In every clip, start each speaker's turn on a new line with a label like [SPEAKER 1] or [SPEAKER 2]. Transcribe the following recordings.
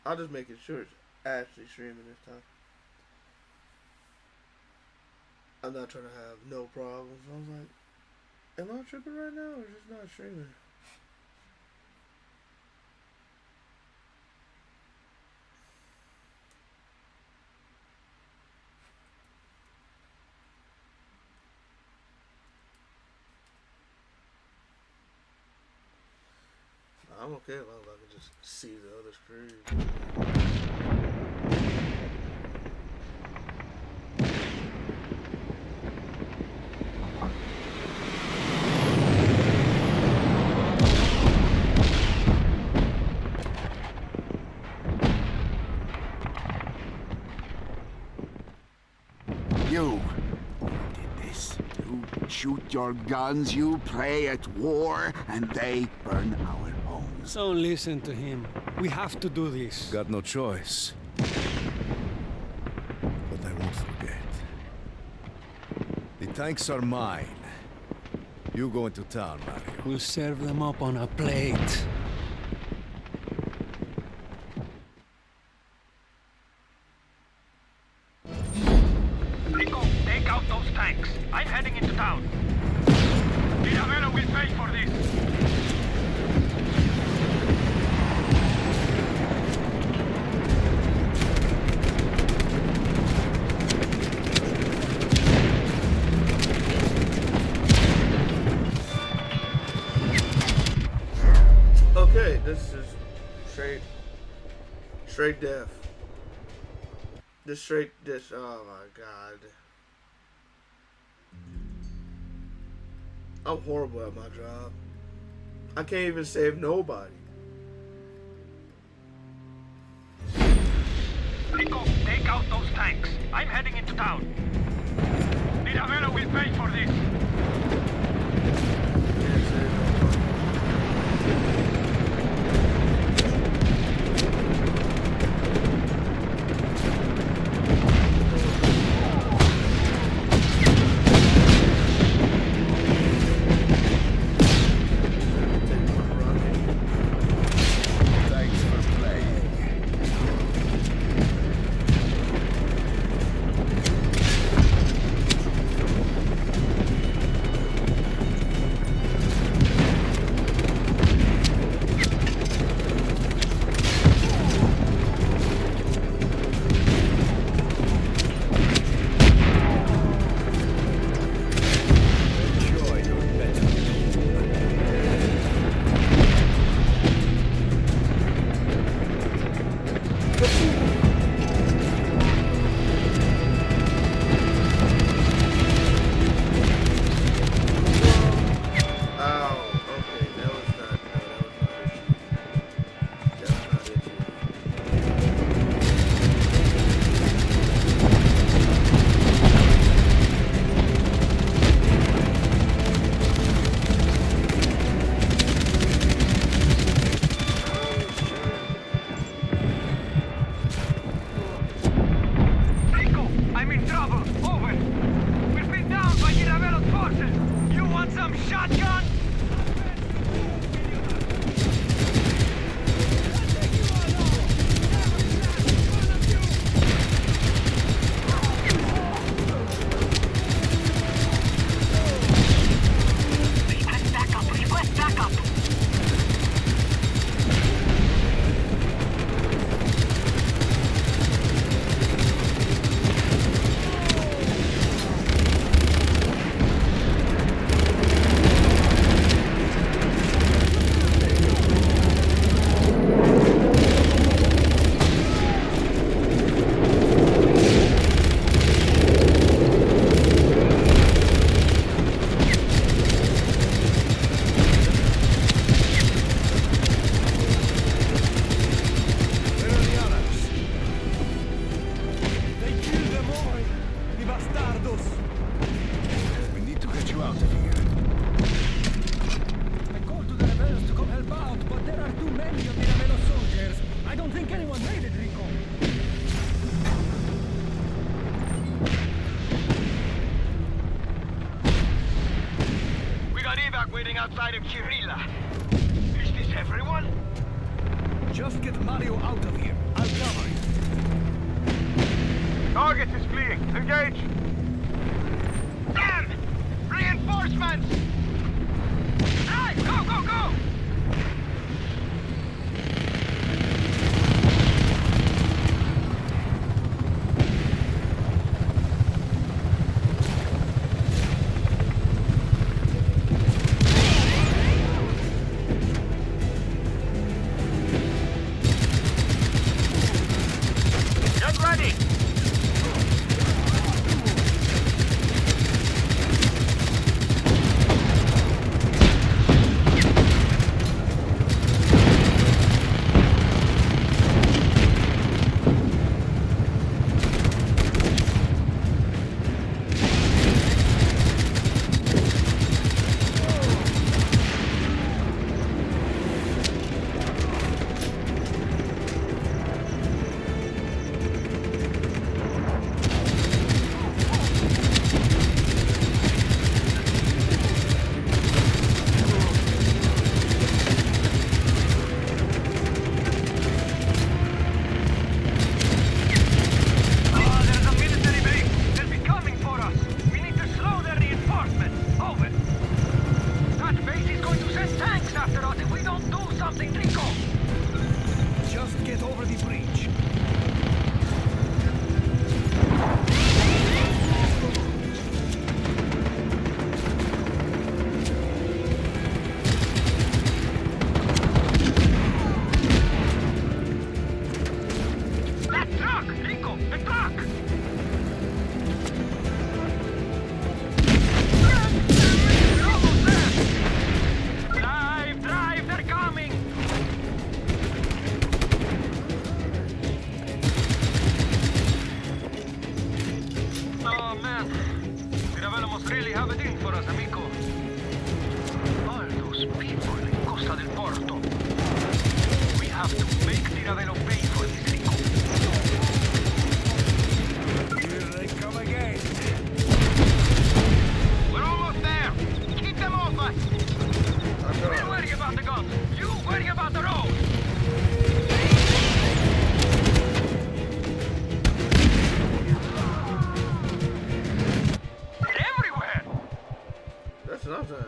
[SPEAKER 1] I'll just make it sure it's actually streaming this time. I'm not trying to have no problems. I was like, am I tripping right now or is it not streaming? I'm okay as long as I can just see the other screen.
[SPEAKER 2] You did this. You shoot your guns, you play at war, and they burn our homes.
[SPEAKER 3] Don't listen to him. We have to do this.
[SPEAKER 4] Got no choice. But I won't forget. The tanks are mine. You go into town, Mario.
[SPEAKER 3] We'll serve them up on a plate.
[SPEAKER 5] Rico, take out those tanks. I'm heading into town. Mirabello will pay for this.
[SPEAKER 1] Okay, this is straight death. Oh my god. I'm horrible at my job. I can't even save nobody.
[SPEAKER 5] Rico, take out those tanks. I'm heading into town. Mirabello will pay for this.
[SPEAKER 1] Can't save nobody.
[SPEAKER 2] Thanks for playing. Enjoy your better.
[SPEAKER 1] Oh, okay, that was not it. That's not it.
[SPEAKER 5] Rico, I'm in trouble. Over. We've been down by Mirabello's forces. You want some shotgun? Request backup. Request backup.
[SPEAKER 4] Where are the others?
[SPEAKER 3] They killed them all! The bastardos!
[SPEAKER 2] We need to get you out of here.
[SPEAKER 3] I called to the rebels to come help out, but there are too many of the Mirabello soldiers. I don't think anyone made it, Rico.
[SPEAKER 5] We got evac waiting outside of Chirila. Is this everyone?
[SPEAKER 4] Just get Mario out of here. I'll cover it.
[SPEAKER 5] Target is fleeing. Engage! Damn! Reinforcements! Right, go, go, go! Get ready! There's a military base. They'll be coming for us. We need to slow their reinforcements. Over. That base is going to send tanks after us if we don't do something, Rico.
[SPEAKER 4] Just get over the breach.
[SPEAKER 5] That truck, Rico, the truck. We're almost there. Drive, drive, they're coming. Oh man, Miravello must really have it in for us, amico. All those people in Costa del Porto. We have to make Miravello pay for this, Rico.
[SPEAKER 4] Here they come again.
[SPEAKER 5] We're almost there. Keep them off us. We'll worry about the guns. You worry about the road. They're everywhere.
[SPEAKER 1] That's what I'm saying.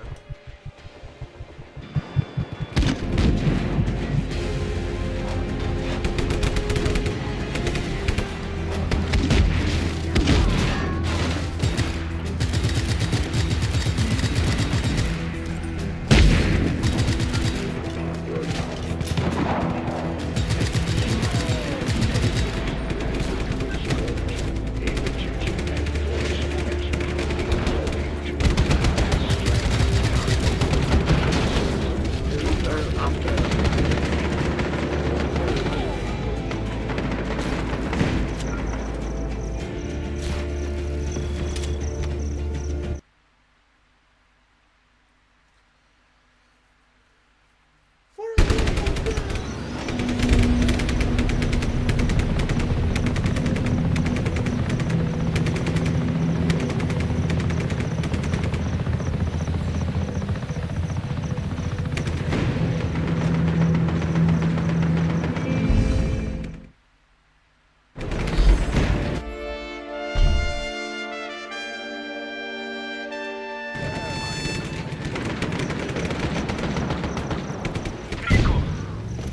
[SPEAKER 5] Rico,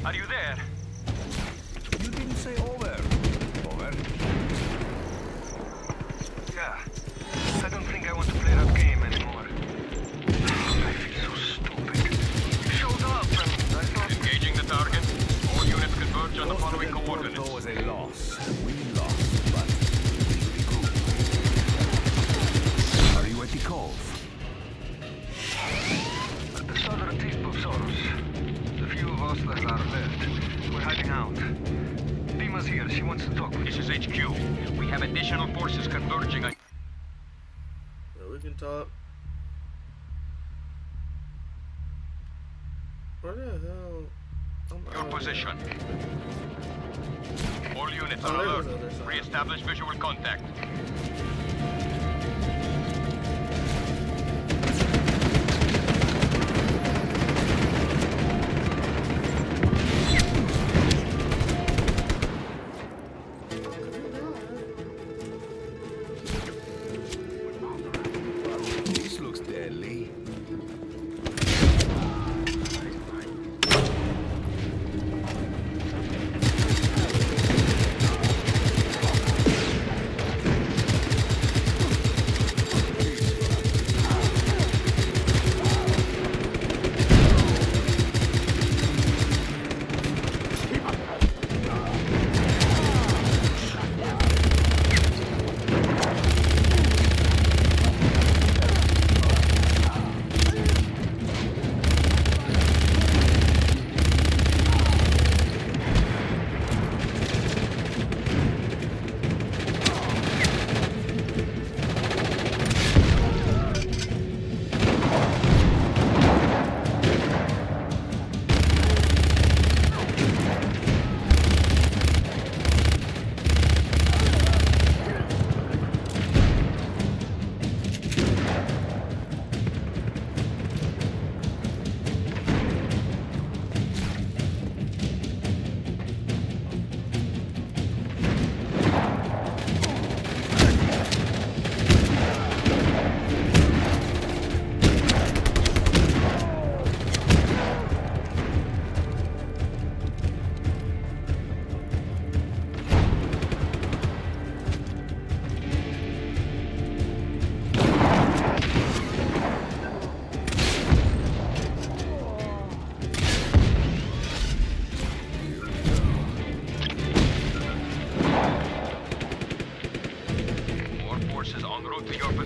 [SPEAKER 5] are you there?
[SPEAKER 4] You didn't say over. Over.
[SPEAKER 5] Yeah. I don't think I want to play that game anymore. I feel so stupid. You showed up and I thought... Engaging the target. All units converge on the following coordinates.
[SPEAKER 4] Porto was a loss. We lost, but we grew. Are you at the cove?
[SPEAKER 5] At the southern tip of Soros. The few of us that are left. We're hiding out. Dima's here. She wants to talk with you. This is HQ. We have additional forces converging on...
[SPEAKER 1] Yeah, we can talk. Where the hell? I'm
[SPEAKER 5] Your
[SPEAKER 1] out.
[SPEAKER 5] position. All units
[SPEAKER 1] Oh,
[SPEAKER 5] on
[SPEAKER 1] there
[SPEAKER 5] alert.
[SPEAKER 1] goes the other side.
[SPEAKER 5] Re-establish visual contact.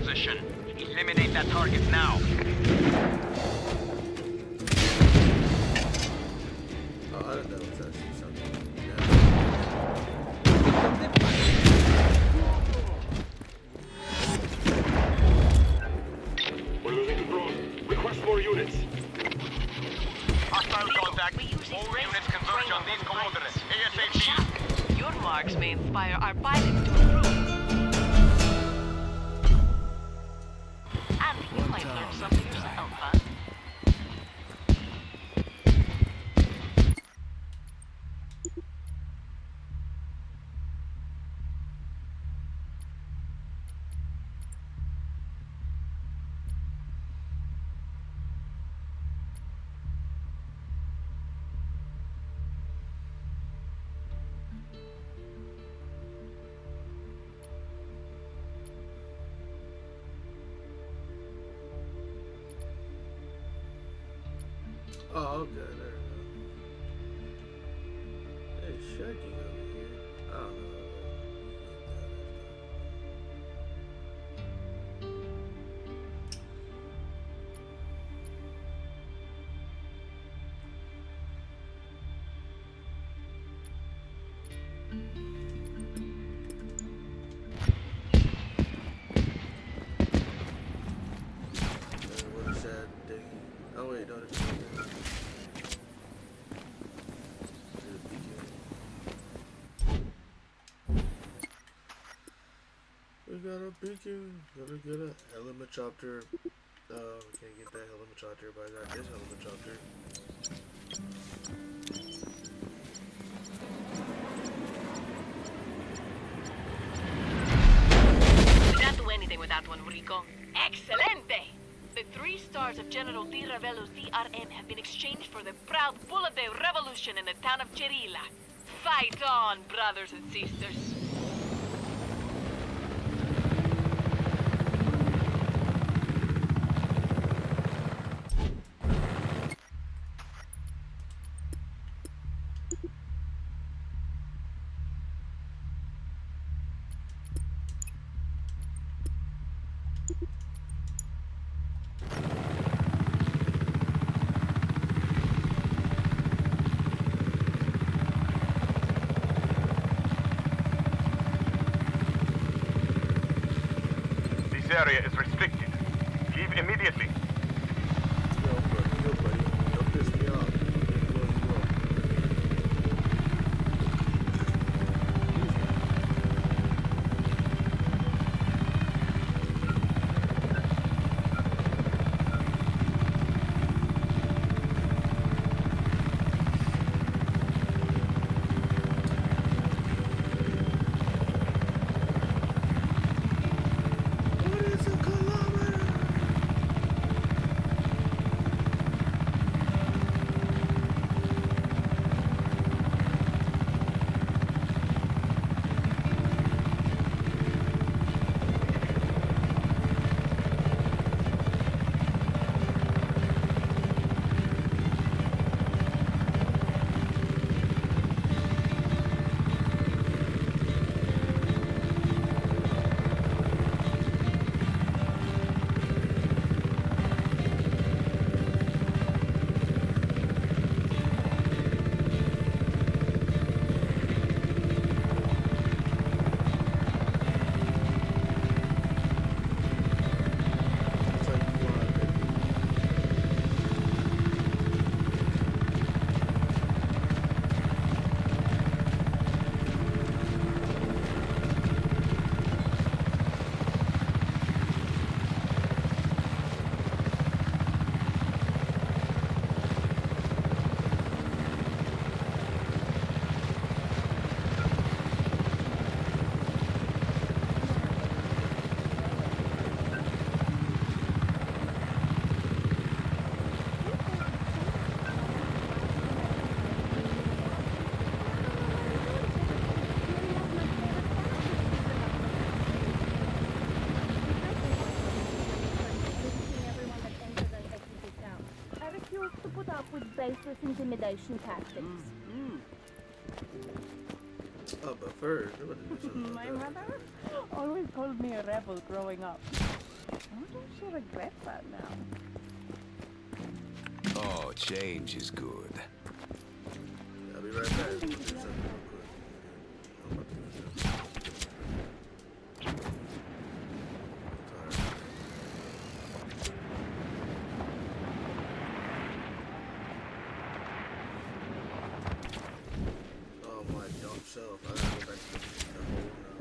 [SPEAKER 5] position. Eliminate that target now.
[SPEAKER 1] Oh, I didn't know it was actually something.
[SPEAKER 6] We're losing control. Request more units.
[SPEAKER 5] Hostile contact. All units converge on these coordinates. ASAP.
[SPEAKER 7] Your marks may inspire our pilots to improve. And you might learn something yourself, huh?
[SPEAKER 1] Oh, okay, there we go. Hey, shaking over here. I don't know. What is that thing? Oh wait, no, that's not it. We got a beacon. Gotta get a helicopter. We can't get that helicopter, but I got this helicopter.
[SPEAKER 7] You can't do anything with that one, Rico. Excelente! The 3 stars of General Di Ravello's DRM have been exchanged for the proud Bull of the Revolution in the town of Cerilla. Fight on, brothers and sisters.
[SPEAKER 6] This area is restricted. Leave immediately.
[SPEAKER 1] Yo, buddy. Don't piss me off. What is a kilometer? It's like flying, baby.
[SPEAKER 8] I refuse to put up with baseless intimidation tactics.
[SPEAKER 1] Oh, but first, I'm gonna do something
[SPEAKER 8] My
[SPEAKER 1] about that.
[SPEAKER 8] mother always called me a rebel growing up. Why don't you regret that now?
[SPEAKER 4] Oh, change is good.
[SPEAKER 1] I'll be right back. I'm gonna do something real quick. I'm about to do something. Oh my dumb self. I gotta go back to the hole now.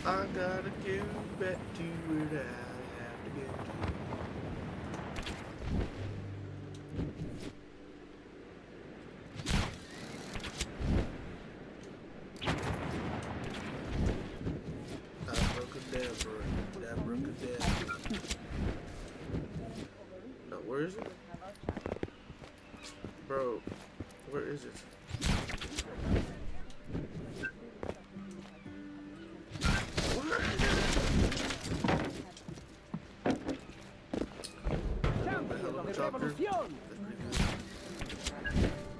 [SPEAKER 1] I gotta go back to where I have to go to. Abracadabra. No, where is it? Bro, where is it?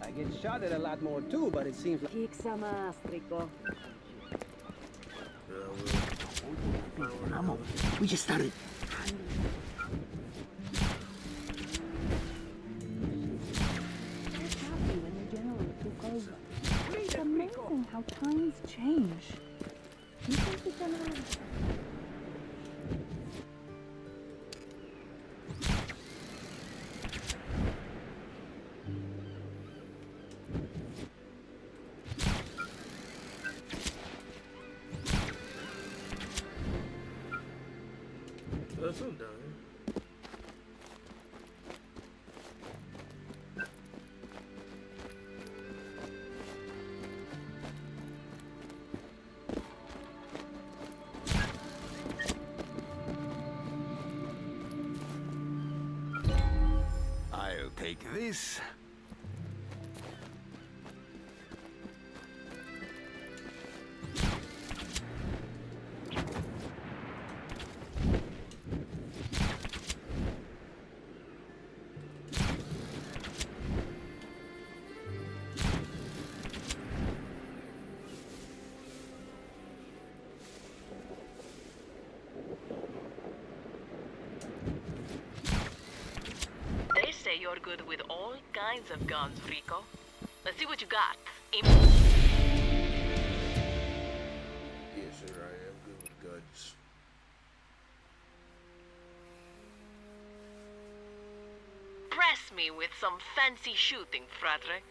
[SPEAKER 3] I get shot at a lot more too, but it seems like...
[SPEAKER 2] Vamos, we just started.
[SPEAKER 8] It's amazing how times change. You think we can have...
[SPEAKER 1] That's not down here.
[SPEAKER 2] I'll take this.
[SPEAKER 7] They say you're good with all kinds of guns, Rico. Let's see what you got.
[SPEAKER 1] Yes, sir, I am good with guns.
[SPEAKER 7] Press me with some fancy shooting, Fratre.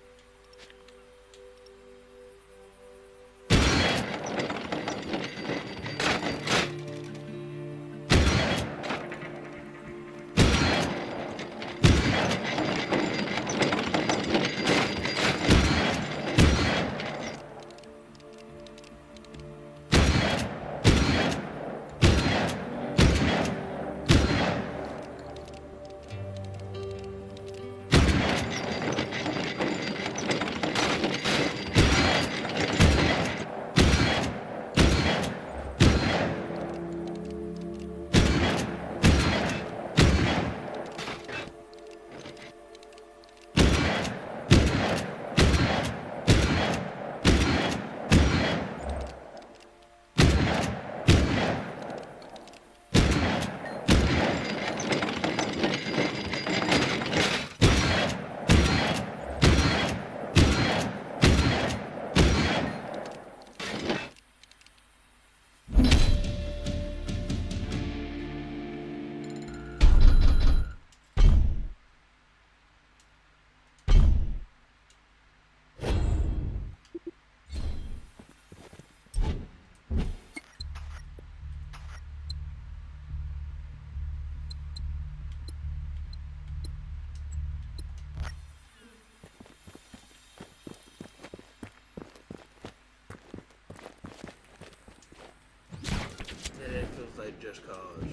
[SPEAKER 1] And it feels like Just Cause.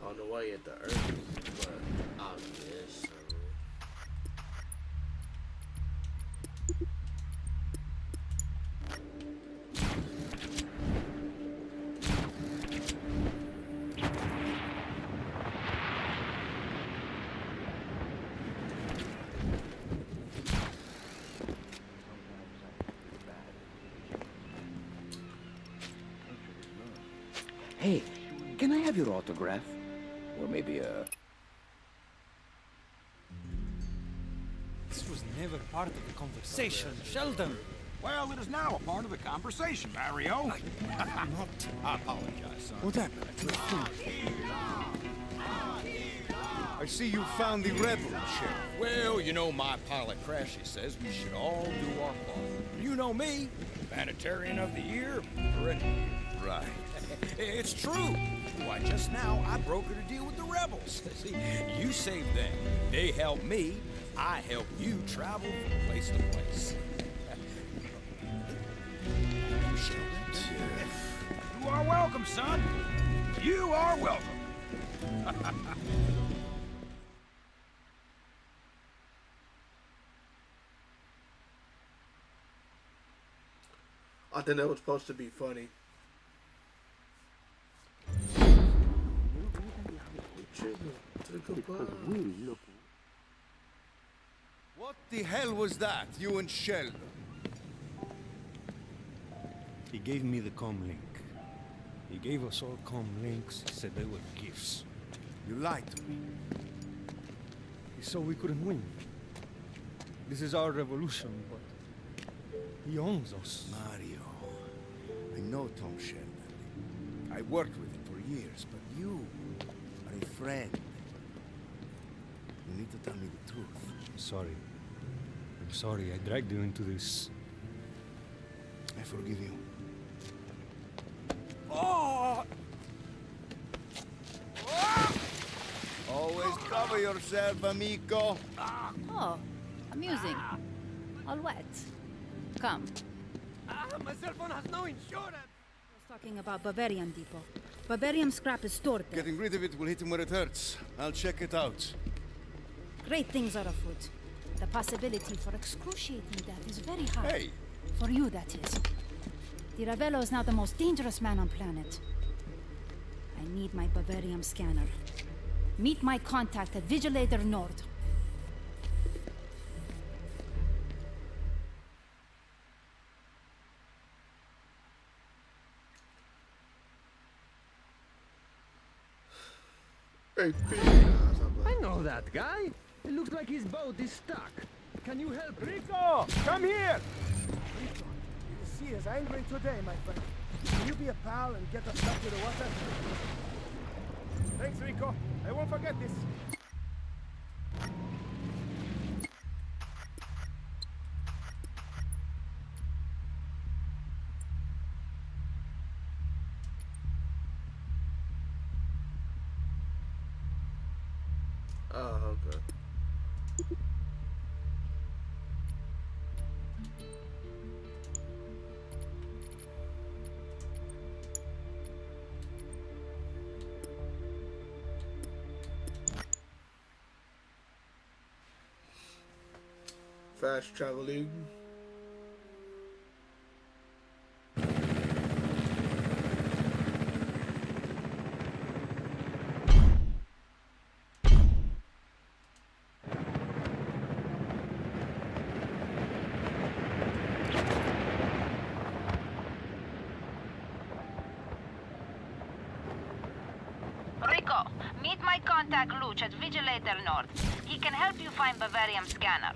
[SPEAKER 1] On the way at the Earth, but I guess so.
[SPEAKER 9] Hey, can I have your autograph? Or maybe a...
[SPEAKER 3] This was never part of the conversation, Sheldon.
[SPEAKER 10] Well, it is now a part of the conversation, Mario.
[SPEAKER 4] I apologize, son. What happened? I see you found the rebel, Sheriff.
[SPEAKER 10] Well, you know my pilot Crashy says we should all do our part. You know me, Humanitarian of the Year for any year.
[SPEAKER 4] Right.
[SPEAKER 10] It's true. Why, just now I brokered a deal with the rebels. See, you saved them. They helped me. I help you travel from place to place. You are welcome, son. You are welcome.
[SPEAKER 1] I think that was supposed to be funny.
[SPEAKER 4] What the hell was that, you and Sheldon?
[SPEAKER 3] He gave me the comm link. He gave us all comm links, said they were gifts.
[SPEAKER 4] You lied to me.
[SPEAKER 3] He saw we couldn't win. This is our revolution, but he owns us.
[SPEAKER 4] Mario, I know Tom Sheldon. I worked with him for years, but you are a friend. You need to tell me the truth.
[SPEAKER 3] I'm sorry. I'm sorry I dragged you into this.
[SPEAKER 4] I forgive you.
[SPEAKER 10] Oh!
[SPEAKER 4] Always cover yourself, amigo.
[SPEAKER 11] Oh, amusing. All wet. Come.
[SPEAKER 3] My cell phone has no insurance!
[SPEAKER 11] I was talking about Bavarian Depot. Bavarian scrap is stored there.
[SPEAKER 4] Getting rid of it will hit him where it hurts. I'll check it out.
[SPEAKER 11] Great things are afoot. The possibility for excruciating death is very high.
[SPEAKER 4] Hey!
[SPEAKER 11] For you, that is. The Ravello is now the most dangerous man on planet. I need my Bavarium scanner. Meet my contact at Vigilator Nord.
[SPEAKER 3] I know that guy. It looks like his boat is stuck. Can you help?
[SPEAKER 10] Rico, come here!
[SPEAKER 12] Rico, the sea is angry today, my friend. Can you be a pal and get us back to the water?
[SPEAKER 10] Thanks, Rico. I won't forget this.
[SPEAKER 1] Oh, okay. Fast traveling.
[SPEAKER 11] Rico, meet my contact Luch at Vigilator Nord. He can help you find Bavarium scanner.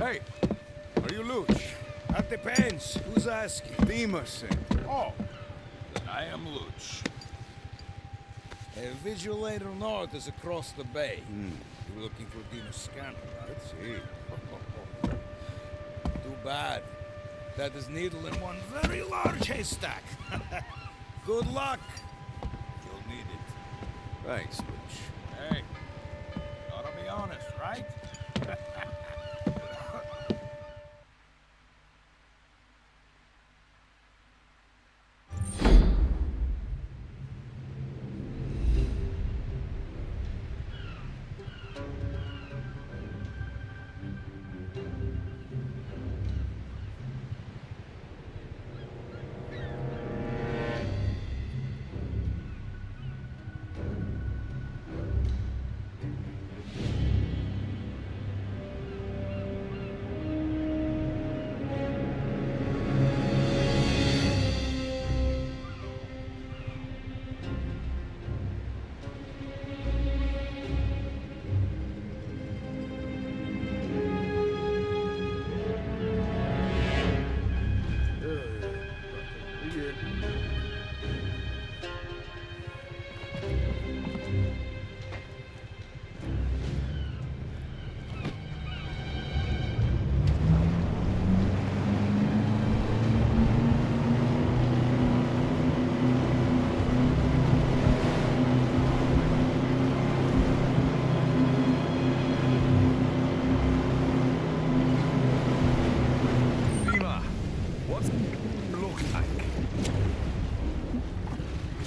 [SPEAKER 4] Hey, are you Luch? That depends. Who's asking? Dima said.
[SPEAKER 10] Oh, then I am Luch. Vigilator North is across the bay. You're looking for Dina's scanner, right?
[SPEAKER 4] See.
[SPEAKER 10] Too bad. That is needle in one very large haystack. Good luck. You'll need it.
[SPEAKER 4] Thanks, Luch.
[SPEAKER 10] Hey, gotta be honest, right?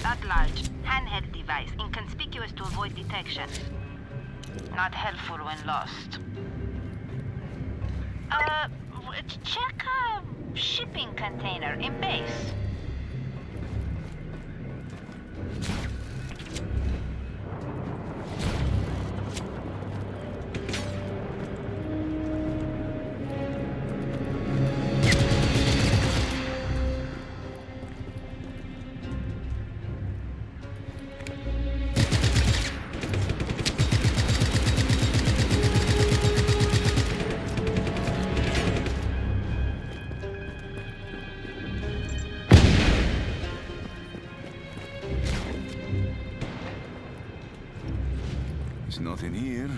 [SPEAKER 13] That large, handheld device, inconspicuous to avoid detection. Not helpful when lost. Check a shipping container in base.
[SPEAKER 2] There's nothing here.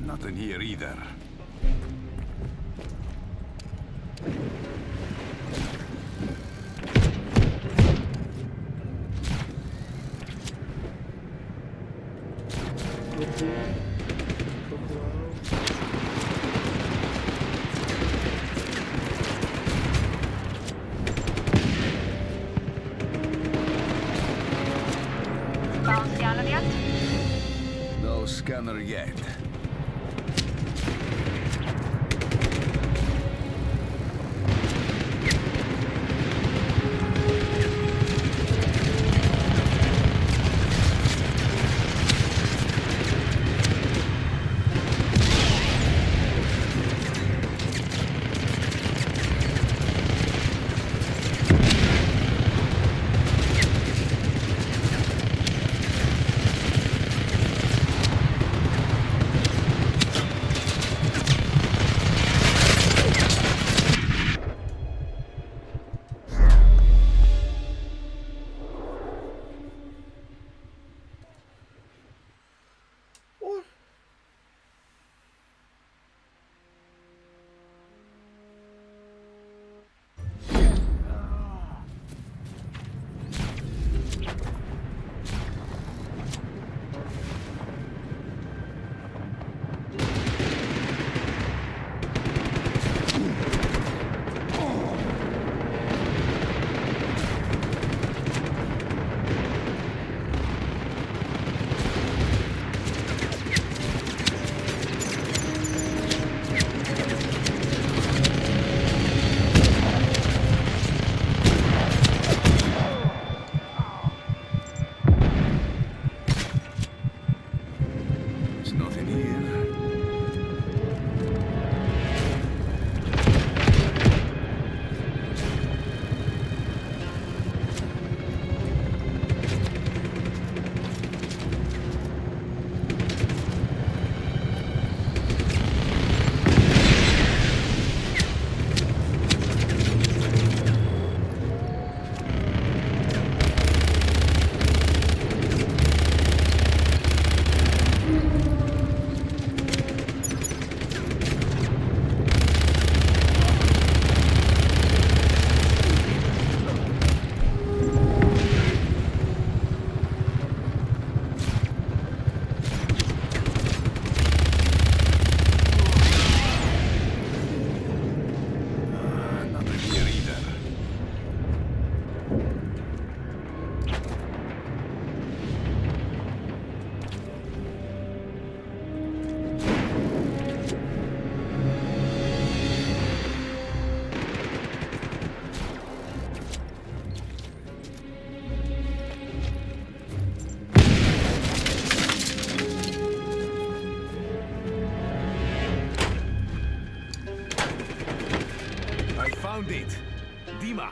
[SPEAKER 2] Nothing here either.
[SPEAKER 13] Found scanner yet?
[SPEAKER 2] No scanner yet.
[SPEAKER 14] Found it. Dima.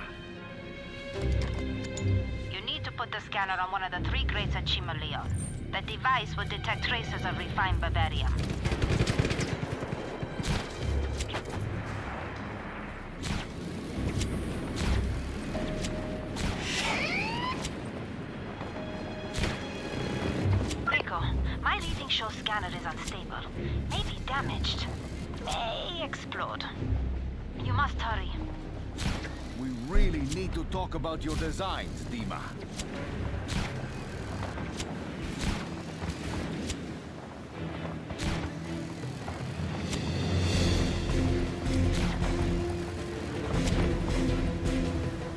[SPEAKER 13] You need to put the scanner on one of the 3 crates at Chimaleon. The device will detect traces of refined barbarium. Rico, my reading shows scanner is unstable. Maybe damaged. May explode. You must hurry.
[SPEAKER 14] We really need to talk about your designs, Dima.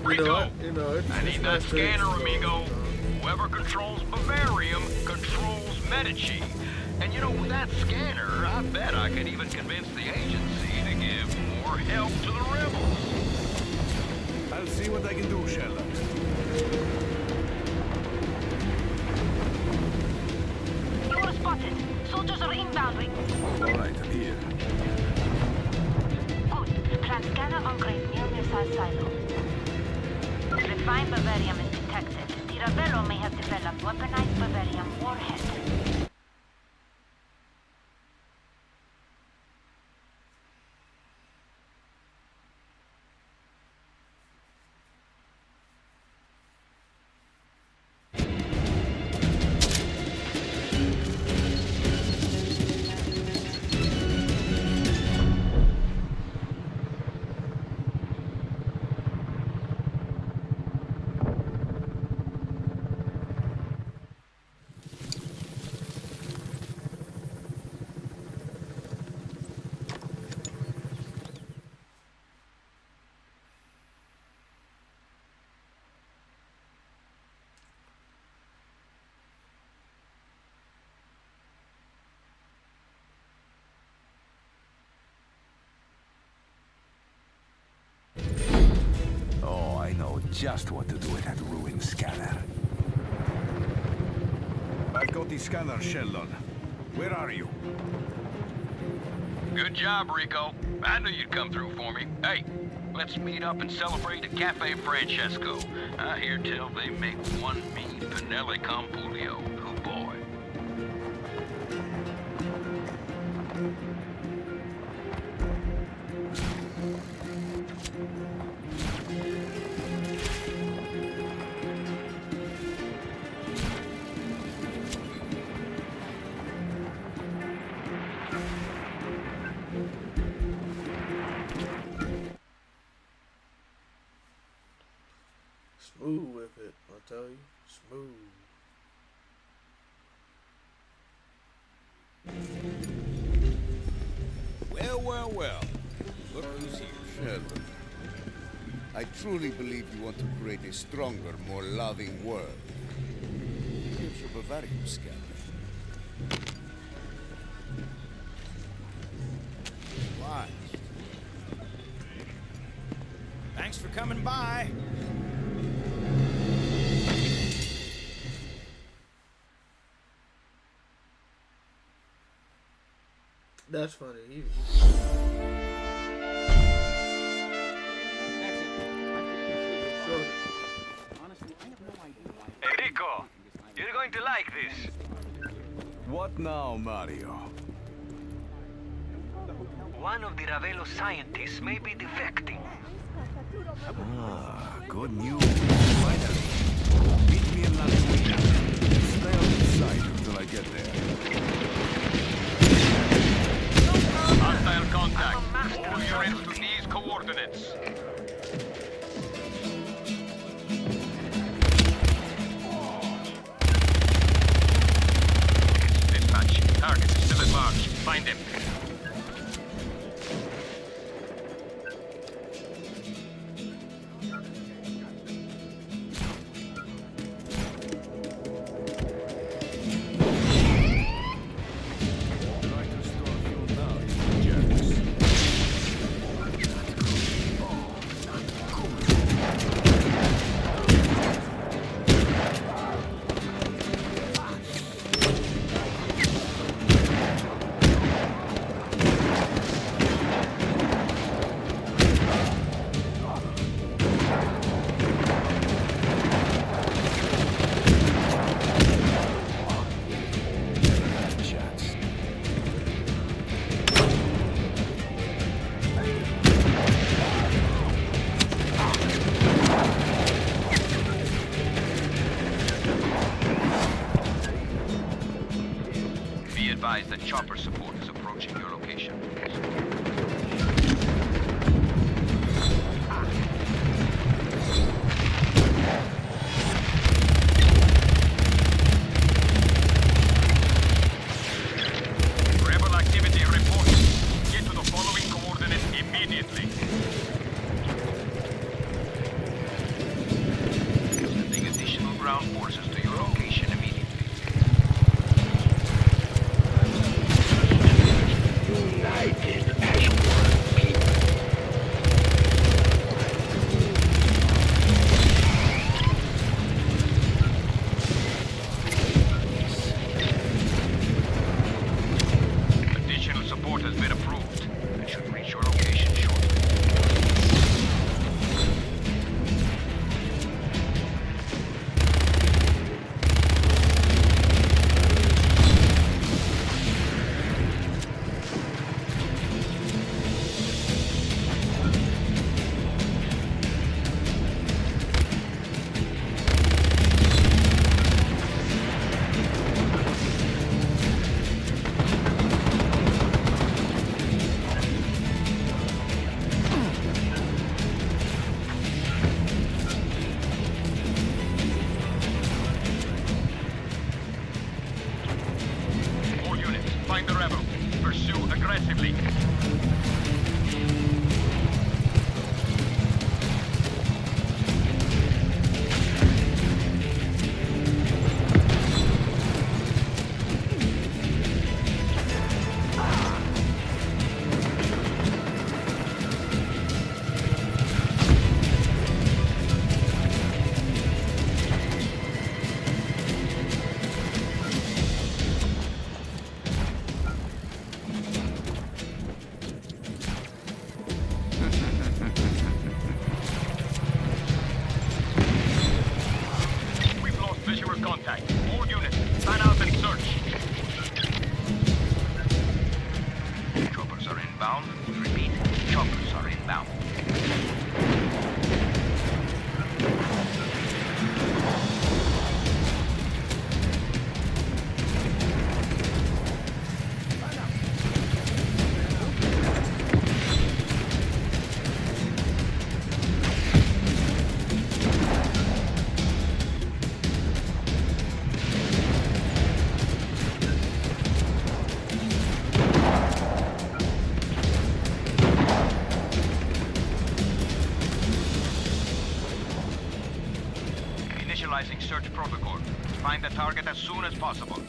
[SPEAKER 5] Rico,
[SPEAKER 1] I
[SPEAKER 5] need that scanner, amigo. Whoever controls Bavarium controls Medici. And you know, with that scanner, I bet I could even convince the agency to give more help to the rebels.
[SPEAKER 14] I'll see what I can do, Sheldon.
[SPEAKER 13] You are spotted. Soldiers are inbound, Rico.
[SPEAKER 14] All right, I'm here.
[SPEAKER 13] Good. Plant scanner on crate near missile silo. Refined barbarium is detected. The Ravello may have developed weaponized barbarium warhead.
[SPEAKER 14] Just what to do with that ruined scanner. I've got the scanner, Sheldon. Where are you?
[SPEAKER 5] Good job, Rico. I knew you'd come through for me. Hey, let's meet up and celebrate at Cafe Francesco. I hear tell they make one mean Pinelli Compulio. Oh boy.
[SPEAKER 1] Smooth with it, I'll tell you. Smooth.
[SPEAKER 4] Well, well, well. Look who's here. Sheldon. I truly believe you want to create a stronger, more loving world. Here's your Bavarium scanner. Why?
[SPEAKER 10] Thanks for coming by.
[SPEAKER 1] That's funny.
[SPEAKER 5] Hey, Rico, you're going to like this.
[SPEAKER 14] What now, Mario?
[SPEAKER 5] One of the Ravello scientists may be defecting.
[SPEAKER 14] Ah, good news. Finally. Meet me in La Luina. Stay on the site until I get there.
[SPEAKER 5] Hostile contact. All units to these coordinates. Dispatch. Target still at large. Find him. Be advised that chopper support is approaching your location. Rebel activity reported. Get to the following coordinates immediately. Sending additional ground forces to your location immediately.
[SPEAKER 15] United as one people.
[SPEAKER 5] Additional support has been approved and should reach your location shortly. All units, find the rebel. Pursue aggressively. We've lost visual contact. All units, fan out and search. Choppers are inbound. Repeat, choppers are inbound. Initializing search protocol. Find the target as soon as possible.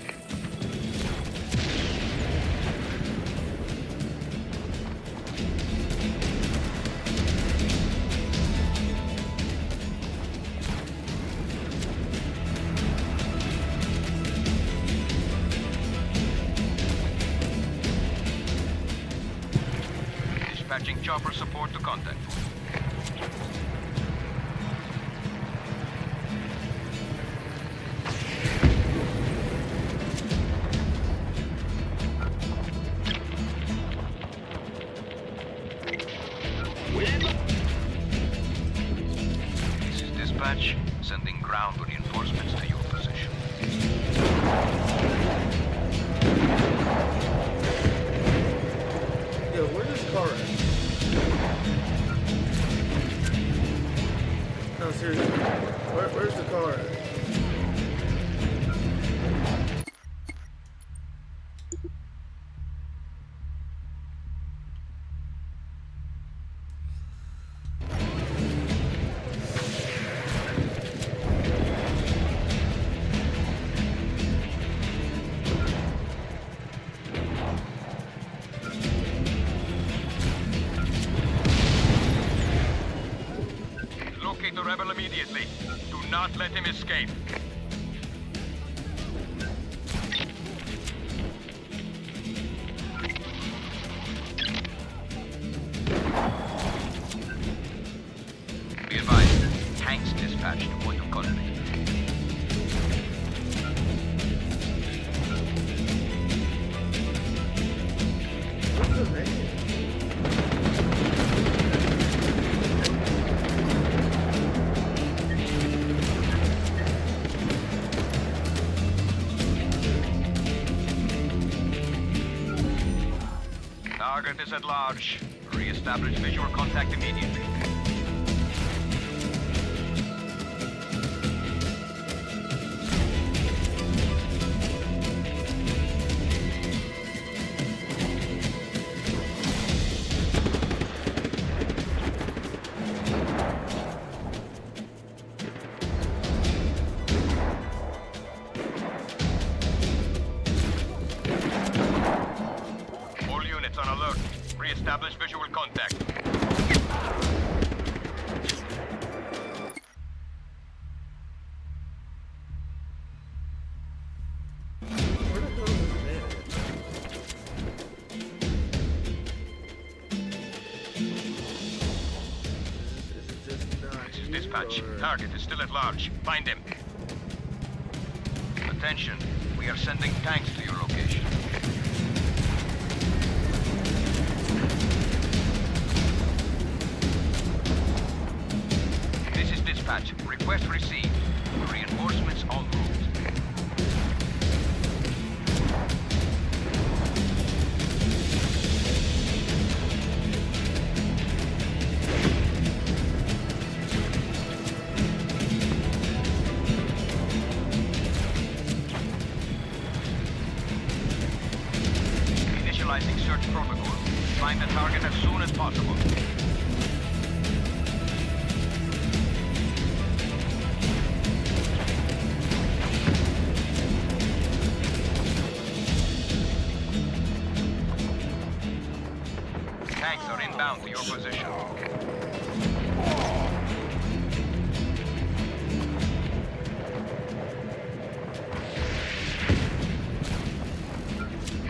[SPEAKER 5] Dispatching chopper support to contact point. This is dispatch, sending ground reinforcements to your position.
[SPEAKER 1] Yo, where's this car at? No, seriously. Where's the car at?
[SPEAKER 5] Locate the rebel immediately. Do not let him escape. Be advised, tanks dispatched to point of contact.
[SPEAKER 1] What's the name?
[SPEAKER 5] Target is at large. Re-establish visual contact immediately. All units on alert. Re-establish visual contact. This is dispatch. Target is still at large. Find him. Attention. We are sending tanks to your location. This is dispatch. Request received. Reinforcements en route. Initializing search protocol. Find the target as soon as possible. Tanks are inbound to your position.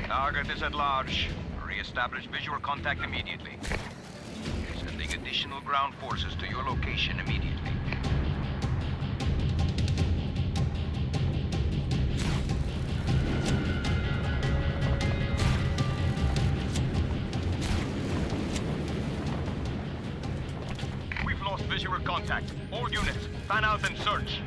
[SPEAKER 5] Target is at large. Re-establish visual contact immediately. Sending additional ground forces to your location immediately. We've lost visual contact. All units, fan out and search.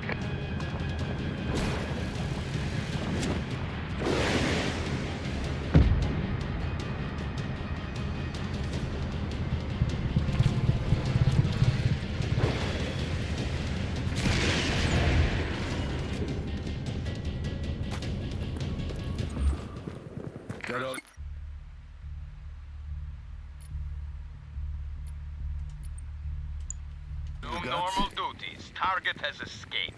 [SPEAKER 5] Resume normal duties. Target has escaped.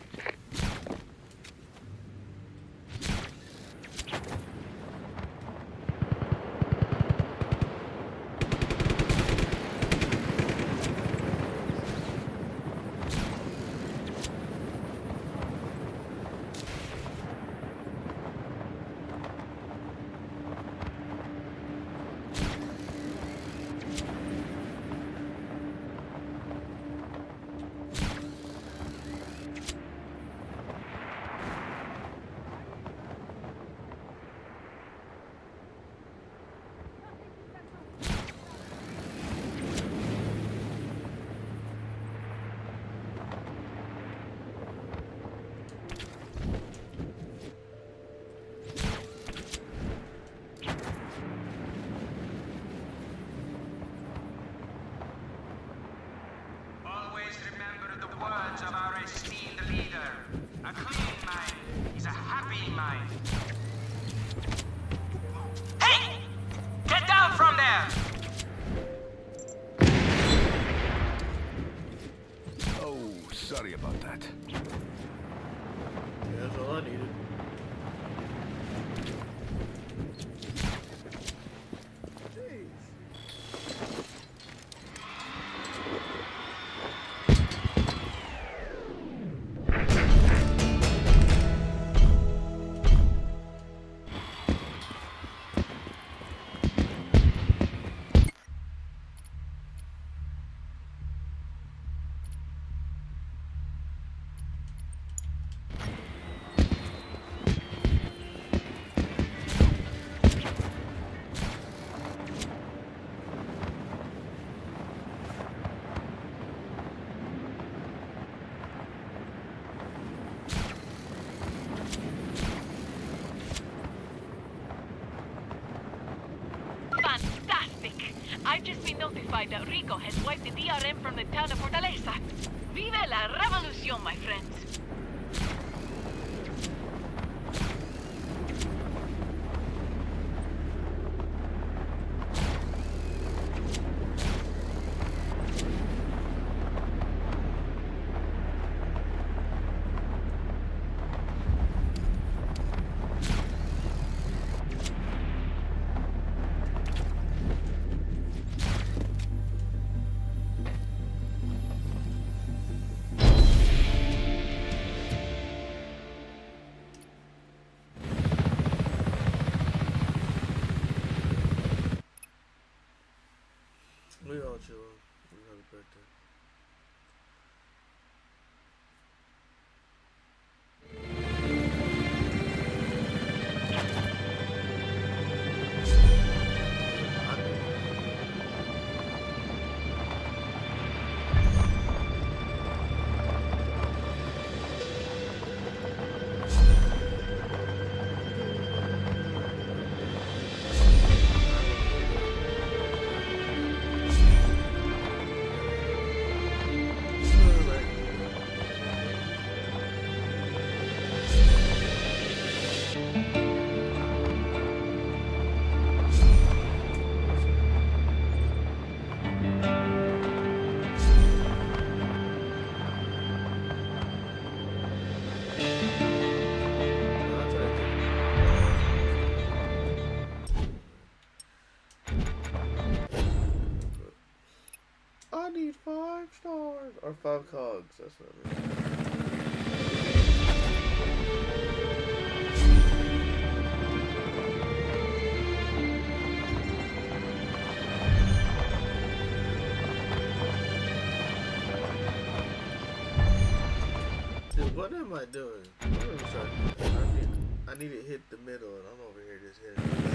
[SPEAKER 5] Of our esteemed leader. A clean mind is a happy mind. Hey! Get down from there!
[SPEAKER 14] Oh, sorry about that.
[SPEAKER 1] That's all I needed.
[SPEAKER 7] I've just been notified that Rico has wiped the DRM from the town of Fortaleza. Vive la revolución, my friends.
[SPEAKER 1] We all chillin'. We have a birthday. I need 5 stars or 5 cogs. That's what I mean. Dude, what am I doing? I need to hit the middle, and I'm over here just hitting.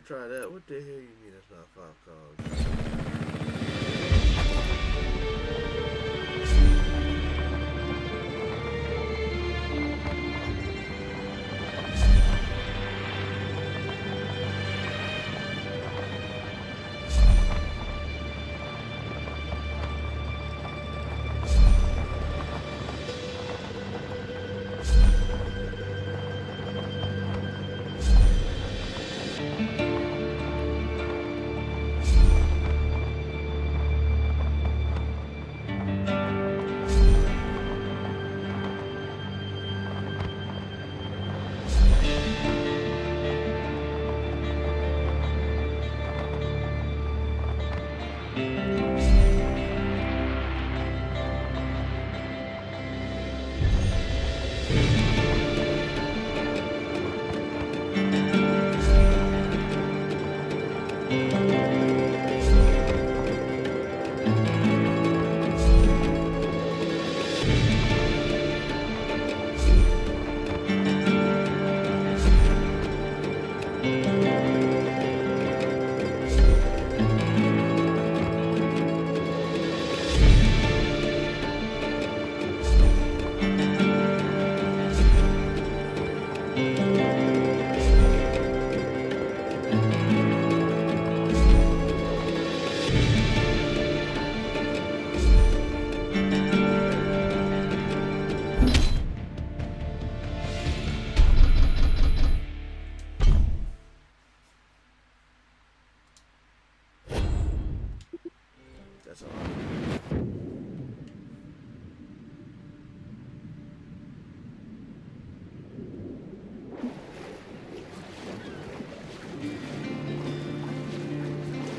[SPEAKER 1] Try that. What the hell you mean that's not 5 cogs? That's all.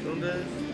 [SPEAKER 1] ¿Dónde es?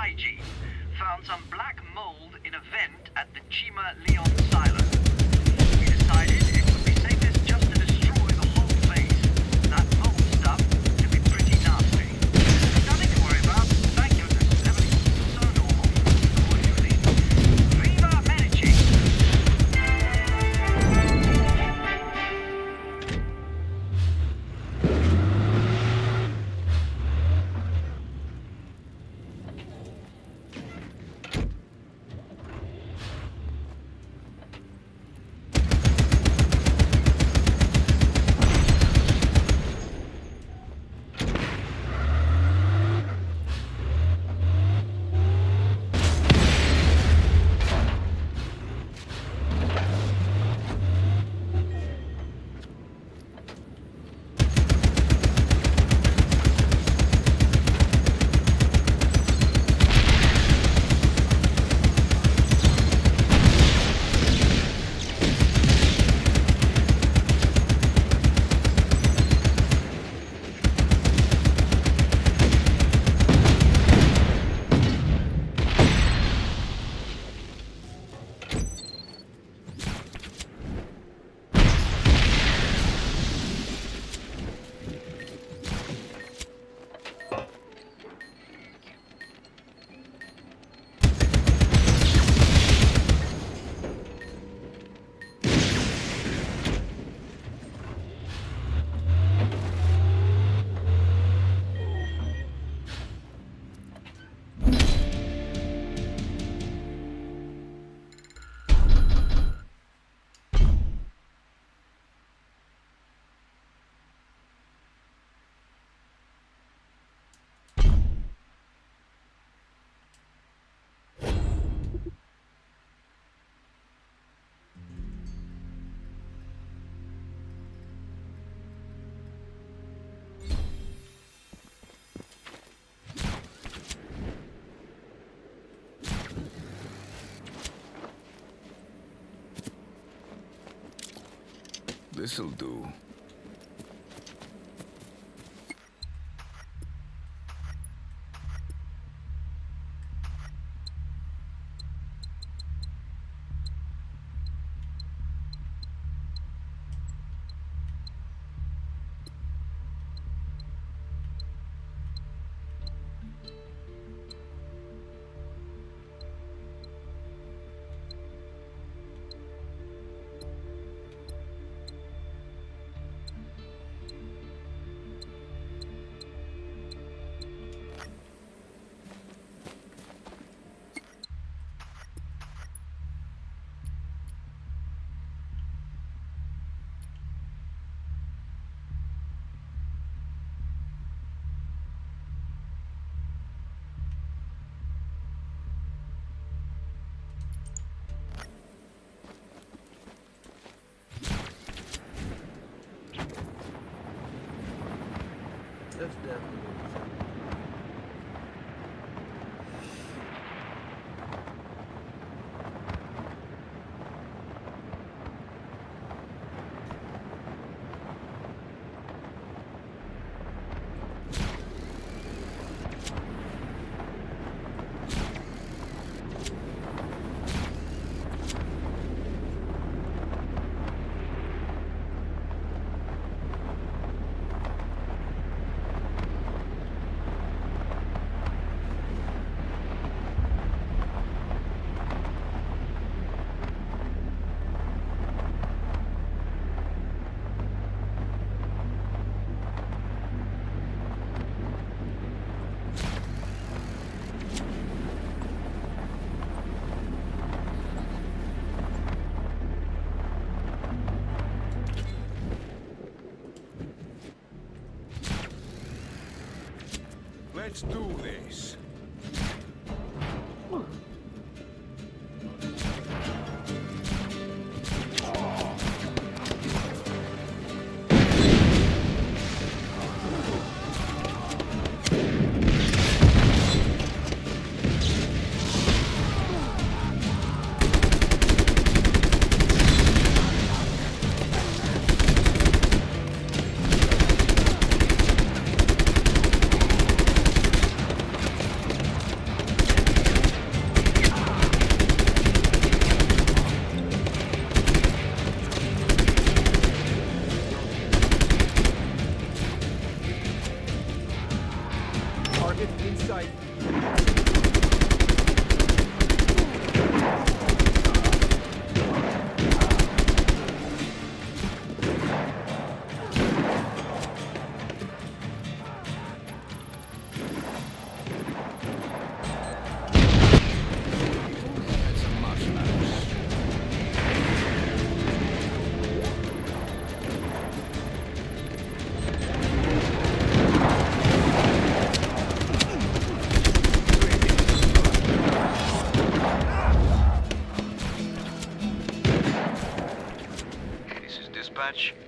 [SPEAKER 5] hygiene. Found some black mold in a vent at the Chima Leon silo. We decided it would be safest just to destroy the whole place. That mold stuff can be pretty nasty. Nothing to worry about. Thank goodness. Everything's so normal. What do you think? Viva Medici!
[SPEAKER 14] This'll do.
[SPEAKER 1] That's definitely
[SPEAKER 14] Let's do this.
[SPEAKER 3] Get inside.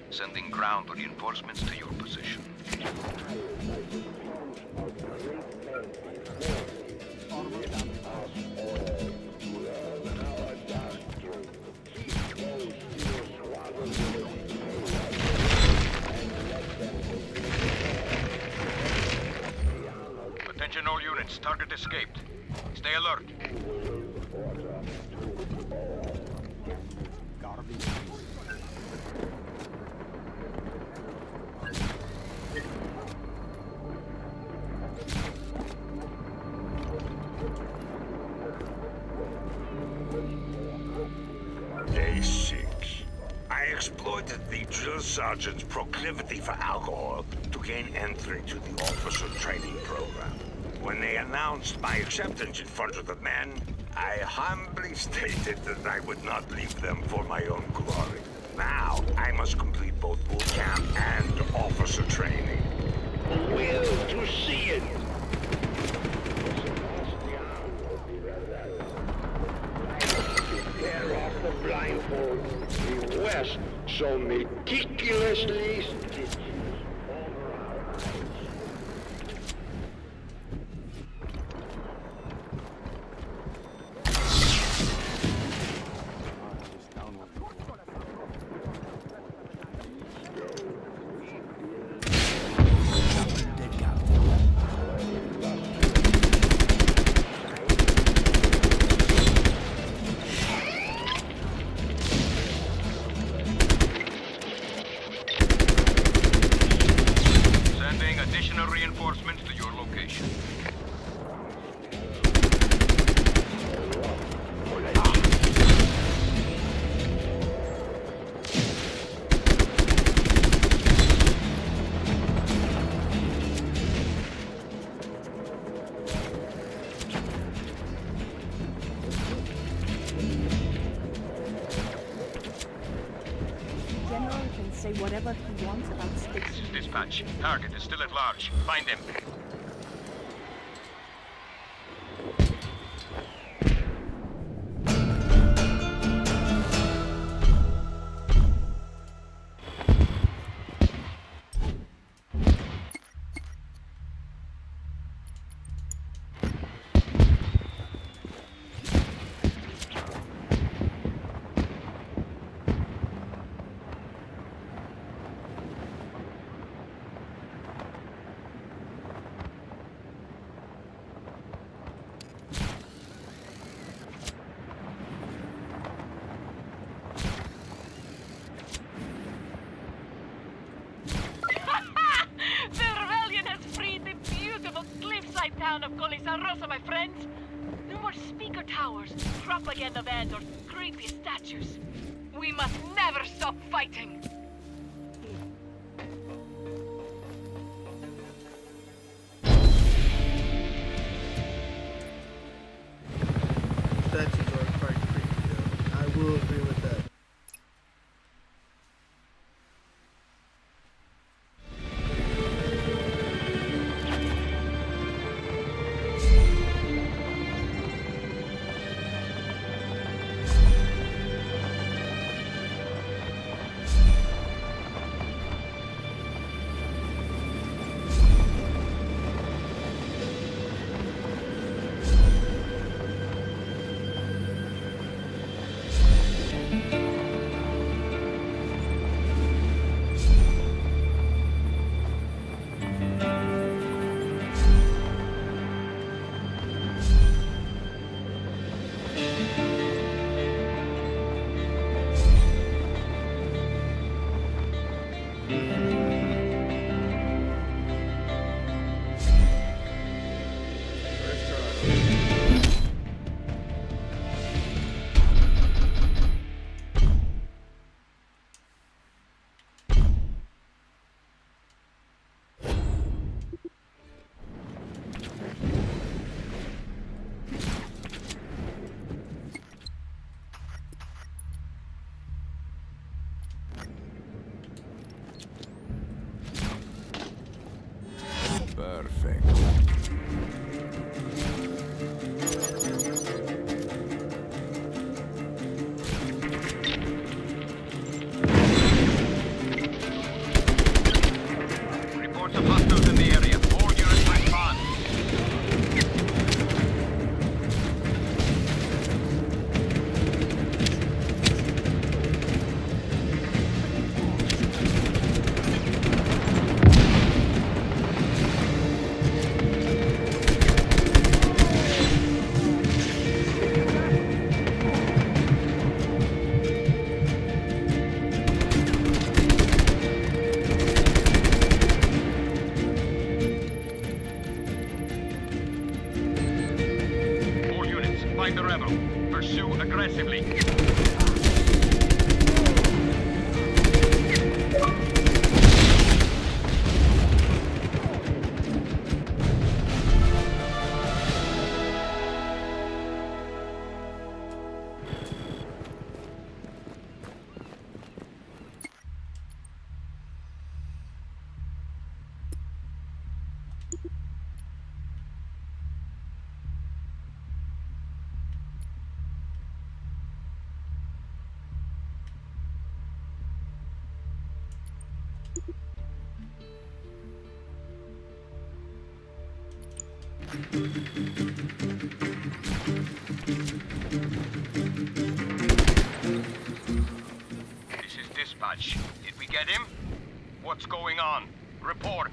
[SPEAKER 5] Sending ground reinforcements to your position. Attention all units, target escaped. Stay alert.
[SPEAKER 15] Day 6. I exploited the drill sergeant's proclivity for alcohol to gain entry to the officer training program. When they announced my acceptance in front of the men, I humbly stated that I would not leave them for my own glory. Now, I must complete both boot camp and officer training.
[SPEAKER 6] Will to see it.
[SPEAKER 15] Tear off the blindfold. The West so meticulously stitches over our eyes.
[SPEAKER 5] Additional reinforcements to your location.
[SPEAKER 8] General can say whatever he wants about space.
[SPEAKER 5] This is dispatch. Target is still at large. Find him.
[SPEAKER 7] Town of Rosa, my friends. No more speaker towers, propaganda vans, or creepy statues. We must never stop fighting.
[SPEAKER 1] Statues are quite creepy, though. I will agree with that.
[SPEAKER 2] Perfect.
[SPEAKER 5] Reports of hostiles in the area. All units respond. All units, find the rebel. Pursue aggressively. This is dispatch. Did we get him? What's going on? Report.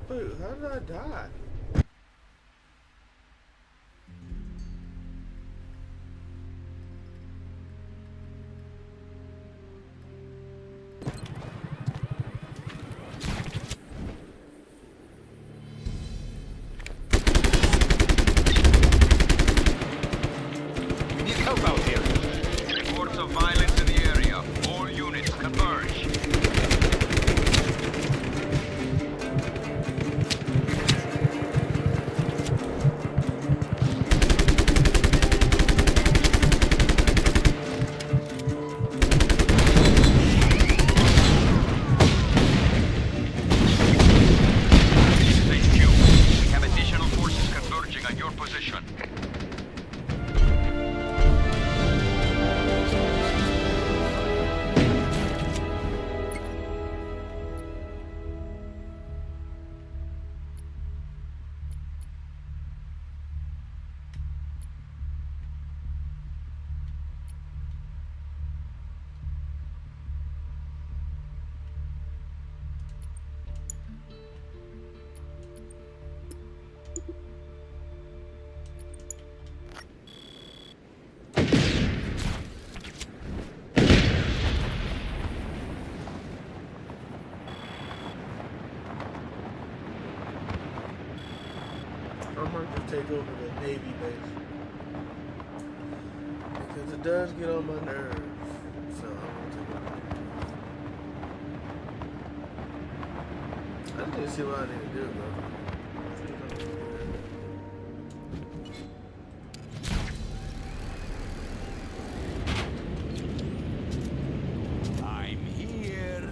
[SPEAKER 1] Wait, how did I die?
[SPEAKER 5] We need help out here. Reports of violence in the area. All units converge.
[SPEAKER 1] I'm going to take over the Navy base. Because it does get on my nerves. So I'm going to take over the Navy base. I need to see what I need to do, bro.
[SPEAKER 10] I'm here.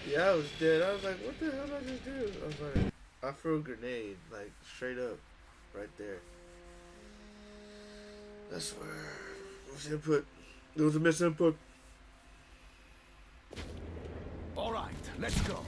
[SPEAKER 1] Yeah, I was dead. I was like, what the hell did I just do? I was like, I threw a grenade, like, straight up, right there. That's where it was input. There was a misinput.
[SPEAKER 14] All right, let's go.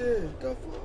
[SPEAKER 1] it. The fuck?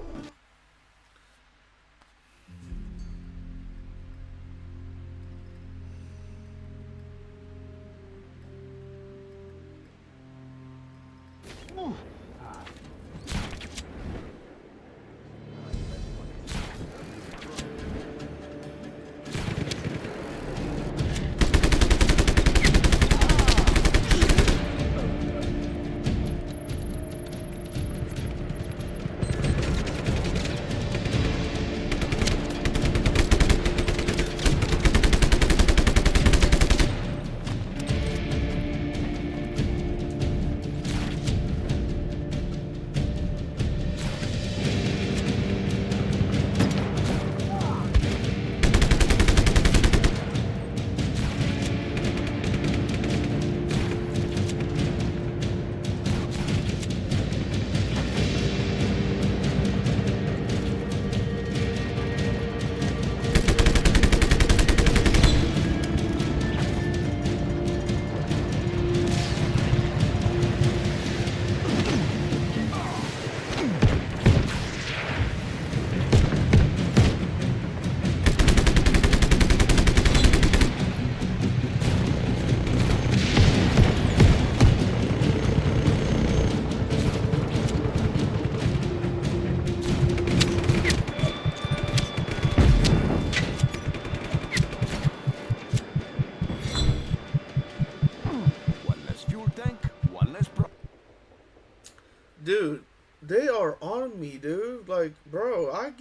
[SPEAKER 1] Dude, they are on me, dude. Like, bro, I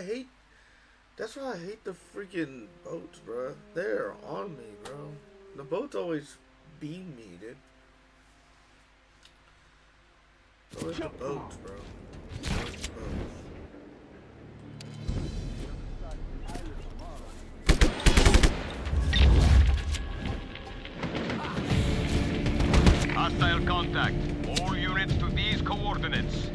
[SPEAKER 1] hate, that's why I hate the freaking boats, bro. They're on me, bro. The boats always beam me, dude. It's always the boats, bro. Always the boats.
[SPEAKER 5] Hostile contact. All units to these coordinates.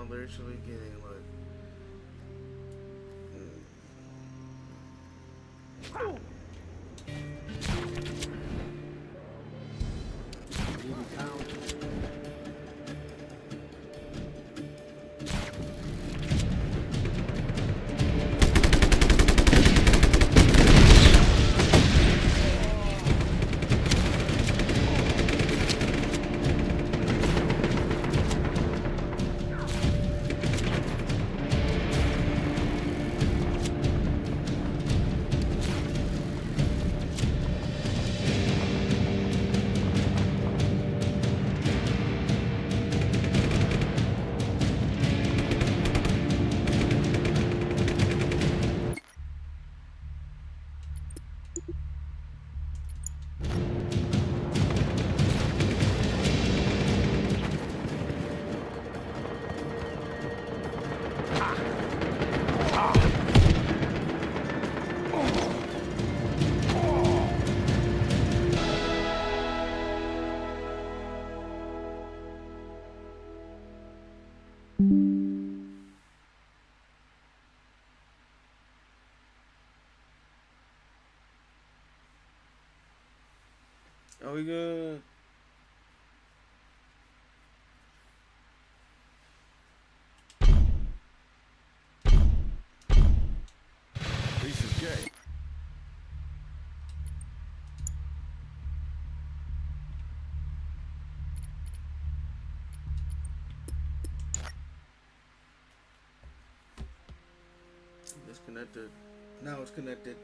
[SPEAKER 1] now they're actually getting like. Are we good?
[SPEAKER 14] Piece of cake.
[SPEAKER 1] Disconnected. Now it's connected.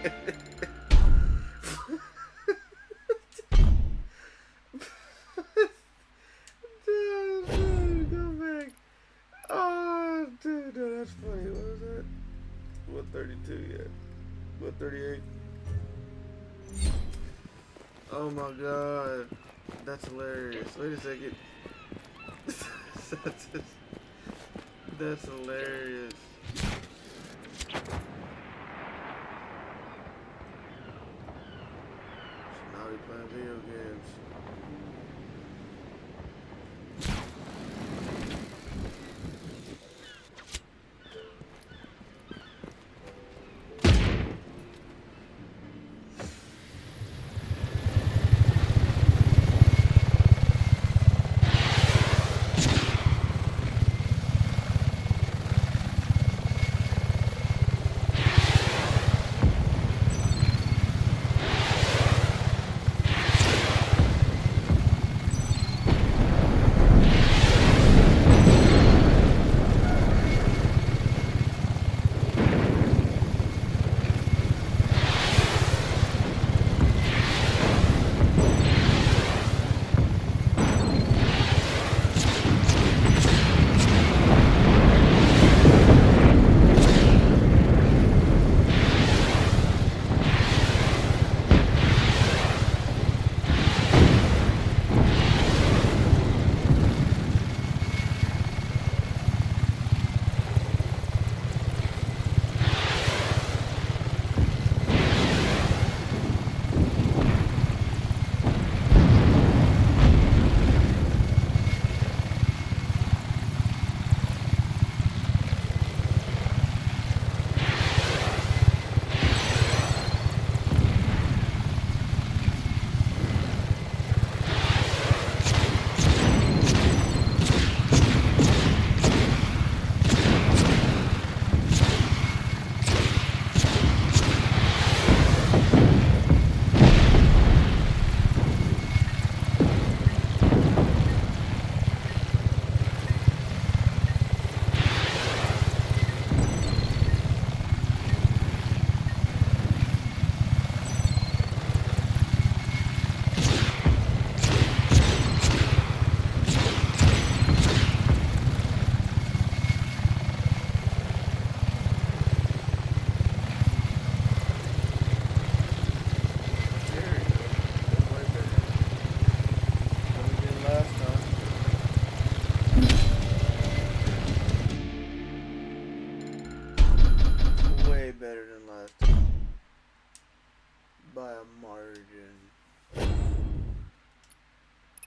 [SPEAKER 1] Dude, go back. Oh, dude, no, that's funny. What was that? 132, yeah. 138. Oh my god. That's hilarious. Wait a second. That's hilarious. So now we playing video games.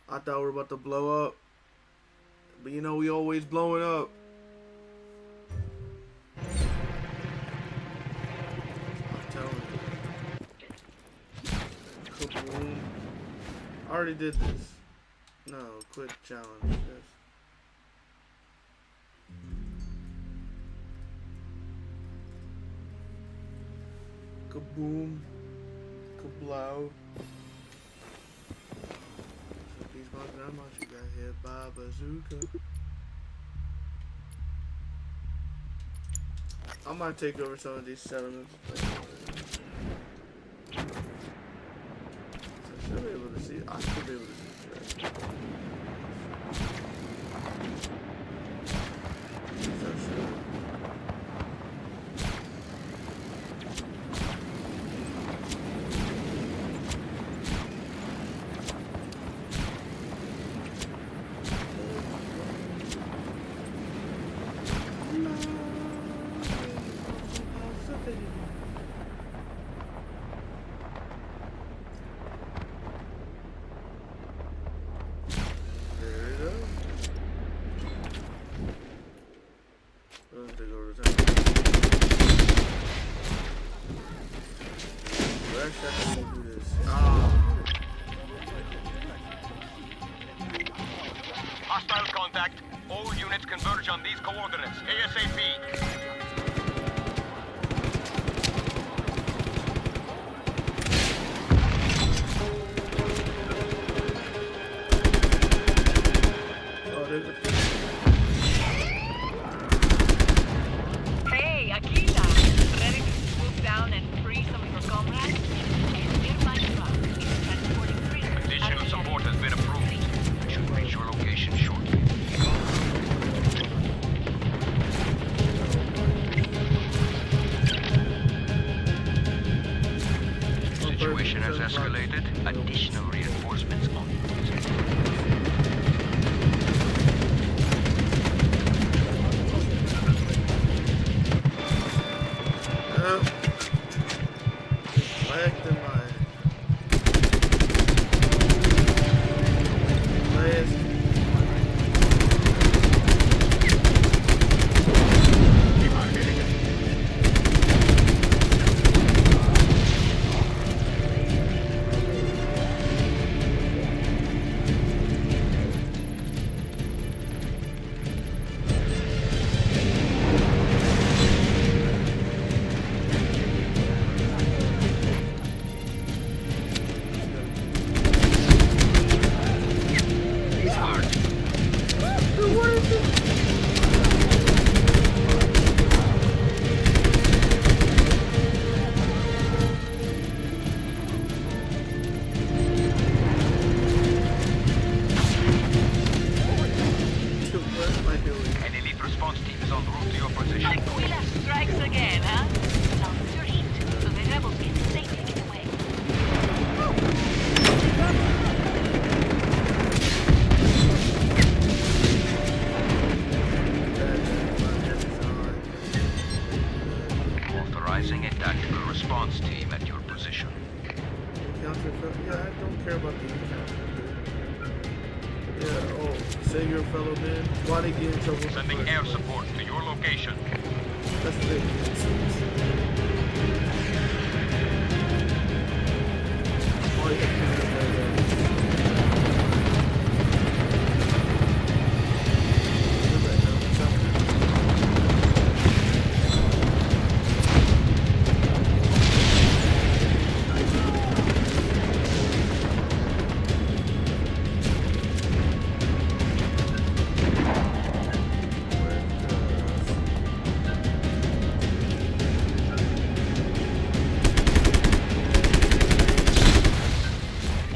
[SPEAKER 1] I thought we were about to blow up. But you know, we always blowing up. I'm telling you. Kaboom. I already did this. No, quick challenge. Yes. Kaboom. Kablow. These my grandma, she got hit by a bazooka. I might take over some of these settlements. So I should be able to see. I should be able to see that. So should.
[SPEAKER 5] Hostile contact. All units converge on these coordinates. ASAP.
[SPEAKER 7] Hey, Akila. Ready to swoop down and free some of your
[SPEAKER 5] situation has escalated. Additional reinforcements on
[SPEAKER 1] Back to my last.
[SPEAKER 5] An elite response team is en route to your position.
[SPEAKER 7] Aquila strikes again, huh? Sounds your heat, so the rebels can safely get away.
[SPEAKER 5] Authorizing a tactical response team at your position.
[SPEAKER 1] Yeah, I don't care about the encounter. Yeah, oh, say your fellow men. Why they get in trouble?
[SPEAKER 5] Sending air support to your location.
[SPEAKER 1] That's the all you have to do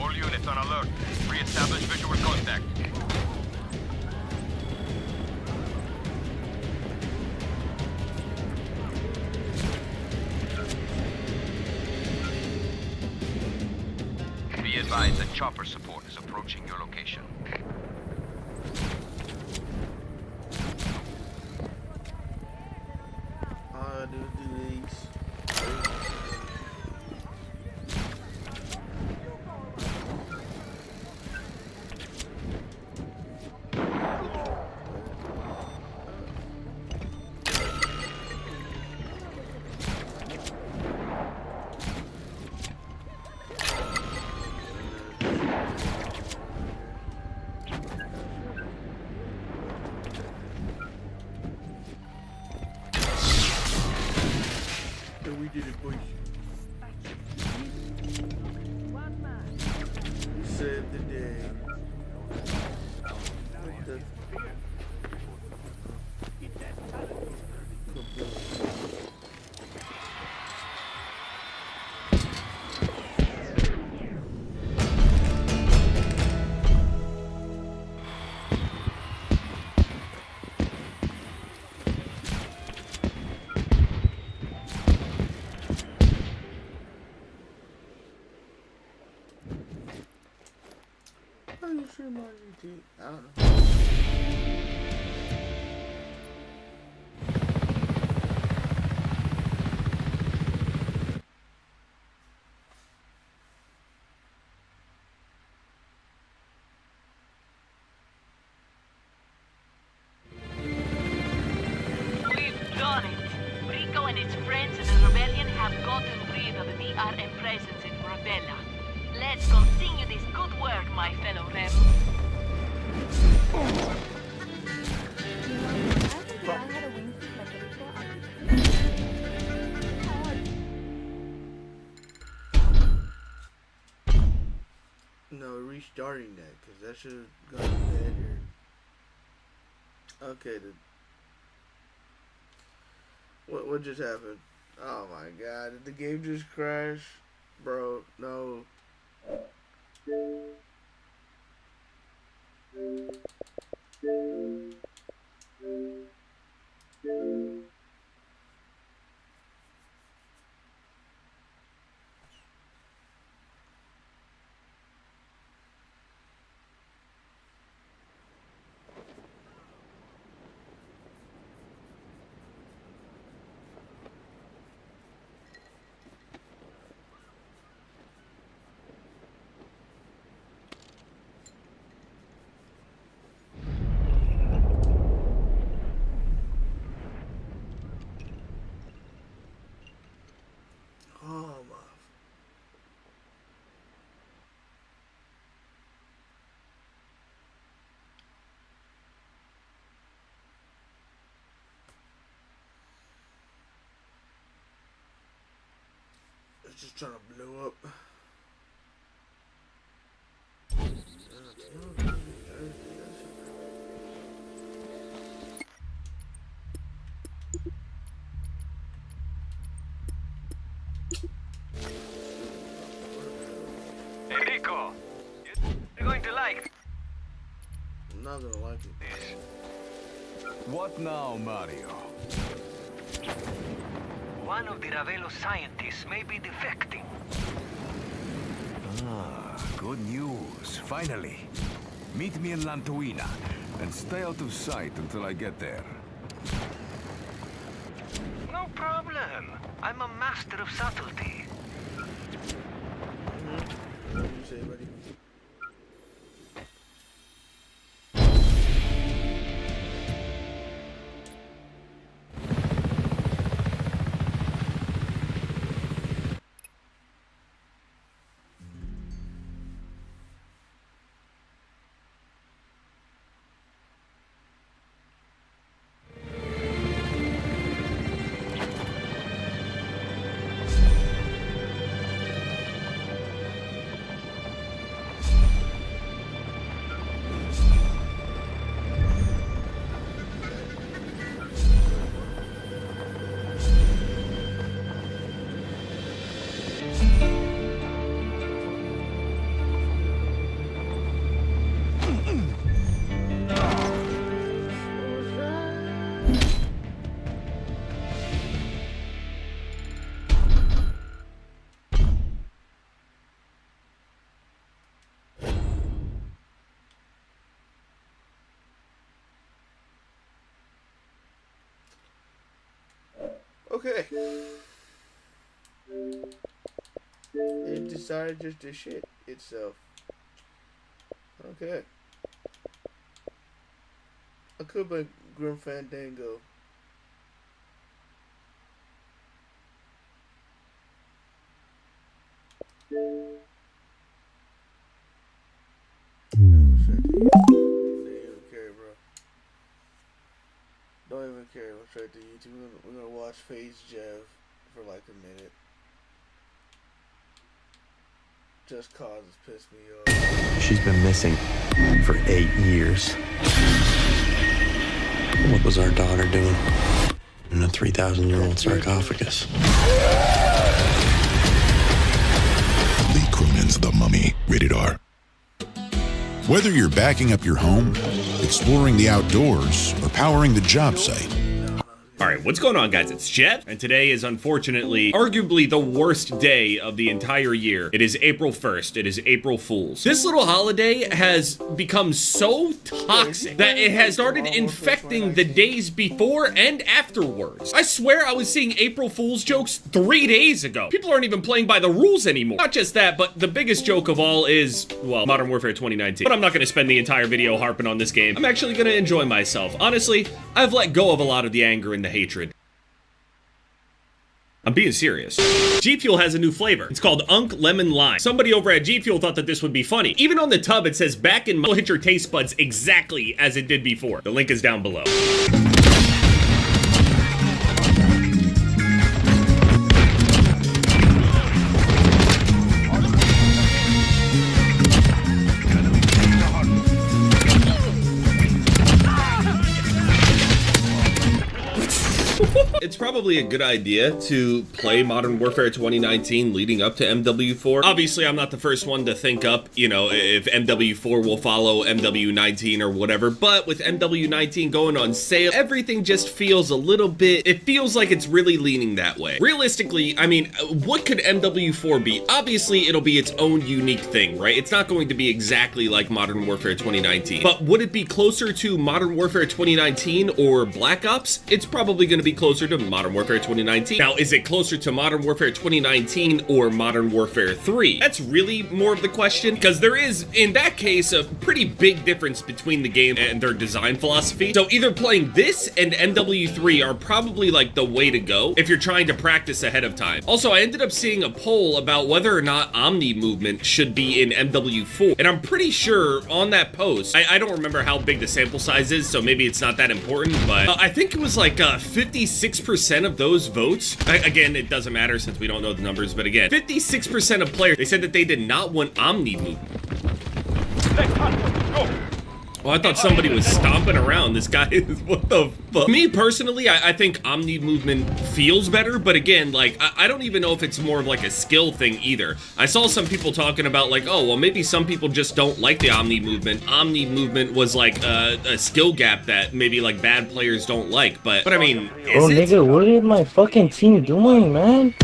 [SPEAKER 5] All units on alert. Re-establish visual contact. Be advised that chopper support is approaching your location.
[SPEAKER 1] do these. We did it, boys. We saved the day. What the? Are you sure my YouTube? I don't know.
[SPEAKER 7] We've done it. Rico and his friends in the rebellion have gotten rid of the DRM presence in Gravella. Let's continue this good work, my fellow rebels.
[SPEAKER 1] No, restarting that, because that should have gone bad here. Okay, what just happened? Oh my god, did the game just crash? Bro, no. just trying to blow up.
[SPEAKER 5] Enrico, you're going to like.
[SPEAKER 1] I'm not gonna like it.
[SPEAKER 14] What now, Mario?
[SPEAKER 5] One of the Ravello scientists may be defecting.
[SPEAKER 14] Ah, good news. Finally. Meet me in Lantuina, and stay out of sight until I get there.
[SPEAKER 5] No problem. I'm a master of subtlety.
[SPEAKER 1] What do you say, buddy? Okay. It decided just to shit itself. Okay. I could be Grim Fandango. Don't even care. We'll straight to YouTube. We're gonna watch FaZe Jev for like a minute. Just cause it's pissed me off.
[SPEAKER 16] She's been missing for 8 years. What was our daughter doing in a 3,000-year-old sarcophagus?
[SPEAKER 17] Lee Cronin's The Mummy, rated R. Whether you're backing up your home, exploring the outdoors, or powering the job site.
[SPEAKER 18] Alright, what's going on, guys? It's Jeff, and today is unfortunately, arguably the worst day of the entire year. It is April 1st. It is April Fool's. This little holiday has become so toxic that it has started infecting the days before and afterwards. I swear I was seeing April Fool's jokes 3 days ago. People aren't even playing by the rules anymore. Not just that, but the biggest joke of all is, well, Modern Warfare 2019. But I'm not going to spend the entire video harping on this game. I'm actually going to enjoy myself. Honestly, I've let go of a lot of the anger and the hatred. I'm being serious. G Fuel has a new flavor. It's called Unk Lemon Lime. Somebody over at G Fuel thought that this would be funny. Even on the tub, it says back in, will hit your taste buds exactly as it did before. The link is down below. It's probably a good idea to play Modern Warfare 2019 leading up to MW4. Obviously, I'm not the first one to think up, you know, if MW4 will follow MW19 or whatever, but with MW19 going on sale, everything just feels a little bit, it feels like it's really leaning that way. Realistically, I mean, what could MW4 be? Obviously, it'll be its own unique thing, right? It's not going to be exactly like Modern Warfare 2019, but would it be closer to Modern Warfare 2019 or Black Ops? It's probably going to be closer to Modern Warfare 2019. Now, is it closer to Modern Warfare 2019 or Modern Warfare 3? That's really more of the question, because there is, in that case, a pretty big difference between the game and their design philosophy. So either playing this and MW3 are probably like the way to go if you're trying to practice ahead of time. Also, I ended up seeing a poll about whether or not Omni movement should be in MW4, and I'm pretty sure on that post, I don't remember how big the sample size is, so maybe it's not that important, but I think it was like 56% 56% of those votes, again, it doesn't matter since we don't know the numbers, but again, 56% of players, they said that they did not want Omni movement. Oh, I thought somebody was stomping around. This guy is, what the fuck? Me, personally, I think Omni movement feels better, but again, like, I don't even know if it's more of like a skill thing either. I saw some people talking about like, oh, well, maybe some people just don't like the Omni movement. Omni movement was like a skill gap that maybe like bad players don't like, but I mean, is it?
[SPEAKER 19] Nigga, what is my fucking team doing, man?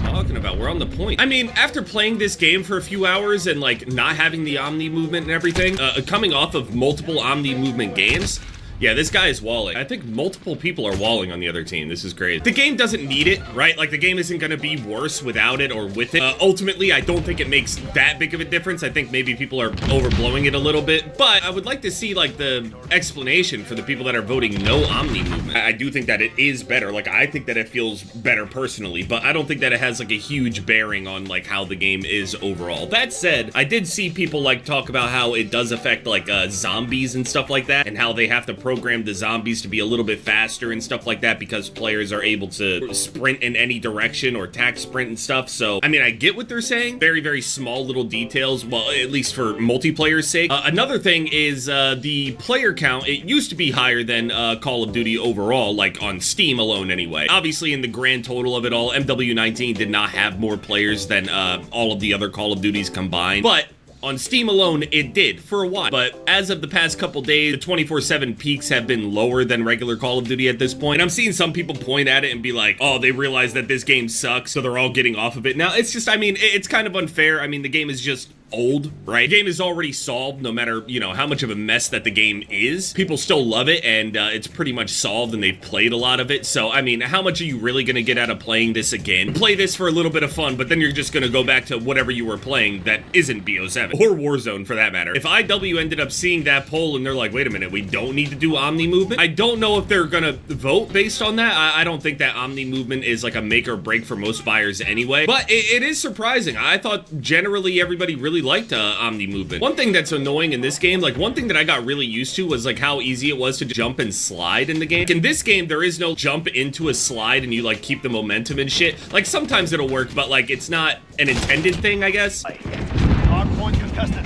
[SPEAKER 18] Talking about, we're on the point. I mean, after playing this game for a few hours and like not having the Omni movement and everything, coming off of multiple Omni movement games, yeah, this guy is walling. I think multiple people are walling on the other team. This is great. The game doesn't need it, right? Like, the game isn't gonna be worse without it or with it. Ultimately, I don't think it makes that big of a difference. I think maybe people are overblowing it a little bit, but I would like to see, like, the explanation for the people that are voting no Omni movement. I do think that it is better. Like, I think that it feels better personally, but I don't think that it has, like, a huge bearing on, like, how the game is overall. That said, I did see people, like, talk about how it does affect, like, zombies and stuff like that, and how they have to program the zombies to be a little bit faster and stuff like that because players are able to sprint in any direction or attack sprint and stuff. So, I mean, I get what they're saying. Very, very small little details, well, at least for multiplayer's sake. Another thing is the player count. It used to be higher than Call of Duty overall, like on Steam alone anyway. Obviously, in the grand total of it all, MW19 did not have more players than all of the other Call of Duties combined, but on Steam alone, it did for a while, but as of the past couple days, the 24/7 peaks have been lower than regular Call of Duty at this point. And I'm seeing some people point at it and be like, oh, they realize that this game sucks, so they're all getting off of it. Now, it's just, I mean, it's kind of unfair. I mean, the game is just old, right? The game is already solved, no matter, you know, how much of a mess that the game is. People still love it, and it's pretty much solved, and they've played a lot of it. So, I mean, how much are you really gonna get out of playing this again? Play this for a little bit of fun, but then you're just gonna go back to whatever you were playing that isn't BO7, or Warzone for that matter. If IW ended up seeing that poll and they're like, wait a minute, we don't need to do Omni movement, I don't know if they're gonna vote based on that. I don't think that Omni movement is like a make or break for most buyers anyway, but it is surprising. I thought generally everybody really liked Omni movement. One thing that's annoying in this game, like one thing that I got really used to was like how easy it was to jump and slide in the game. In this game, there is no jump into a slide and you like keep the momentum and shit. Like sometimes it'll work, but like it's not an intended thing, I guess.
[SPEAKER 5] Hardpoint contested.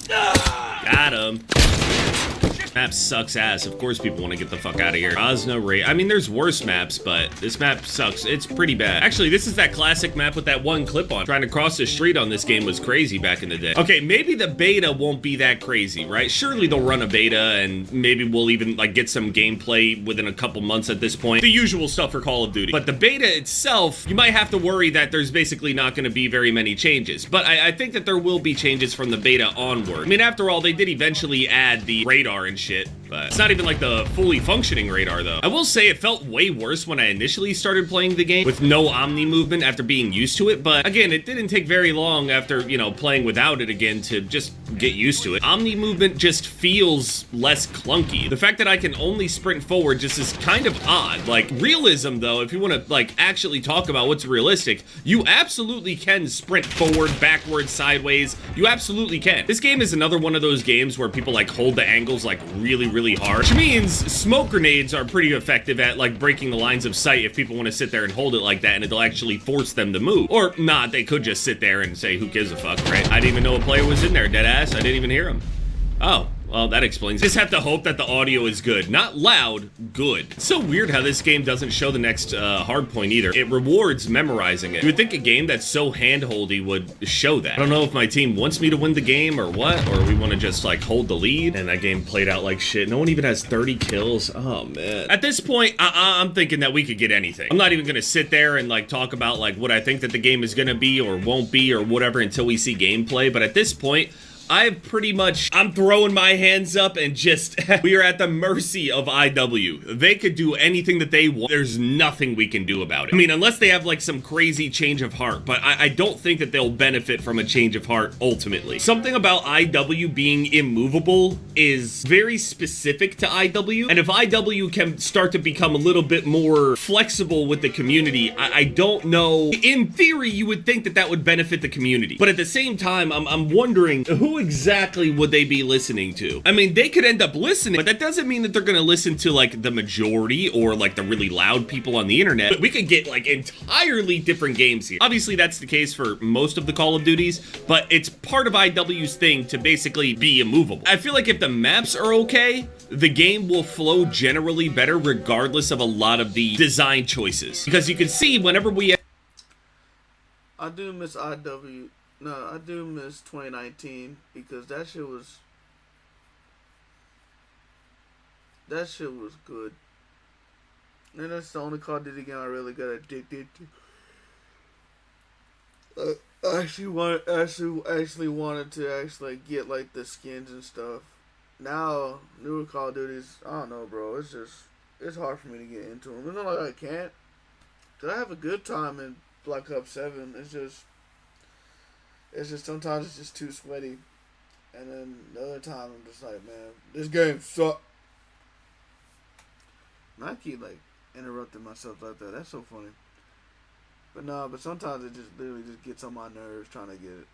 [SPEAKER 18] Got him. Map sucks ass. Of course people want to get the fuck out of here. Osna Ray. I mean, there's worse maps, but this map sucks. It's pretty bad. Actually, this is that classic map with that one clip on. Trying to cross the street on this game was crazy back in the day. Okay, maybe the beta won't be that crazy, right? Surely they'll run a beta and maybe we'll even like get some gameplay within a couple months at this point. The usual stuff for Call of Duty. But the beta itself, you might have to worry that there's basically not going to be very many changes. But I think that there will be changes from the beta onward. I mean, after all, they did eventually add the radar and shit, but it's not even like the fully functioning radar though. I will say it felt way worse when I initially started playing the game with no Omni movement after being used to it, but again, it didn't take very long after, you know, playing without it again to just get used to it. Omni movement just feels less clunky. The fact that I can only sprint forward just is kind of odd. Like, realism though, if you want to like actually talk about what's realistic, you absolutely can sprint forward, backwards, sideways. You absolutely can. This game is another one of those games where people like hold the angles like really hard, which means smoke grenades are pretty effective at like breaking the lines of sight if people want to sit there and hold it like that, and it'll actually force them to move. Or not, they could just sit there and say, who gives a fuck, right? I didn't even know a player was in there, dead ass. I didn't even hear him. Oh, well, that explains it. Just have to hope that the audio is good. Not loud, good. It's so weird how this game doesn't show the next hard point either. It rewards memorizing it. You would think a game that's so hand-holdy would show that. I don't know if my team wants me to win the game or what, or we want to just like hold the lead. And that game played out like shit. No one even has 30 kills. Oh, man. At this point, I'm thinking that we could get anything. I'm not even going to sit there and like talk about like what I think that the game is going to be or won't be or whatever until we see gameplay. But at this point, I'm throwing my hands up and just, we are at the mercy of IW. They could do anything that they want. There's nothing we can do about it. I mean, unless they have like some crazy change of heart, but I don't think that they'll benefit from a change of heart ultimately. Something about IW being immovable is very specific to IW. And if IW can start to become a little bit more flexible with the community, I don't know. In theory, you would think that that would benefit the community. But at the same time, I'm wondering who who exactly would they be listening to? I mean, they could end up listening, but that doesn't mean that they're gonna listen to like the majority or like the really loud people on the internet. But we could get like entirely different games here. Obviously, that's the case for most of the Call of Duties, but it's part of IW's thing to basically be immovable. I feel like if the maps are okay, the game will flow generally better regardless of a lot of the design choices. Because you can see whenever we...
[SPEAKER 1] I do miss IW. No, I do miss 2019 because that shit was good. And that's the only Call of Duty game I really got addicted to. I actually wanted to actually get like the skins and stuff. Now newer Call of Duties, I don't know, bro. It's hard for me to get into them. It's not like I can't, cause I have a good time in Black Ops 7. It's just sometimes it's just too sweaty, and then the other time I'm just like, man, this game sucks. And I keep like interrupting myself like that. That's so funny. But sometimes it just literally just gets on my nerves trying to get it.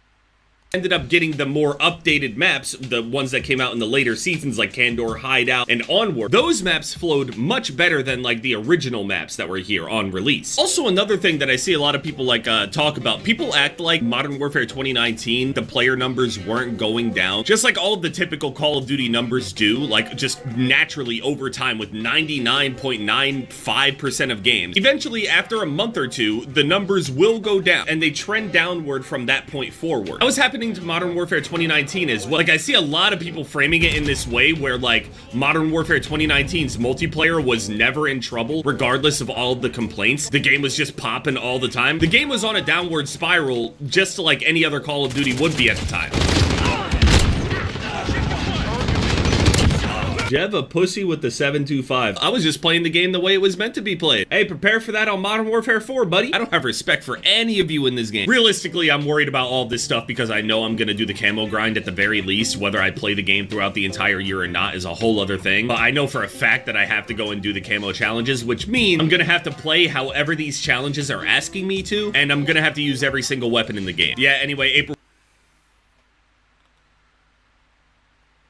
[SPEAKER 18] Ended up getting the more updated maps, the ones that came out in the later seasons like Kandor, Hideout, and Onward. Those maps flowed much better than like the original maps that were here on release. Also, another thing that I see a lot of people like talk about, people act like Modern Warfare 2019, the player numbers weren't going down, just like all of the typical Call of Duty numbers do, like just naturally over time with 99.95% of games. Eventually, after a month or two, the numbers will go down, and they trend downward from that point forward. That was happening to Modern Warfare 2019 is, well, like, I see a lot of people framing it in this way where like Modern Warfare 2019's multiplayer was never in trouble regardless of all of the complaints. The game was just popping all the time. The game was on a downward spiral just like any other Call of Duty would be at the time. Jev, a pussy with the 725. I was just playing the game the way it was meant to be played. Hey, prepare for that on Modern Warfare 4, buddy. I don't have respect for any of you in this game. Realistically, I'm worried about all this stuff because I know I'm gonna do the camo grind at the very least. Whether I play the game throughout the entire year or not is a whole other thing. But I know for a fact that I have to go and do the camo challenges, which means I'm gonna have to play however these challenges are asking me to, and I'm gonna have to use every single weapon in the game. Yeah, anyway, April...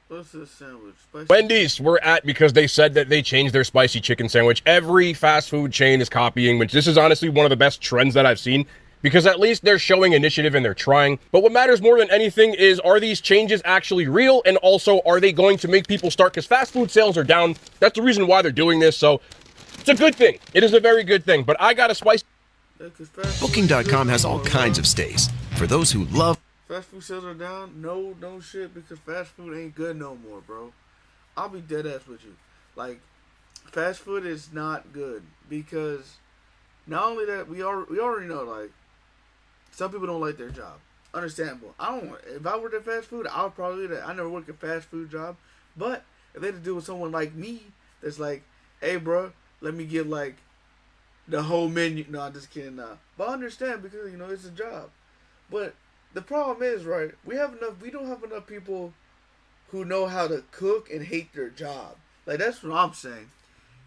[SPEAKER 1] What's this sandwich? Spicy?
[SPEAKER 20] Wendy's, we're at because they said that they changed their spicy chicken sandwich. Every fast food chain is copying, which this is honestly one of the best trends that I've seen because at least they're showing initiative and they're trying. But what matters more than anything is, are these changes actually real? And also, are they going to make people start? Because fast food sales are down. That's the reason why they're doing this. So it's a good thing. It is a very good thing. But I got a spicy.
[SPEAKER 21] Booking.com has all kinds of stays for those who love.
[SPEAKER 1] Fast food sales are down? No shit, because fast food ain't good no more, bro. I'll be dead ass with you. Like, fast food is not good because not only that, we already know, like, some people don't like their job. Understandable. If I worked at fast food, I would probably do that. I never worked a fast food job, but if they had to do with someone like me, that's like, hey, bro, let me get like the whole menu. No, I'm just kidding. Nah. But I understand because it's a job, but the problem is, right, we don't have enough people who know how to cook and hate their job. Like, that's what I'm saying.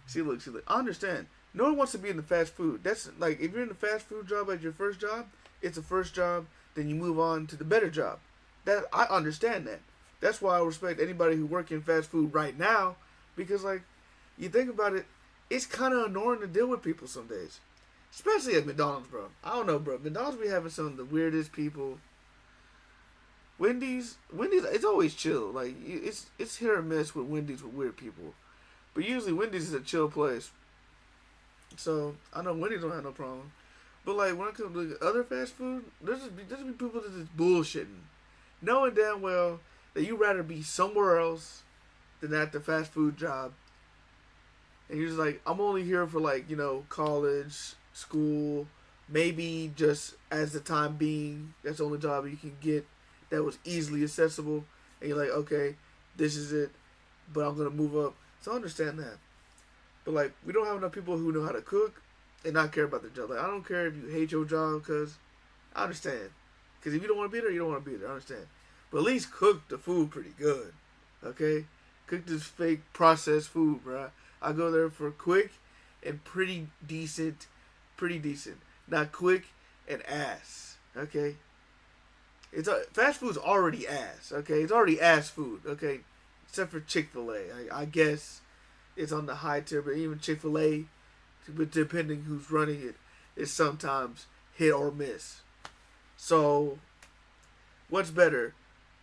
[SPEAKER 1] See, look, I understand. No one wants to be in the fast food. That's, like, if you're in the fast food job as your first job, it's a first job, then you move on to the better job. I understand that. That's why I respect anybody who works in fast food right now, because, like, you think about it, it's kind of annoying to deal with people some days. Especially at McDonald's, bro. I don't know, bro. McDonald's be having some of the weirdest people. Wendy's, it's always chill. Like, it's hit or miss with Wendy's with weird people. But usually Wendy's is a chill place. So, I know Wendy's don't have no problem. But, like, when it comes to other fast food, there's just be people that just bullshitting. Knowing damn well that you'd rather be somewhere else than at the fast food job. And you're just like, I'm only here for, like, college, school, maybe just as the time being, that's the only job you can get that was easily accessible, and you're like, okay, this is it, but I'm gonna move up. So I understand that, but like, we don't have enough people who know how to cook and not care about their job. Like, I don't care if you hate your job, cause I understand, cause if you don't want to be there, you don't want to be there. I understand, but at least cook the food pretty good, okay? Cook this fake processed food, bro. I go there for quick and pretty decent, not quick and ass, okay? Fast food's already ass. Okay, it's already ass food. Okay, except for Chick-fil-A. I guess it's on the high tier, but even Chick-fil-A, depending who's running it, is sometimes hit or miss. So, what's better?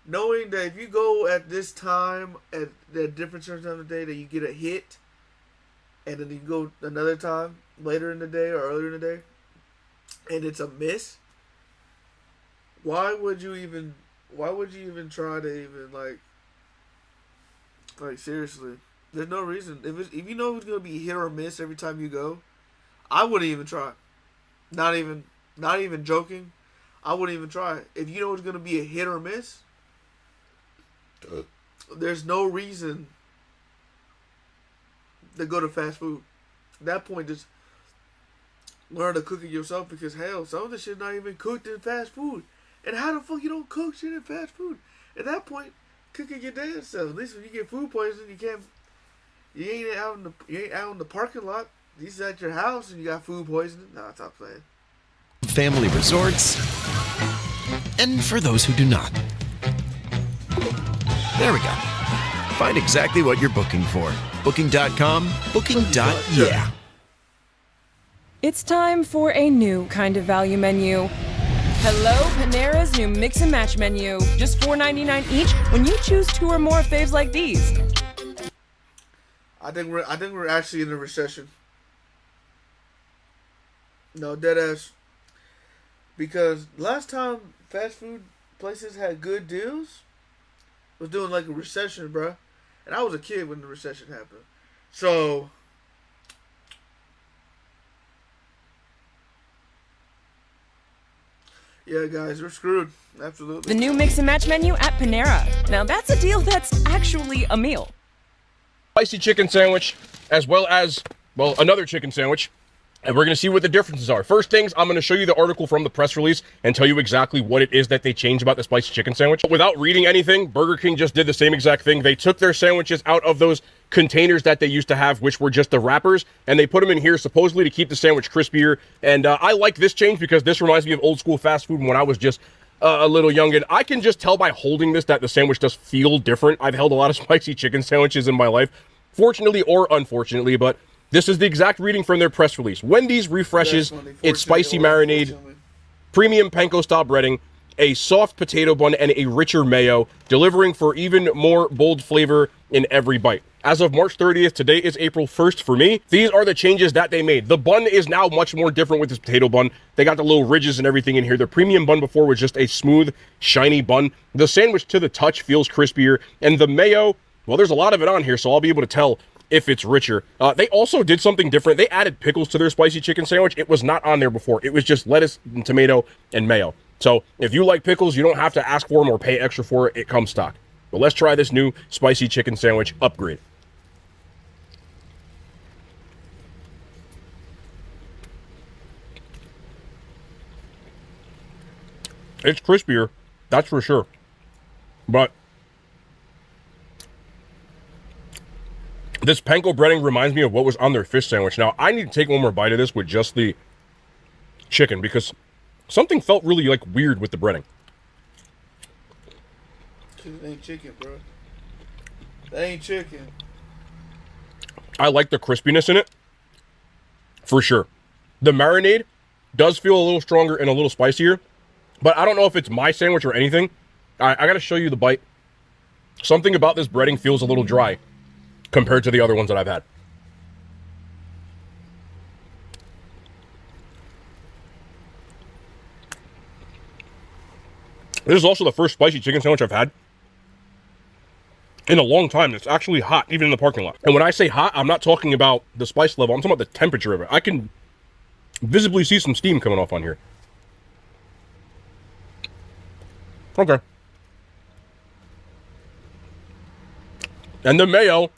[SPEAKER 1] Knowing that if you go at this time, at the different times of the day, that you get a hit, and then you go another time, later in the day or earlier in the day, and it's a miss, why would you even try to even, like seriously? There's no reason. If you know it's going to be hit or miss every time you go, I wouldn't even try. Not even joking. I wouldn't even try. If you know it's going to be a hit or miss, there's no reason to go to fast food. At that point, just learn to cook it yourself, because hell, some of the shit not even cooked in fast food. And how the fuck you don't cook shit in fast food? At that point, cook it your damn self. At least when you get food poisoning, you ain't out in the parking lot. You just at your house and you got food poisoning. Nah, stop playing.
[SPEAKER 21] Family resorts, and for those who do not. There we go. Find exactly what you're booking for. Booking.com, booking.yeah.
[SPEAKER 9] It's time for a new kind of value menu. Hello, Panera's new Mix and Match menu. Just $4.99 each when you choose 2 or more faves like these.
[SPEAKER 1] I think we're actually in a recession. No, deadass. Because last time fast food places had good deals was doing like a recession, bruh. And I was a kid when the recession happened. So, yeah, guys, we're screwed. Absolutely.
[SPEAKER 9] The new Mix and Match menu at Panera. Now that's a deal that's actually a meal.
[SPEAKER 20] Spicy chicken sandwich, as well as, well, another chicken sandwich. And we're going to see what the differences are. First things, I'm going to show you the article from the press release and tell you exactly what it is that they changed about the spicy chicken sandwich. Without reading anything, Burger King just did the same exact thing. They took their sandwiches out of those containers that they used to have, which were just the wrappers, and they put them in here supposedly to keep the sandwich crispier. And I like this change because this reminds me of old school fast food when I was just a little young. And I can just tell by holding this that the sandwich does feel different. I've held a lot of spicy chicken sandwiches in my life, fortunately or unfortunately, but this is the exact reading from their press release. Wendy's refreshes its spicy marinade, premium panko-style breading, a soft potato bun, and a richer mayo, delivering for even more bold flavor in every bite. As of March 30th, today is April 1st for me. These are the changes that they made. The bun is now much more different with this potato bun. They got the little ridges and everything in here. The premium bun before was just a smooth, shiny bun. The sandwich to the touch feels crispier, and the mayo, well, there's a lot of it on here, so I'll be able to tell if it's richer. They also did something different. They added pickles to their spicy chicken sandwich. It was not on there before. It was just lettuce and tomato and mayo. So if you like pickles, you don't have to ask for them or pay extra for it. It comes stock. But let's try this new spicy chicken sandwich upgrade. It's crispier, that's for sure. But this panko breading reminds me of what was on their fish sandwich. Now, I need to take one more bite of this with just the chicken because something felt really, like, weird with the breading.
[SPEAKER 1] That ain't chicken, bro. That ain't chicken.
[SPEAKER 20] I like the crispiness in it, for sure. The marinade does feel a little stronger and a little spicier, but I don't know if it's my sandwich or anything. I gotta show you the bite. Something about this breading feels a little dry compared to the other ones that I've had. This is also the first spicy chicken sandwich I've had in a long time. It's actually hot, even in the parking lot. And when I say hot, I'm not talking about the spice level. I'm talking about the temperature of it. I can visibly see some steam coming off on here. Okay. And the mayo,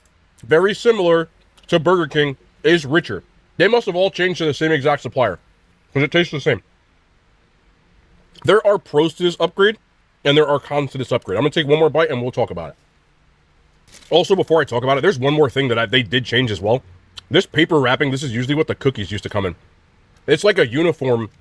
[SPEAKER 20] very similar to Burger King, is richer. They must have all changed to the same exact supplier because it tastes the same. There are pros to this upgrade, and there are cons to this upgrade. I'm going to take one more bite, and we'll talk about it. Also, before I talk about it, there's one more thing that they did change as well. This paper wrapping, this is usually what the cookies used to come in. It's like a uniform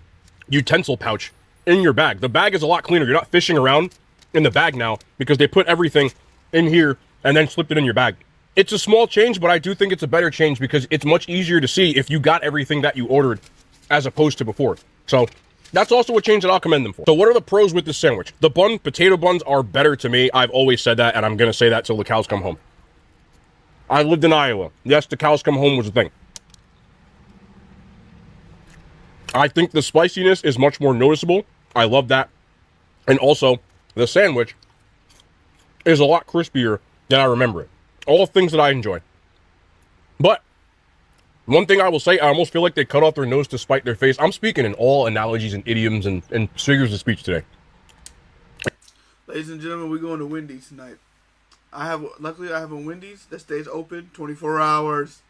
[SPEAKER 20] utensil pouch in your bag. The bag is a lot cleaner. You're not fishing around in the bag now because they put everything in here and then slipped it in your bag. It's a small change, but I do think it's a better change because it's much easier to see if you got everything that you ordered as opposed to before. So that's also a change that I'll commend them for. So what are the pros with this sandwich? The bun, potato buns are better to me. I've always said that, and I'm going to say that till the cows come home. I lived in Iowa. Yes, the cows come home was a thing. I think the spiciness is much more noticeable. I love that. And also, the sandwich is a lot crispier than I remember it. All things that I enjoy. But one thing I will say, I almost feel like they cut off their nose to spite their face. I'm speaking in all analogies and idioms and figures of speech today.
[SPEAKER 1] Ladies and gentlemen, we're going to Wendy's tonight. Luckily I have a Wendy's that stays open 24 hours.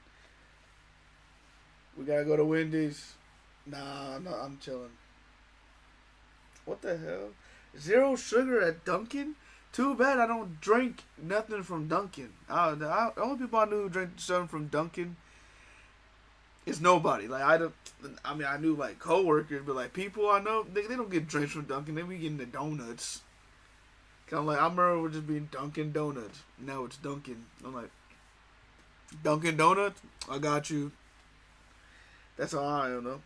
[SPEAKER 1] We gotta go to Wendy's. Nah, I'm chilling. What the hell? 0 sugar at Dunkin'? Too bad I don't drink nothing from Dunkin'. The only people I knew who drank something from Dunkin' is nobody. Like I knew like coworkers, but like people I know, they don't get drinks from Dunkin'. They be getting the donuts. Kind of like, I remember it just being Dunkin' Donuts. Now it's Dunkin'. I'm like, Dunkin' Donuts? I got you. That's all I am, though.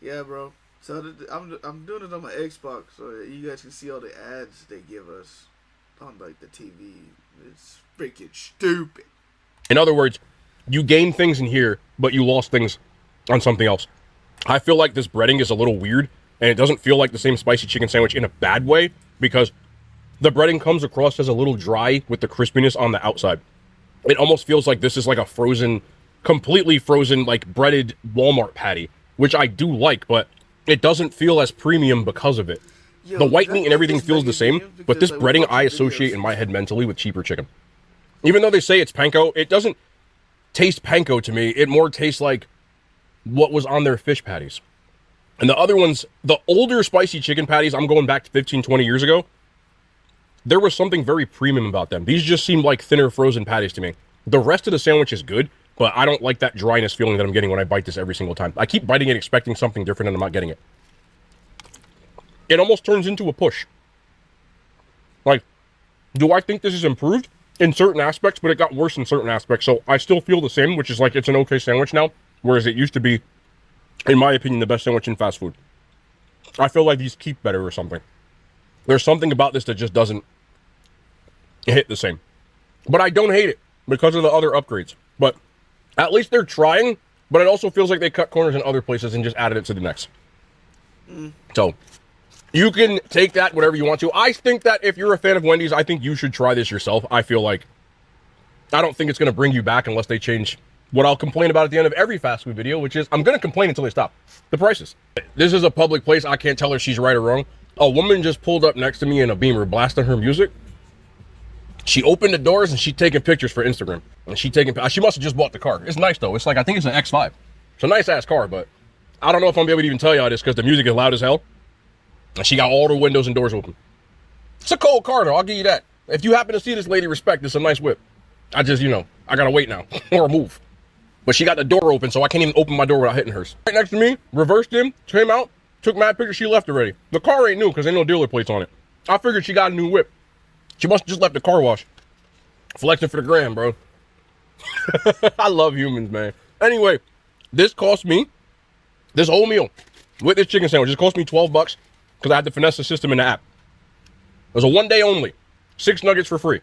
[SPEAKER 1] Yeah, bro. So I'm doing it on my Xbox so you guys can see all the ads they give us on like the TV. It's freaking stupid.
[SPEAKER 20] In other words, you gain things in here, but you lost things on something else. I feel like this breading is a little weird, and it doesn't feel like the same spicy chicken sandwich in a bad way, because the breading comes across as a little dry with the crispiness on the outside. It almost feels like this is like a frozen, completely frozen, like breaded Walmart patty, which I do like, but it doesn't feel as premium because of it. Yo, the white meat and everything feels the same, but this breading I associate in my head mentally with cheaper chicken. Even though they say it's panko, it doesn't taste panko to me. It more tastes like what was on their fish patties. And the other ones, the older spicy chicken patties, I'm going back to 15, 20 years ago, there was something very premium about them. These just seemed like thinner frozen patties to me. The rest of the sandwich is good, but I don't like that dryness feeling that I'm getting when I bite this every single time. I keep biting it expecting something different and I'm not getting it. It almost turns into a push. Like, do I think this is improved? In certain aspects, but it got worse in certain aspects. So I still feel the same, which is like it's an okay sandwich now, whereas it used to be, in my opinion, the best sandwich in fast food. I feel like these keep better or something. There's something about this that just doesn't hit the same. But I don't hate it because of the other upgrades. But at least they're trying, but it also feels like they cut corners in other places and just added it to the next. So you can take that whatever you want to. I think that if you're a fan of Wendy's, I think you should try this yourself. I feel like I don't think it's going to bring you back unless they change what I'll complain about at the end of every fast food video, which is I'm going to complain until they stop. The prices. This is a public place. I can't tell her she's right or wrong. A woman just pulled up next to me in a Beamer blasting her music. She opened the doors and she's taking pictures for Instagram. And she must have just bought the car. It's nice though. It's like, I think it's an X5. It's a nice ass car, but I don't know if I'm going to be able to even tell y'all this because the music is loud as hell. And she got all the windows and doors open. It's a cold car though, I'll give you that. If you happen to see this lady, respect, it's a nice whip. I just, I gotta wait now or move. But she got the door open, so I can't even open my door without hitting hers. Right next to me, reversed him, came out, took mad pictures, she left already. The car ain't new because ain't no dealer plates on it. I figured she got a new whip. She must have just left the car wash. Flexing for the gram, bro. I love humans, man. Anyway, this cost me, this whole meal with this chicken sandwich, this cost me $12 because I had to finesse the system in the app. It was a 1 day only. 6 nuggets for free.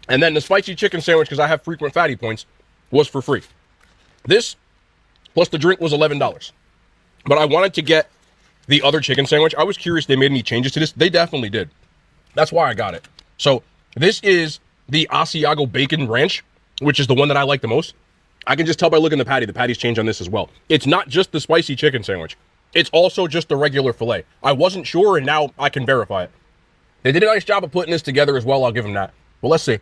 [SPEAKER 20] And then the spicy chicken sandwich, because I have frequent fatty points, was for free. This, plus the drink, was $11. But I wanted to get the other chicken sandwich. I was curious they made any changes to this. They definitely did. That's why I got it. So this is the Asiago Bacon Ranch, which is the one that I like the most. I can just tell by looking at the patty. The patty's changed on this as well. It's not just the spicy chicken sandwich. It's also just the regular filet. I wasn't sure, and now I can verify it. They did a nice job of putting this together as well. I'll give them that. Well, let's see.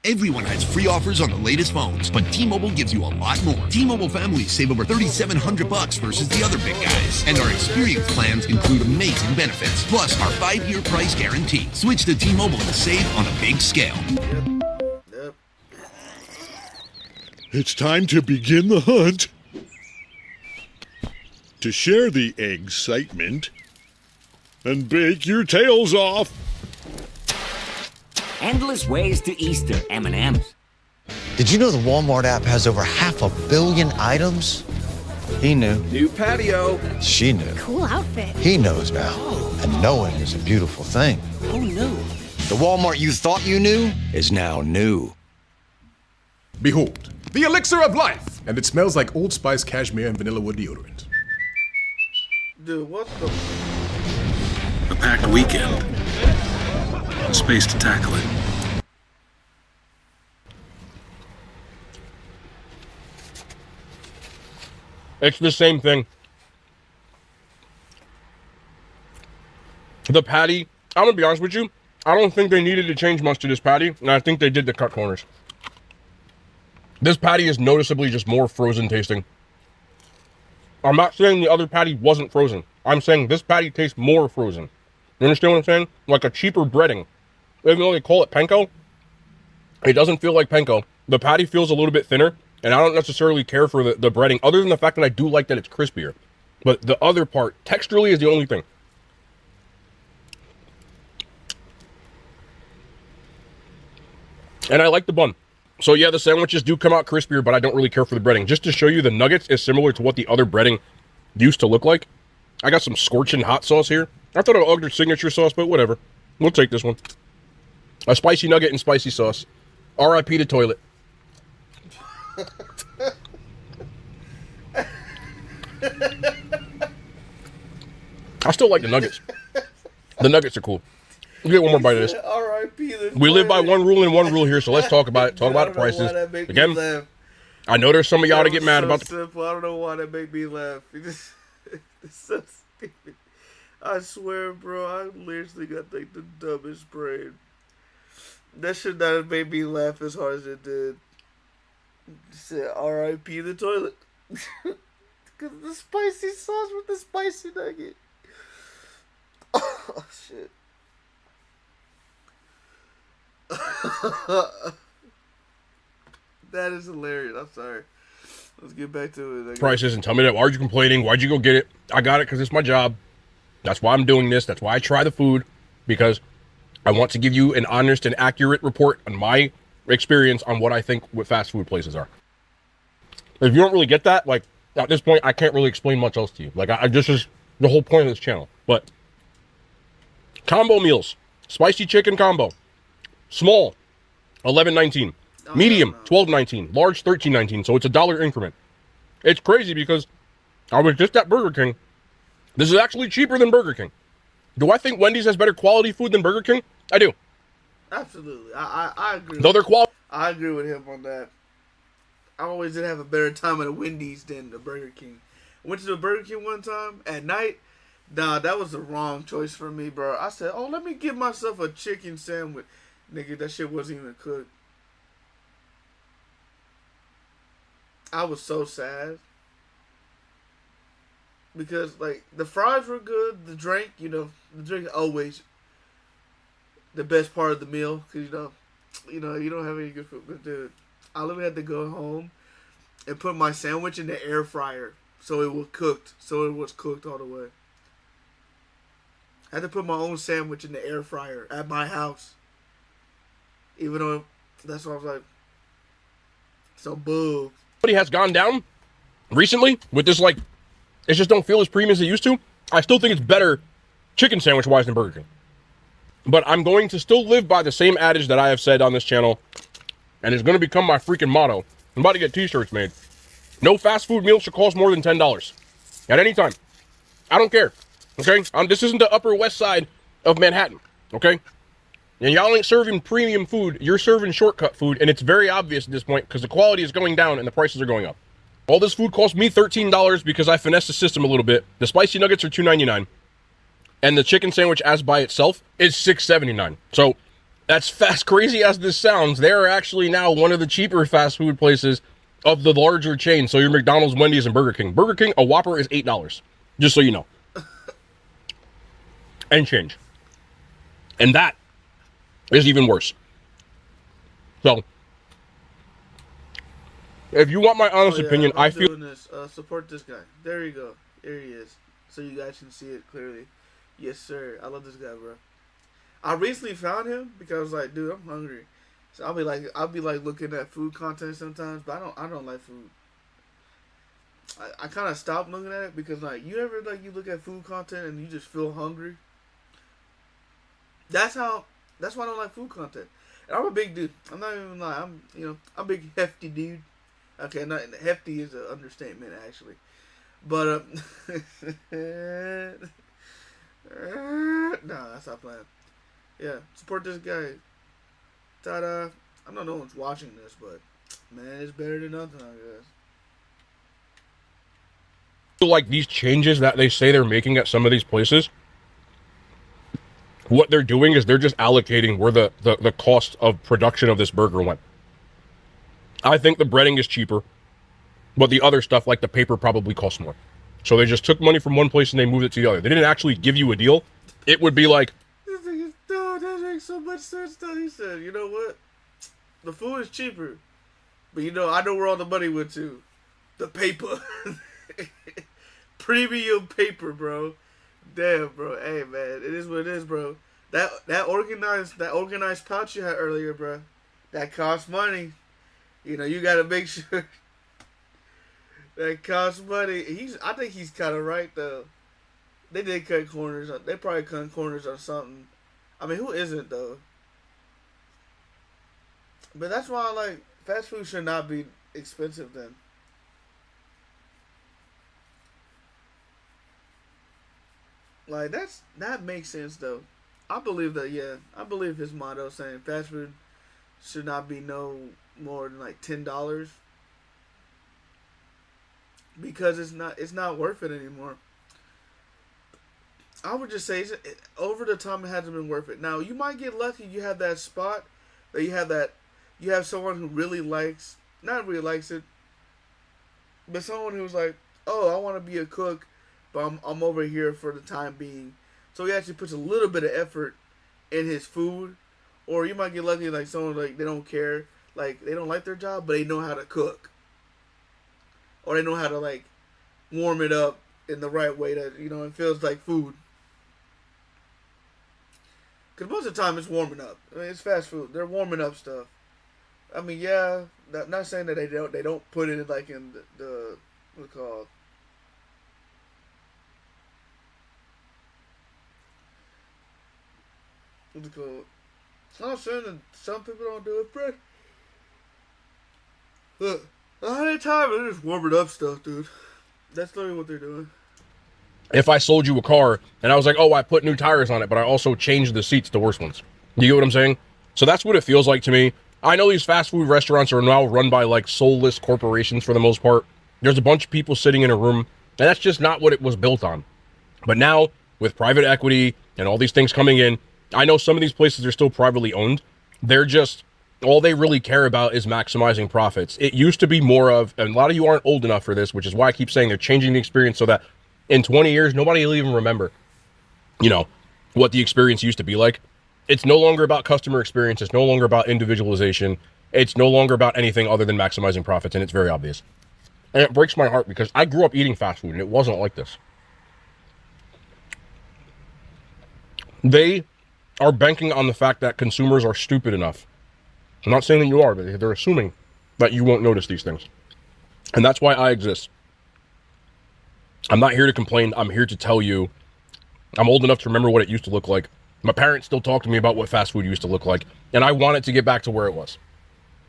[SPEAKER 12] Everyone has free offers on the latest phones, but T-Mobile gives you a lot more. T-Mobile families save over $3,700 versus the other big guys. And our experience plans include amazing benefits, plus our 5-year price guarantee. Switch to T-Mobile and save on a big scale.
[SPEAKER 17] It's time to begin the hunt. To share the excitement and bake your tails off.
[SPEAKER 11] Endless ways to Easter, M&M's.
[SPEAKER 22] Did you know the Walmart app has over 500 million items? He knew.
[SPEAKER 21] New patio.
[SPEAKER 22] She knew.
[SPEAKER 23] Cool outfit.
[SPEAKER 22] He knows now. And knowing is a beautiful thing.
[SPEAKER 11] Who knew?
[SPEAKER 22] The Walmart you thought you knew is now new.
[SPEAKER 24] Behold, the elixir of life! And it smells like Old Spice cashmere and vanilla wood deodorant.
[SPEAKER 1] Dude, what the?
[SPEAKER 25] A packed weekend. Space to tackle it.
[SPEAKER 20] It's the same thing. The patty, I'm gonna be honest with you, I don't think they needed to change much to this patty, and I think they did the cut corners. This patty is noticeably just more frozen tasting. I'm not saying the other patty wasn't frozen. I'm saying this patty tastes more frozen. You understand what I'm saying? Like a cheaper breading. Even though they call it panko, it doesn't feel like panko. The patty feels a little bit thinner, and I don't necessarily care for the breading, other than the fact that I do like that it's crispier. But the other part, texturally, is the only thing. And I like the bun. So yeah, the sandwiches do come out crispier, but I don't really care for the breading. Just to show you, the nuggets is similar to what the other breading used to look like. I got some scorching hot sauce here. I thought it was their signature sauce, but whatever. We'll take this one. A spicy nugget and spicy sauce. R.I.P. the toilet. I still like the nuggets. The nuggets are cool. We'll get one more bite of this.
[SPEAKER 1] R.I.P.
[SPEAKER 20] We live by one rule and one rule here, so let's talk about it. Talk about the prices. Again, I know there's some of y'all to get mad about the...
[SPEAKER 1] Simple. I don't know why that made me laugh. It's so stupid. I swear, bro, I literally got like the dumbest brain. That should not have made me laugh as hard as it did. It said R.I.P. the toilet. Because the spicy sauce with the spicy nugget. Oh, shit. That is hilarious. I'm sorry. Let's get back to it.
[SPEAKER 20] Prices and tell me that. Why are you complaining? Why'd you go get it? I got it because it's my job. That's why I'm doing this. That's why I try the food, because I want to give you an honest and accurate report on my experience on what I think what fast food places are. If you don't really get that, like at this point, I can't really explain much else to you. Like this is the whole point of this channel. But combo meals, spicy chicken combo, small, $11.19, medium, $12.19, large, $13.19. So it's $1 increment. It's crazy because I was just at Burger King. This is actually cheaper than Burger King. Do I think Wendy's has better quality food than Burger King? I do.
[SPEAKER 1] Absolutely. I agree.
[SPEAKER 20] Though their quality...
[SPEAKER 1] I agree with him on that. I always did have a better time at a Wendy's than the Burger King. I went to the Burger King one time at night. Nah, that was the wrong choice for me, bro. I said, oh, let me get myself a chicken sandwich. Nigga, that shit wasn't even cooked. I was so sad. Because, like, the fries were good. The drink, the drink always the best part of the meal. Because, you don't have any good food. But, dude, I literally had to go home and put my sandwich in the air fryer. So it was cooked. So it was cooked all the way. I had to put my own sandwich in the air fryer at my house. Even though, that's why I was like, so boo.
[SPEAKER 20] But has gone down recently with this, like, it just don't feel as premium as it used to. I still think it's better chicken sandwich-wise than Burger King. But I'm going to still live by the same adage that I have said on this channel, and it's going to become my freaking motto. I'm about to get t-shirts made. No fast food meal should cost more than $10 at any time. I don't care. Okay? This isn't the Upper West Side of Manhattan. Okay? And y'all ain't serving premium food. You're serving shortcut food, and it's very obvious at this point because the quality is going down and the prices are going up. All this food cost me $13 because I finessed the system a little bit. The spicy nuggets are $2.99. And the chicken sandwich as by itself is $6.79. So that's fast crazy as this sounds. They're actually now one of the cheaper fast food places of the larger chain. So your McDonald's, Wendy's, and Burger King. Burger King, a Whopper is $8. Just so you know. And change. And that is even worse. So If you want my honest opinion,
[SPEAKER 1] I'm
[SPEAKER 20] I feel
[SPEAKER 1] doing this. Support this guy. There you go. There he is. So you guys can see it clearly. Yes, sir. I love this guy, bro. I recently found him because I was like, dude, I'm hungry. So I'll be like looking at food content sometimes, but I don't like food. I kind of stopped looking at it because like you ever like you look at food content and you just feel hungry. That's why I don't like food content. And I'm a big dude. I'm not even like I'm a big hefty dude. Okay, not hefty is an understatement actually, but nah, that's not playing. Yeah, support this guy. Ta-da! I know no one's watching this, but man, it's better than nothing, I guess.
[SPEAKER 20] like these changes that they say they're making at some of these places, what they're doing is they're just allocating where the cost of production of this burger went. I think the breading is cheaper, but the other stuff like the paper probably costs more. So they just took money from one place and they moved it to the other. They didn't actually give you a deal. It would be like,
[SPEAKER 1] That makes so much sense though. He said, you know what? The food is cheaper. But I know where all the money went to. The paper. Premium paper, bro. Damn, bro. Hey, man. It is what it is, bro. That organized pouch you had earlier, bro. That costs money. You gotta make sure. That costs money. I think he's kind of right, though. They did cut corners. They probably cut corners on something. I mean, who isn't, though? But that's why, like, fast food should not be expensive, then. Like, that makes sense, though. I believe that, yeah. I believe his motto saying fast food should not be no more than, like, $10. Because it's not worth it anymore. I would just say over the time it hasn't been worth it. Now you might get lucky. You have that spot that you have someone who really not really likes it, but someone who's like, oh, I want to be a cook, but I'm over here for the time being. So he actually puts a little bit of effort in his food, or you might get lucky like someone like they don't care, like they don't like their job, but they know how to cook, or they know how to like warm it up in the right way that it feels like food. Because most of the time it's warming up. I mean, it's fast food. They're warming up stuff. I mean, yeah, not saying that they don't put it like in the what's it called? What's it called? I'm not saying that some people don't do it, but look, a lot of the time they're just warming up stuff, dude. That's literally what they're doing.
[SPEAKER 20] if I sold you a car and I was like, oh, I put new tires on it, but I also changed the seats to worse ones. You get what I'm saying? So that's what it feels like to me. I know these fast food restaurants are now run by like soulless corporations for the most part. There's a bunch of people sitting in a room, and that's just not what it was built on. But now, with private equity and all these things coming in, I know some of these places are still privately owned. They're just, all they really care about is maximizing profits. It used to be more of, and a lot of you aren't old enough for this, which is why I keep saying they're changing the experience so that in 20 years, nobody will even remember, what the experience used to be like. It's no longer about customer experience. It's no longer about individualization. It's no longer about anything other than maximizing profits, and it's very obvious. And it breaks my heart because I grew up eating fast food, and it wasn't like this. They are banking on the fact that consumers are stupid enough. I'm not saying that you are, but they're assuming that you won't notice these things. And that's why I exist. I'm not here to complain. I'm here to tell you I'm old enough to remember what it used to look like. My parents still talk to me about what fast food used to look like. And I want it to get back to where it was.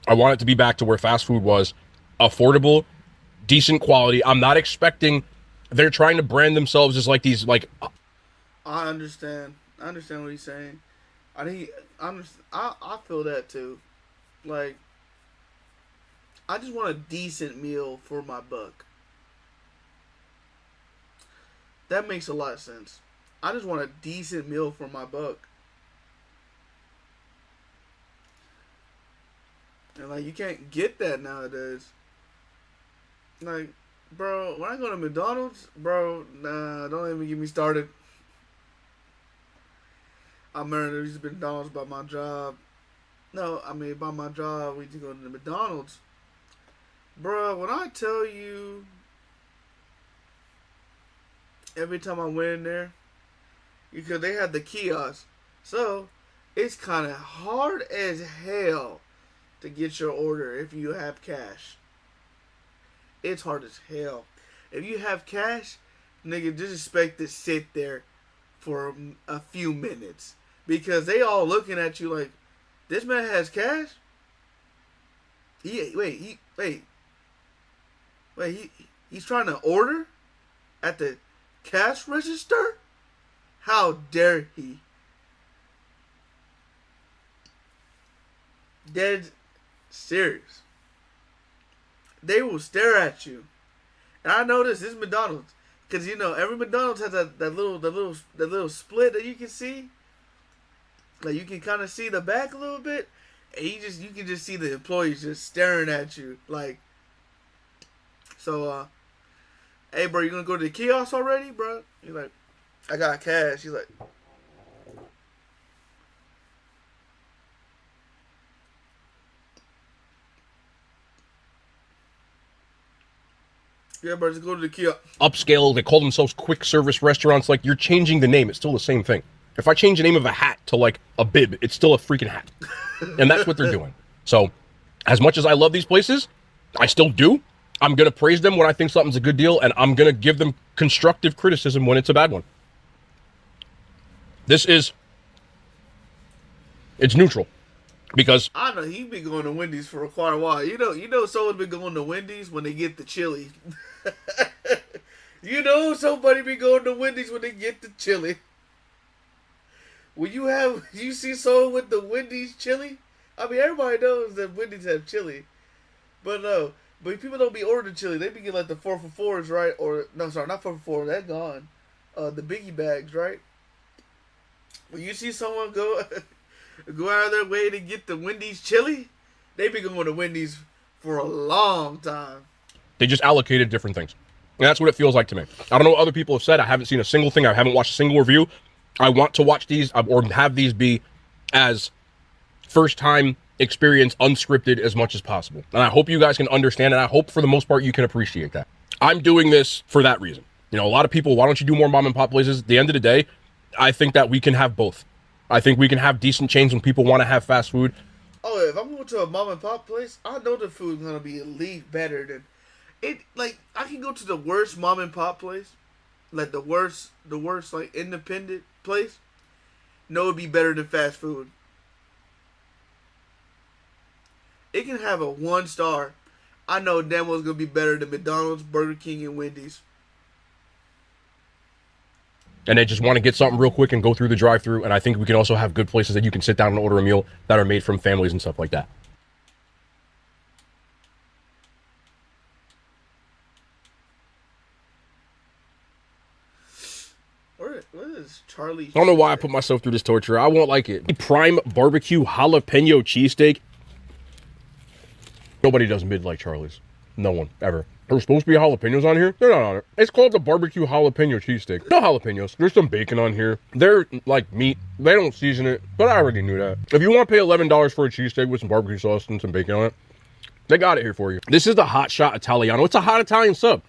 [SPEAKER 20] I want it to be back to where fast food was affordable, decent quality. I'm not expecting, they're trying to brand themselves as like these, like.
[SPEAKER 1] I understand. I understand what he's saying. I feel that too. Like, I just want a decent meal for my buck. That makes a lot of sense. I just want a decent meal for my buck. And like, you can't get that nowadays. Like, bro, when I go to McDonald's, bro, nah, don't even get me started. I remember there used to be McDonald's by my job. No, I mean, by my job, we used to go to the McDonald's. Bruh, when I tell you, every time I went in there, because they had the kiosk, so it's kind of hard as hell to get your order if you have cash. It's hard as hell. If you have cash, nigga, just expect to sit there for a few minutes. Because they all looking at you like, this man has cash? He's trying to order at the cash register? How dare he? Dead serious. They will stare at you. And I know this is McDonald's. Because, you know, every McDonald's has that little split that you can see. Like, you can kind of see the back a little bit. And you can just see the employees just staring at you. Like, so, hey, bro, you going to go to the kiosk already, bro? You're like, I got cash. He's like, yeah, bro, just go to the kiosk.
[SPEAKER 20] Upscale, they call themselves quick service restaurants. Like, you're changing the name. It's still the same thing. If I change the name of a hat to, like, a bib, it's still a freaking hat. And that's what they're doing. So, as much as I love these places, I still do. I'm going to praise them when I think something's a good deal, and I'm going to give them constructive criticism when it's a bad one. It's neutral. Because
[SPEAKER 1] I know he's been going to Wendy's for quite a while. You know someone's been going to Wendy's when they get the chili. You know somebody be going to Wendy's when they get the chili. When you see someone with the Wendy's chili, I mean everybody knows that Wendy's have chili, but people don't be ordering chili. They be getting like the 4 for $4s, right? Or no, sorry, not 4 for $4. That's gone. The biggie bags, right? When you see someone go out of their way to get the Wendy's chili, they be going to Wendy's for a long time.
[SPEAKER 20] they just allocated different things. And that's what it feels like to me. I don't know what other people have said. I haven't seen a single thing. I haven't watched a single review. I want to watch these or have these be as first-time experience, unscripted as much as possible. And I hope you guys can understand, and I hope for the most part you can appreciate that. I'm doing this for that reason. You know, a lot of people, why don't you do more mom and pop places? At the end of the day, I think that we can have both. I think we can have decent chains when people want to have fast food.
[SPEAKER 1] Oh, if I'm going to a mom and pop place, I know the food's gonna be at least better than it. Like, I can go to the worst mom and pop place, like the worst like independent place. No, it'd be better than fast food. It can have a 1 star. I know damn well it's gonna be better than McDonald's, Burger King, and Wendy's.
[SPEAKER 20] And they just want to get something real quick and go through the drive-thru. And I think we can also have good places that you can sit down and order a meal that are made from families and stuff like that.
[SPEAKER 1] What is Charlie?
[SPEAKER 20] I don't know why I put myself through this torture. I won't like it. Prime barbecue jalapeno cheesesteak. Nobody does mid like Charlie's. No one, ever. There's supposed to be jalapenos on here. They're not on it. It's called the barbecue jalapeno cheesesteak. No jalapenos. There's some bacon on here. They're like meat. They don't season it, but I already knew that. If you want to pay $11 for a cheesesteak with some barbecue sauce and some bacon on it, they got it here for you. This is the Hot Shot Italiano. It's a hot Italian sub.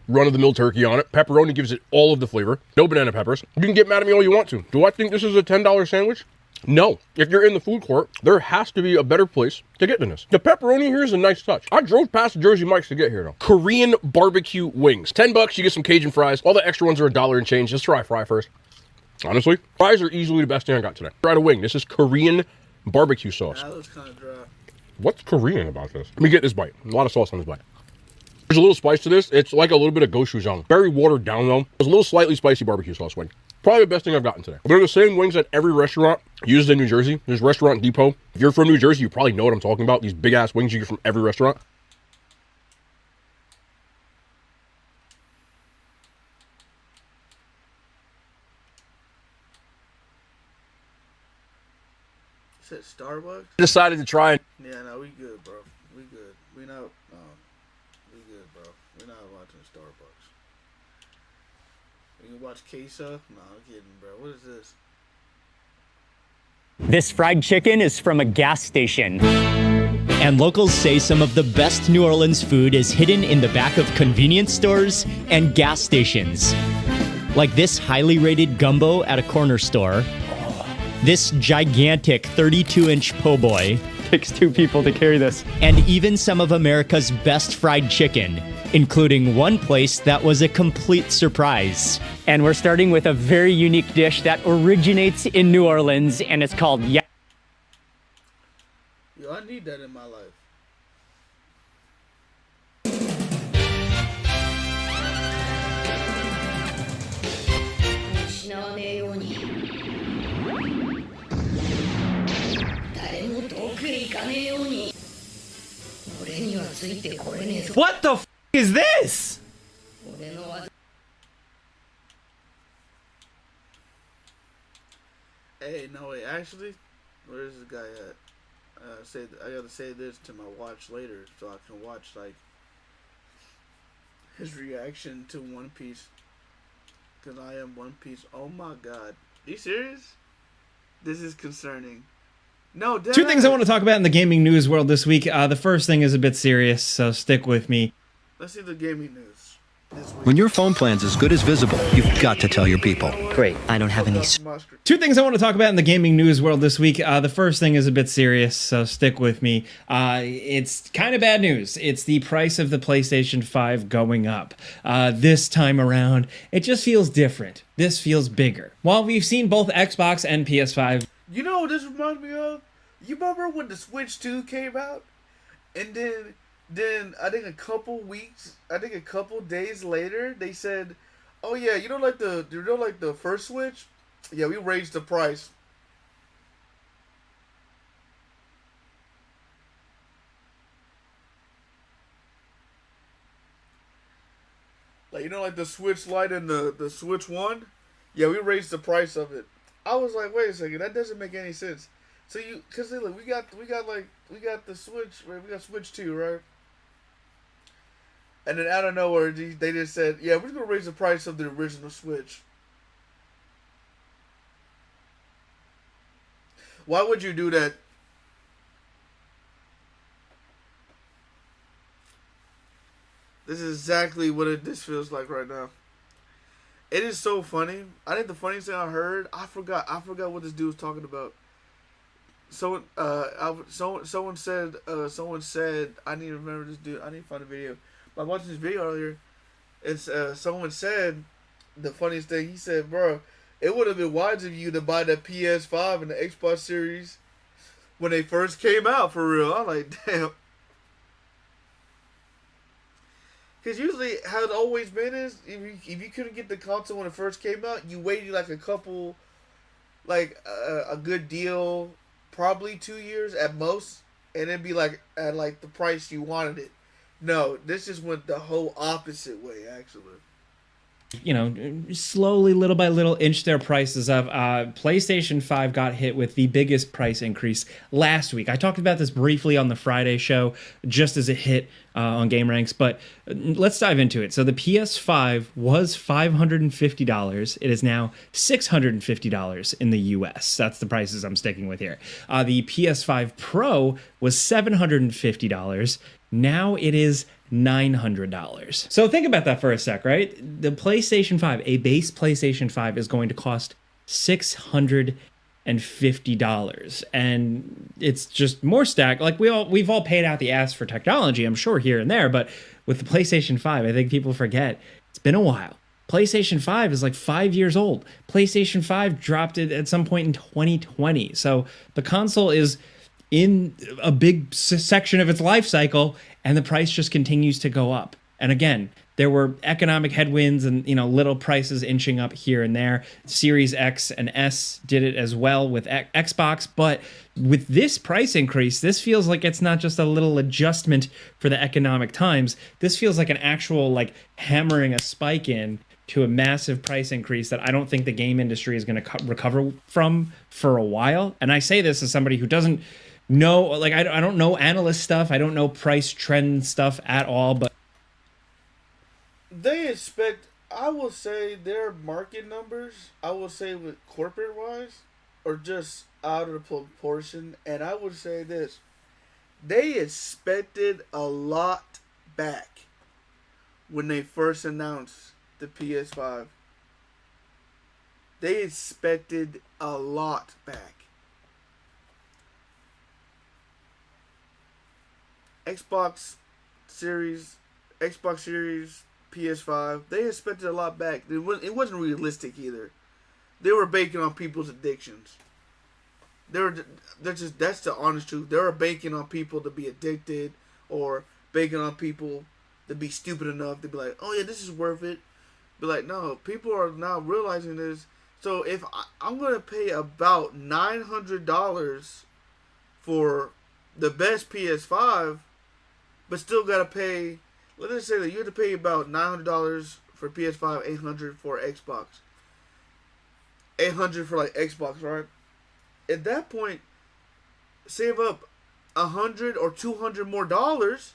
[SPEAKER 20] Run-of-the-mill turkey on it. Pepperoni gives it all of the flavor. No banana peppers. You can get mad at me all you want to. Do I think this is a $10 sandwich? No. If you're in the food court, there has to be a better place to get than this. The pepperoni here is a nice touch. I drove past Jersey Mike's to get here, though. Korean barbecue wings. $10, you get some Cajun fries. All the extra ones are $1 and change. Just try fry first. Honestly, fries are easily the best thing I got today. Try a wing. This is Korean barbecue sauce.
[SPEAKER 1] That looks kind of dry.
[SPEAKER 20] What's Korean about this? Let me get this bite. A lot of sauce on this bite. There's a little spice to this. It's like a little bit of gochujang. Very watered down, though. It's a little slightly spicy barbecue sauce wing. Probably the best thing I've gotten today. They're the same wings that every restaurant uses in New Jersey. There's Restaurant Depot. If you're from New Jersey, you probably know what I'm talking about. These big-ass wings you get from every restaurant.
[SPEAKER 1] Is it Starbucks?
[SPEAKER 20] Decided to try it.
[SPEAKER 1] Yeah, no, we good, bro. We good. We not. We good, bro. We're not watching Starbucks. We can watch Queso. No, I'm kidding, bro. What is this?
[SPEAKER 3] This fried chicken is from a gas station. And locals say some of the best New Orleans food is hidden in the back of convenience stores and gas stations. Like this highly rated gumbo at a corner store. This gigantic 32-inch po' boy. Takes 2 people to carry this. And even some of America's best fried chicken, including one place that was a complete surprise. And we're starting with a very unique dish that originates in New Orleans, and it's called
[SPEAKER 1] Yo, I need that in my life.
[SPEAKER 4] What the f is this?
[SPEAKER 1] Hey, no wait, actually, where's this guy at? I gotta say this to my watch later, so I can watch like his reaction to One Piece. Cause I am One Piece. Oh my God, are you serious? This is concerning. No,
[SPEAKER 4] Two things I want to talk about in the gaming news world this week. The first thing is a bit serious, so stick with me.
[SPEAKER 1] Let's see the gaming news this week.
[SPEAKER 6] When your phone plan's as good as Visible, you've got to tell your people. Great, I don't have any.
[SPEAKER 4] Two things I want to talk about in the gaming news world this week. The first thing is a bit serious, so stick with me. It's kind of bad news. It's the price of the PlayStation 5 going up. This time around, it just feels different. This feels bigger. While we've seen both Xbox and PS5.
[SPEAKER 1] You know what this reminds me of? You remember when the Switch 2 came out? And then I think a couple days later, they said, "Oh yeah, like the first Switch? Yeah, we raised the price." Like like the Switch Lite and the Switch 1? Yeah, we raised the price of it. I was like, wait a second, that doesn't make any sense. So cause look, we got the Switch, right? We got Switch 2, right? And then out of nowhere, they just said, yeah, we're gonna raise the price of the original Switch. Why would you do that? This is exactly what this feels like right now. It is so funny. I think the funniest thing I heard, I forgot what this dude was talking about. Someone said, I need to remember this dude. I need to find a video. But I watched this video earlier. It's someone said the funniest thing. He said, "Bro, it would have been wise of you to buy the PS5 and the Xbox Series when they first came out for real." I'm like, damn. Because usually how it always been is, if you couldn't get the console when it first came out, you waited like a good deal, probably 2 years at most, and it'd be like at like the price you wanted it. No, this just went the whole opposite way, actually.
[SPEAKER 4] Slowly, little by little, inch their prices up. PlayStation 5 got hit with the biggest price increase last week. I talked about this briefly on the Friday show, just as it hit on Game Ranks, but let's dive into it. So the PS5 was $550. It is now $650 in the US. That's the prices I'm sticking with here. The PS5 Pro was $750. Now it is $900. So think about that for a sec, right? The PlayStation 5, a base PlayStation 5 is going to cost $650. And it's just more stacked. Like we've all paid out the ass for technology, I'm sure, here and there, but with the PlayStation 5, I think people forget it's been a while. PlayStation 5 is like 5 years old. PlayStation 5 dropped it at some point in 2020. So the console is in a big section of its life cycle, and the price just continues to go up. And again, there were economic headwinds and little prices inching up here and there. Series X and S did it as well with Xbox, but with this price increase, this feels like it's not just a little adjustment for the economic times. This feels like an actual hammering a spike in to a massive price increase that I don't think the game industry is going to recover from for a while. And I say this as somebody who doesn't know, I don't know analyst stuff. I don't know price trend stuff at all, but
[SPEAKER 1] they expect, I will say their market numbers, I will say with corporate wise, are just out of proportion, and I would say this: they expected a lot back when they first announced the PS5. They expected a lot back. Xbox Series, PS5, they expected a lot back. It wasn't realistic either. They were banking on people's addictions. That's the honest truth. They were banking on people to be addicted, or banking on people to be stupid enough to be like, oh yeah, this is worth it. Be like, no, people are now realizing this. So if I'm going to pay about $900 for the best PS5, but still got to pay, let's just say that you have to pay about $900 for PS5, $800 for Xbox. $800 for like Xbox, right? At that point, save up $100 or $200 more dollars,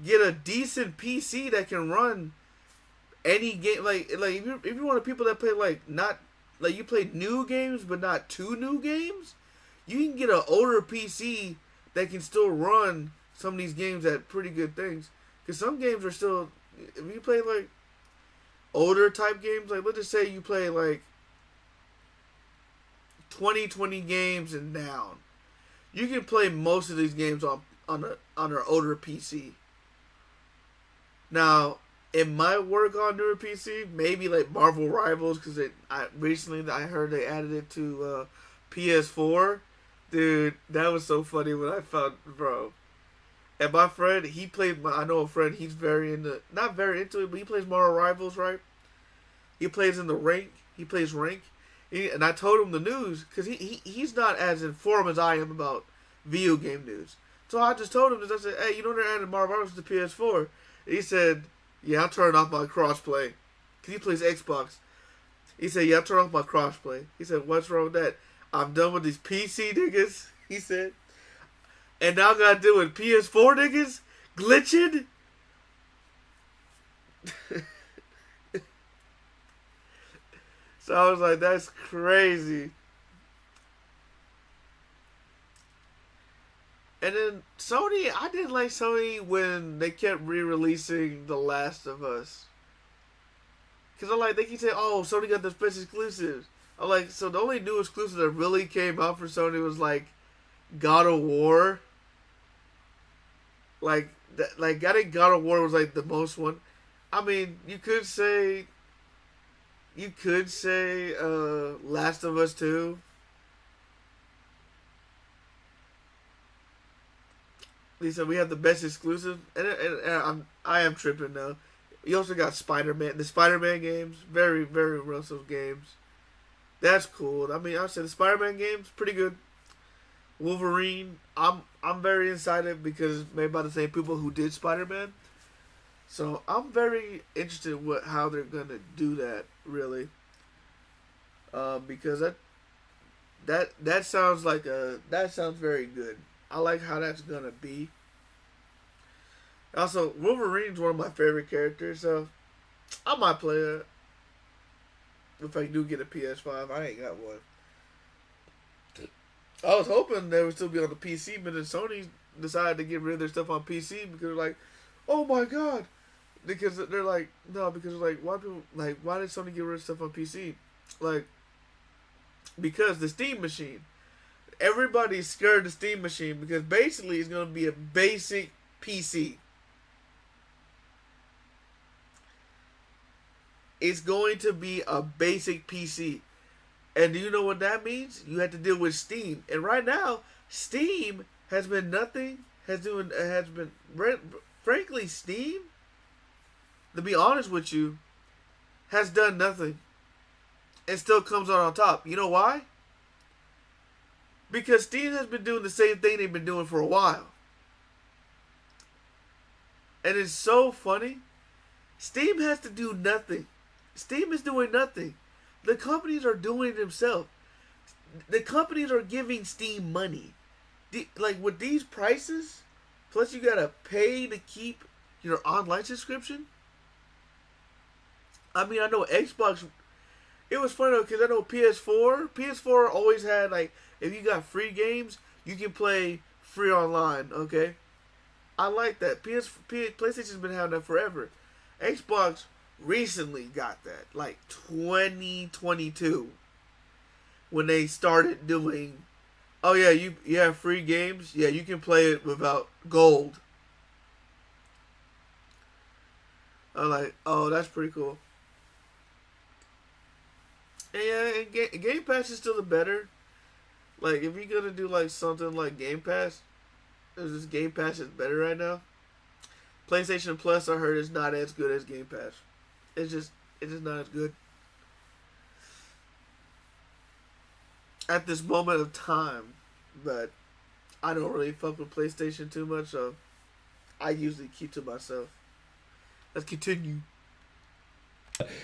[SPEAKER 1] get a decent PC that can run any game. Like if you're one of the people that play you play new games but not too new games, you can get an older PC that can still run some of these games at pretty good things. Because some games are still, if you play like older type games, like let's just say you play like 2020 games and down, you can play most of these games on an older PC. Now, it might work on newer PC, maybe like Marvel Rivals, because recently I heard they added it to PS4. Dude, that was so funny when I found, bro. And my friend, I know a friend, he's not very into it, but he plays Marvel Rivals, right? He plays in the rank. He plays rank. And I told him the news, because he's not as informed as I am about video game news. So I just told him this. I said, hey, you know they're adding Marvel Rivals to PS4? And he said, yeah, I'm turning off my crossplay. Because he plays Xbox. He said, yeah, I'm turning off my crossplay. He said, what's wrong with that? I'm done with these PC niggas, he said. And now I gotta deal with PS4 niggas glitching. So I was like, that's crazy. And then Sony, I didn't like Sony when they kept re-releasing The Last of Us. Because I'm like, they keep saying, oh, Sony got the best exclusives. I'm like, so the only new exclusive that really came out for Sony was like God of War. I think God of War was like the most one. I mean, you could say Last of Us 2. They said we have the best exclusive, and I am tripping now. You also got Spider-Man, the Spider-Man games, very, very Russell games. That's cool. I mean, I said the Spider-Man games pretty good. Wolverine, I'm very excited because it's made by the same people who did Spider-Man. So I'm very interested in how they're gonna do that, really. Because that sounds very good. I like how that's gonna be. Also, Wolverine's one of my favorite characters, so I might play it if I do get a PS5. I ain't got one. I was hoping they would still be on the PC, but then Sony decided to get rid of their stuff on PC because they're like, oh my god. Because they're like, no, because they're like, why did Sony get rid of stuff on PC? Like, because the Steam machine. Everybody's scared of the Steam machine because basically it's going to be a basic PC. It's going to be a basic PC. And do you know what that means? You have to deal with Steam. And right now, Steam has been nothing. Frankly, Steam, to be honest with you, has done nothing. And still comes out on top. You know why? Because Steam has been doing the same thing they've been doing for a while. And it's so funny. Steam has to do nothing. Steam is doing nothing. The companies are doing it themselves. The companies are giving Steam money. Like with these prices, plus you gotta pay to keep your online subscription. I mean, I know Xbox it was funny though, because I know PS4 always had, like, if you got free games, you can play free online, okay? I like that. PlayStation's been having that forever. Xbox recently got that, like 2022, when they started doing, oh yeah, you have free games, yeah, you can play it without gold. I'm like, oh, that's pretty cool. And yeah, and Game Pass is still the better. Like, if you're gonna do like something like Game Pass, this Game Pass is better right now. PlayStation Plus, I heard, is not as good as Game Pass. It's just not as good at this moment of time. But I don't really fuck with PlayStation too much, so I usually keep to myself. Let's continue.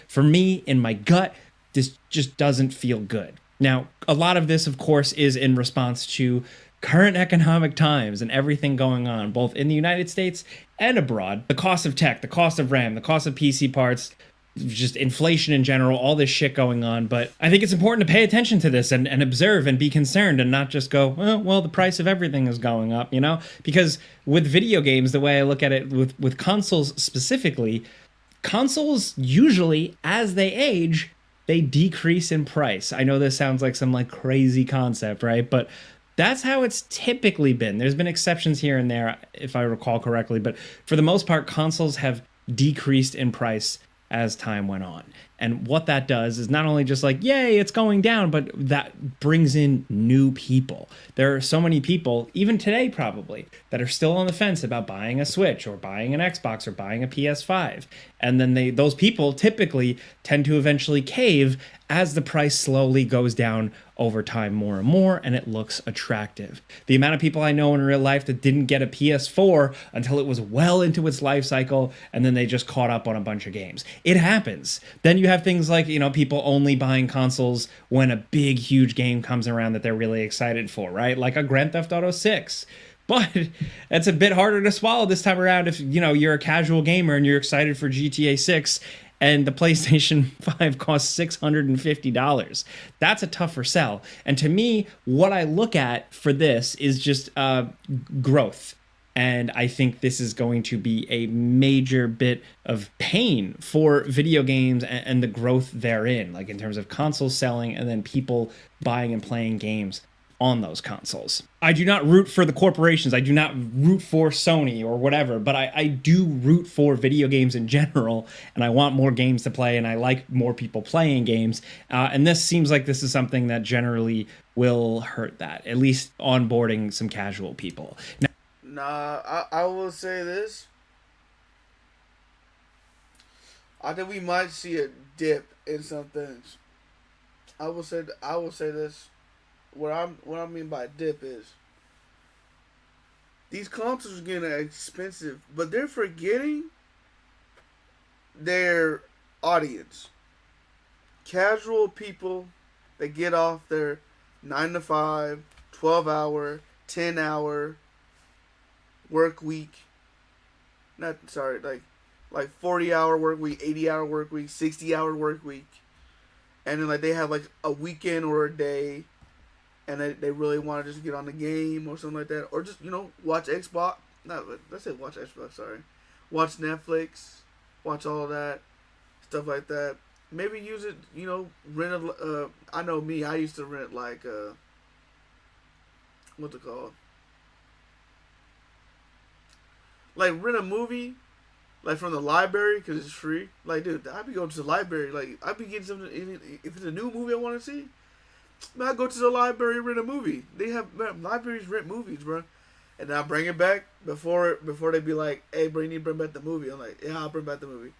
[SPEAKER 4] For me, in my gut, this just doesn't feel good. Now, a lot of this, of course, is in response to current economic times and everything going on, both in the United States and abroad. The cost of tech, the cost of RAM, the cost of PC parts, just inflation in general, all this shit going on. But I think it's important to pay attention to this and observe and be concerned and not just go, well, the price of everything is going up, you know? Because with video games, the way I look at it, with consoles specifically, consoles usually, as they age, they decrease in price. I know this sounds like some like crazy concept, right? But that's how it's typically been. There's been exceptions here and there, if I recall correctly, but for the most part, consoles have decreased in price as time went on. And what that does is not only just like, yay, it's going down, but that brings in new people. There are so many people, even today probably, that are still on the fence about buying a Switch or buying an Xbox or buying a PS5. And then those people typically tend to eventually cave as the price slowly goes down over time more and more, and it looks attractive. The amount of people I know in real life that didn't get a PS4 until it was well into its life cycle, and then they just caught up on a bunch of games. It happens. Then you have things like, people only buying consoles when a big, huge game comes around that they're really excited for, right? Like a Grand Theft Auto 6. But it's a bit harder to swallow this time around if, you're a casual gamer and you're excited for GTA 6 and the PlayStation 5 costs $650. That's a tougher sell. And to me, what I look at for this is just growth. And I think this is going to be a major bit of pain for video games and the growth therein, like in terms of console selling and then people buying and playing games on those consoles. I do not root for the corporations. I do not root for Sony or whatever, but I do root for video games in general, and I want more games to play, and I like more people playing games. And this seems like this is something that generally will hurt that, at least onboarding some casual people. Now,
[SPEAKER 1] I will say this. I think we might see a dip in some things. I will say this. What I mean by dip is these consoles are getting expensive, but they're forgetting their audience. Casual people that get off their 9 to 5, 12-hour, 10-hour work week. Like 40-hour work week, 80-hour work week, 60-hour work week. And then like they have like a weekend or a day, and they really want to just get on the game or something like that, or just watch Xbox. Let's say watch Xbox. Sorry, watch Netflix, watch all that stuff like that. Maybe use it. Rent a. I know me. I used to rent like what's it called? Like rent a movie, like from the library because it's free. Like dude, I'd be going to the library. Like I'd be getting something. If it's a new movie I want to see, I go to the library and rent a movie. They have libraries rent movies, bro. And then I bring it back before they be like, hey, bro, you need to bring back the movie. I'm like, yeah, I'll bring back the movie.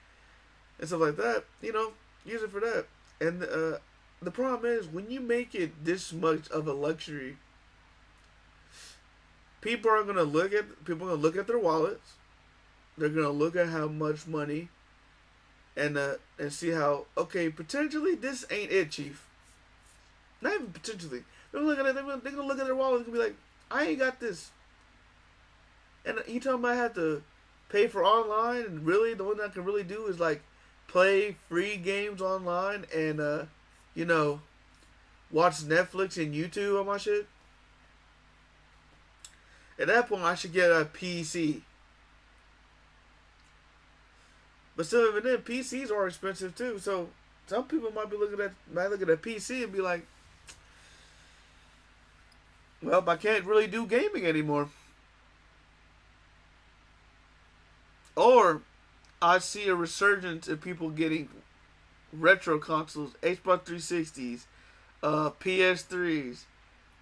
[SPEAKER 1] And stuff like that. Use it for that. And the problem is, when you make it this much of a luxury, people are gonna look at their wallets. They're gonna look at how much money, and see how, okay, potentially this ain't it, chief. Not even potentially. They're gonna look at their wallet and be like, I ain't got this. And you tell them I have to pay for online, and really the one I can really do is like play free games online and you know, watch Netflix and YouTube on my shit. At that point, I should get a PC. But still, even then, PCs are expensive too. So some people might look at a PC and be like, "Well, I can't really do gaming anymore." Or I see a resurgence of people getting retro consoles, Xbox 360s, PS3s,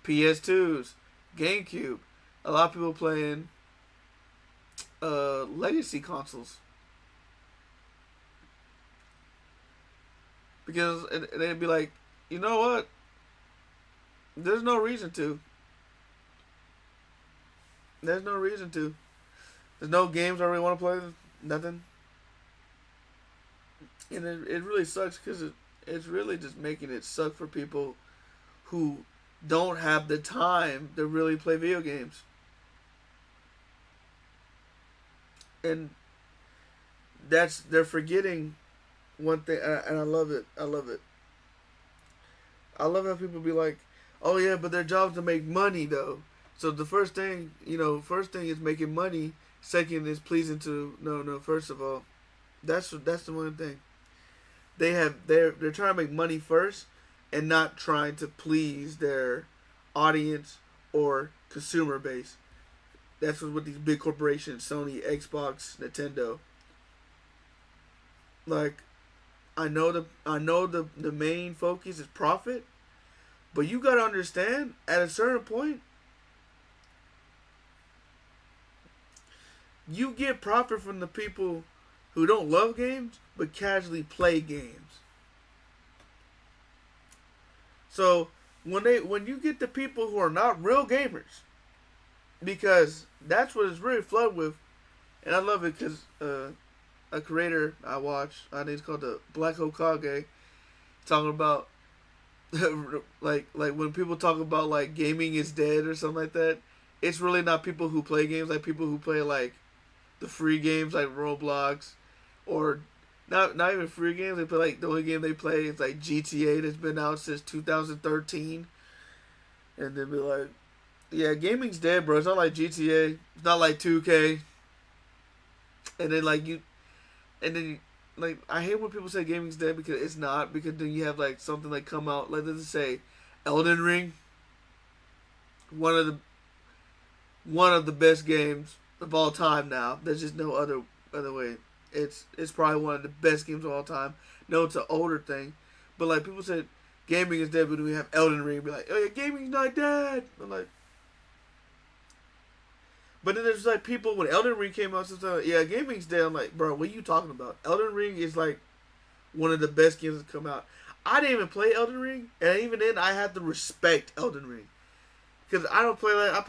[SPEAKER 1] PS2s, GameCube. A lot of people playing legacy consoles. Because they'd be like, you know what? There's no reason to. There's no reason to. There's no games I really want to play. Nothing. And it really sucks because it's really just making it suck for people who don't have the time to really play video games. And they're forgetting one thing, and I love it. I love it. I love how people be like, "Oh yeah, but their job's to make money though." So the first thing is making money. Second is pleasing to no. First of all, that's the one thing. They're trying to make money first, and not trying to please their audience or consumer base. That's what these big corporations, Sony, Xbox, Nintendo. Like, I know the main focus is profit, but you gotta understand at a certain point, you get profit from the people who don't love games but casually play games. So when you get the people who are not real gamers, because that's what it's really flooded with, and I love it because a creator I watch, I think it's called the Black Hokage, talking about like when people talk about like gaming is dead or something like that, it's really not people who play games, like people who play like the free games like Roblox, or not even free games. They play like the only game they play is like GTA that's been out since 2013, and they'll be like, "Yeah, gaming's dead, bro. It's not like GTA. It's not like 2K." And then I hate when people say gaming's dead because it's not. Because then you have like something like come out, like let's say, Elden Ring. One of the best games of all time now. There's just no other way. It's probably one of the best games of all time. No, it's an older thing, but like people say gaming is dead, but we have Elden Ring. Be like, "Oh yeah, gaming's not dead." I'm like, but then there's like people when Elden Ring came out, sometimes yeah, gaming's dead. I'm like, bro, what are you talking about? Elden Ring is like one of the best games to come out. I didn't even play Elden Ring, and even then I had to respect Elden Ring because I don't play like I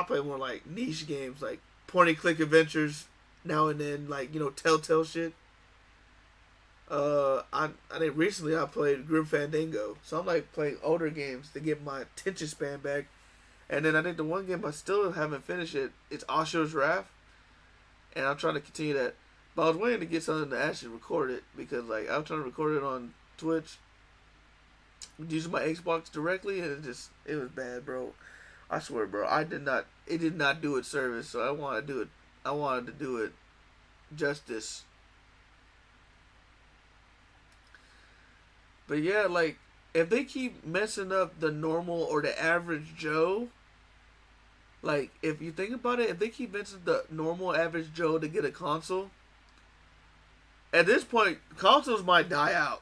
[SPEAKER 1] play more like niche games like point and click adventures now and then, like Telltale shit. I think recently I played Grim Fandango, so I'm like playing older games to get my attention span back. And then I think the one game I still haven't finished it's Asho's Wrath, and I'm trying to continue that. But I was waiting to get something to actually record it because like I was trying to record it on Twitch using my Xbox directly, and it was bad, bro. I swear, bro. It did not do it service, so I wanted to do it justice. But yeah, like if they keep messing up the normal or the average Joe, like if you think about it, if they keep messing the normal average Joe to get a console, at this point consoles might die out,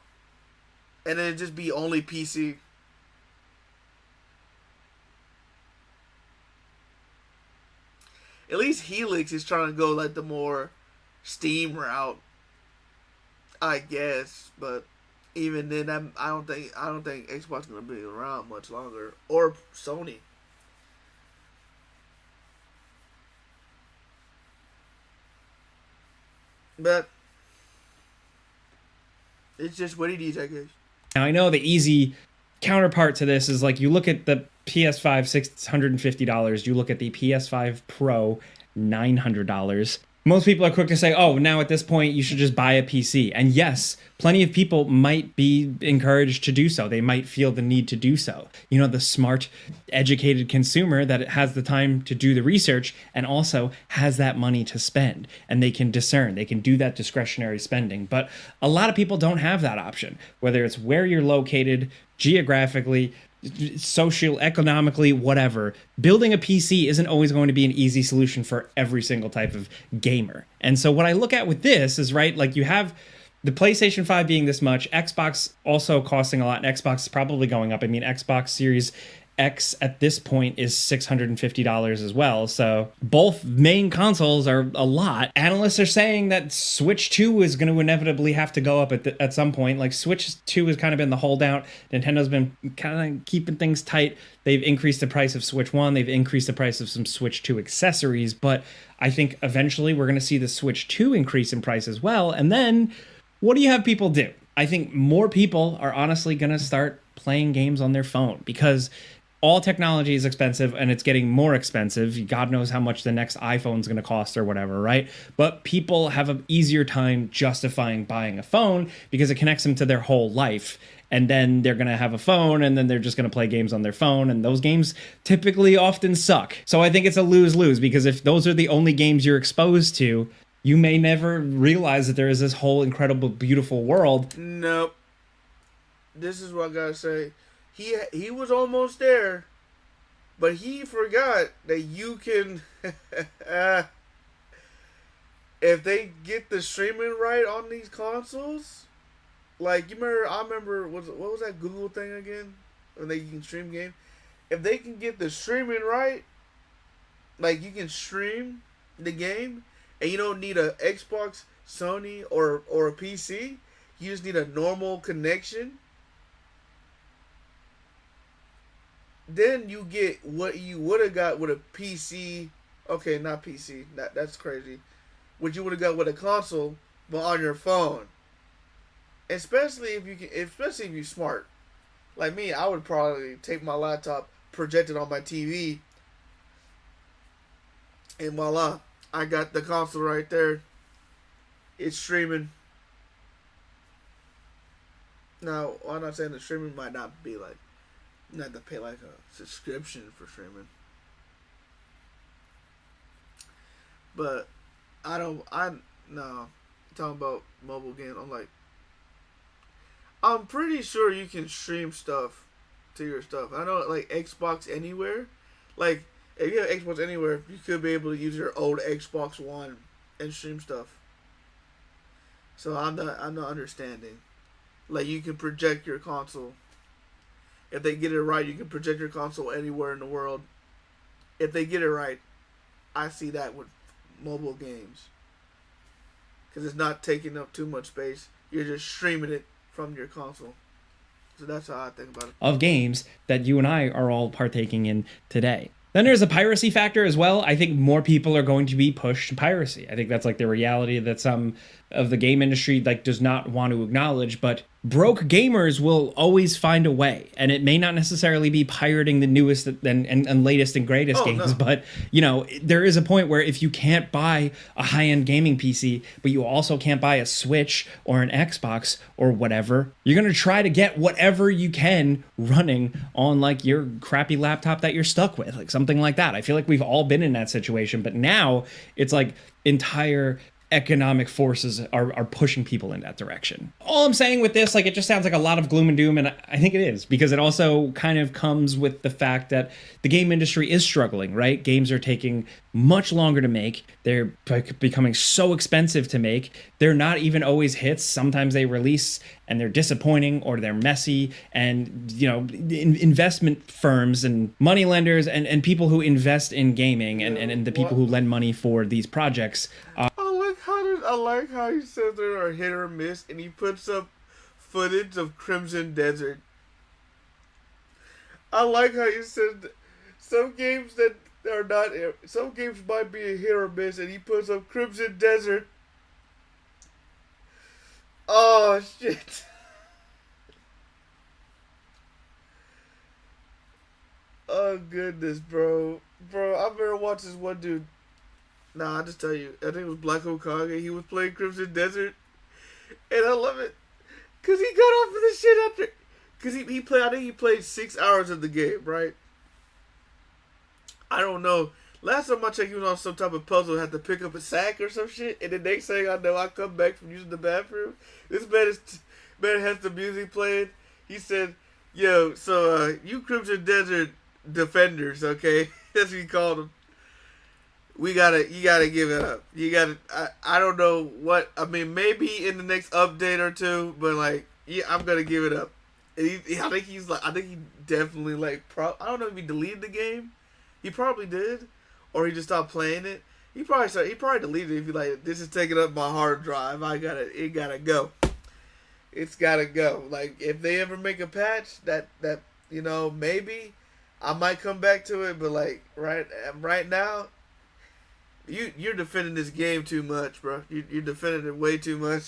[SPEAKER 1] and then it'd just be only PC. At least Helix is trying to go like the more Steam route, I guess. But even then, I don't think Xbox is gonna be around much longer, or Sony. But it's just what it is, I guess.
[SPEAKER 4] Now I know the easy counterpart to this is like you look at the PS5 $650, you look at the PS5 Pro $900. Most people are quick to say, oh, now at this point, you should just buy a PC. And yes, plenty of people might be encouraged to do so. They might feel the need to do so. You know, the smart, educated consumer that has the time to do the research and also has that money to spend. And they can discern, they can do that discretionary spending. But a lot of people don't have that option, whether it's where you're located, geographically, social, economically, whatever. Building a PC isn't always going to be an easy solution for every single type of gamer. And so what I look at with this is, right, like you have the PlayStation 5 being this much, Xbox also costing a lot, and Xbox is probably going up. I mean, Xbox Series X at this point is $650 as well. So both main consoles are a lot. Analysts are saying that Switch 2 is going to inevitably have to go up at some point. Like Switch 2 has kind of been the holdout. Nintendo's been kind of keeping things tight. They've increased the price of Switch 1. They've increased the price of some Switch 2 accessories. But I think eventually we're going to see the Switch 2 increase in price as well. And then what do you have people do? I think more people are honestly going to start playing games on their phone because all technology is expensive and it's getting more expensive. God knows how much the next iPhone is going to cost or whatever, right? But people have an easier time justifying buying a phone because it connects them to their whole life. And then they're going to have a phone and then they're just going to play games on their phone. And those games typically often suck. So I think it's a lose-lose because if those are the only games you're exposed to, you may never realize that there is this whole incredible, beautiful world.
[SPEAKER 1] Nope. This is what I gotta say. He was almost there, but he forgot that you can, if they get the streaming right on these consoles, like I remember what was that Google thing again? When you can stream game, if they can get the streaming right, like you can stream the game, and you don't need a Xbox, Sony, or a PC. You just need a normal connection. Then you get what you would have got with a PC. Okay, not PC. That's crazy. What you would have got with a console, but on your phone. Especially if you're smart. Like me, I would probably take my laptop, project it on my TV, and voila, I got the console right there. It's streaming. Now, I'm not saying the streaming might not be like, you have to pay like a subscription for streaming. But no, talking about mobile games, I'm pretty sure you can stream stuff to your stuff. I know like Xbox Anywhere, like if you have Xbox Anywhere, you could be able to use your old Xbox One and stream stuff. So I'm not understanding. Like you can project your console. If they get it right, you can project your console anywhere in the world. If they get it right, I see that with mobile games. Because it's not taking up too much space. You're just streaming it from your console. So that's how I think about it.
[SPEAKER 4] Of games that you and I are all partaking in today. Then there's a piracy factor as well. I think more people are going to be pushed to piracy. I think that's like the reality that some of the game industry like does not want to acknowledge, but broke gamers will always find a way. And it may not necessarily be pirating the newest and latest and greatest games, but you know, there is a point where if you can't buy a high-end gaming PC, but you also can't buy a Switch or an Xbox or whatever, you're going to try to get whatever you can running on like your crappy laptop that you're stuck with, like something like that. I feel like we've all been in that situation, but now it's like entire economic forces are pushing people in that direction. All I'm saying with this, like, it just sounds like a lot of gloom and doom, and I think it is, because it also kind of comes with the fact that the game industry is struggling, right? Games are taking much longer to make. They're becoming so expensive to make. They're not even always hits. Sometimes they release and they're disappointing or they're messy. And, you know, investment firms and money lenders and people who invest in gaming and the people who lend money for these projects.
[SPEAKER 1] I like how he says there are hit or miss, and he puts up footage of Crimson Desert. I like how you said some games that are not. Some games might be a hit or miss, and he puts up Crimson Desert. Oh shit! Oh goodness, bro! I better watch this one dude. Nah, I just tell you, I think it was Black Okage. He was playing Crimson Desert, and I love it because he got off of the shit after. Because he played, I think he played 6 hours of the game, right? I don't know. Last time I checked, he was on some type of puzzle, had to pick up a sack or some shit. And the next thing I know, I come back from using the bathroom. This man has the music playing. He said, "Yo, so you Crimson Desert defenders, okay?" That's what he called them. You gotta give it up. You gotta. I don't know what. I mean, maybe in the next update or two, but like, yeah, I'm gonna give it up. And I think he definitely like. I don't know if he deleted the game. He probably did, or he just stopped playing it. He probably deleted it if he like, this is taking up my hard drive. It gotta go. It's gotta go. Like, if they ever make a patch that maybe I might come back to it, but like right now, you're defending this game too much, bro. You're defending it way too much.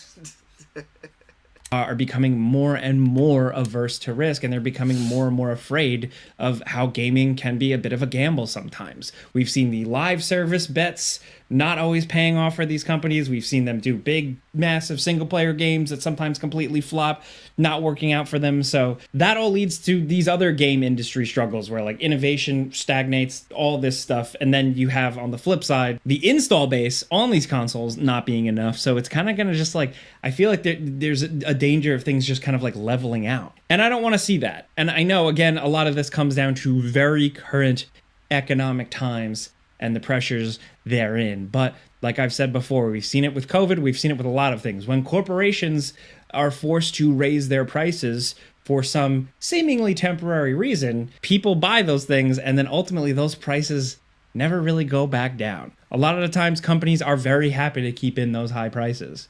[SPEAKER 4] Are becoming more and more averse to risk, and they're becoming more and more afraid of how gaming can be a bit of a gamble sometimes. We've seen the live service bets not always paying off for these companies. We've seen them do big, massive single-player games that sometimes completely flop, not working out for them. So that all leads to these other game industry struggles where like innovation stagnates, all this stuff. And then you have on the flip side, the install base on these consoles not being enough. So it's kind of going to just like, I feel like there's a danger of things just kind of like leveling out. And I don't want to see that. And I know, again, a lot of this comes down to very current economic times and the pressures therein. But like I've said before, we've seen it with COVID, we've seen it with a lot of things. When corporations are forced to raise their prices for some seemingly temporary reason, people buy those things, and then ultimately those prices never really go back down. A lot of the times companies are very happy to keep in those high prices.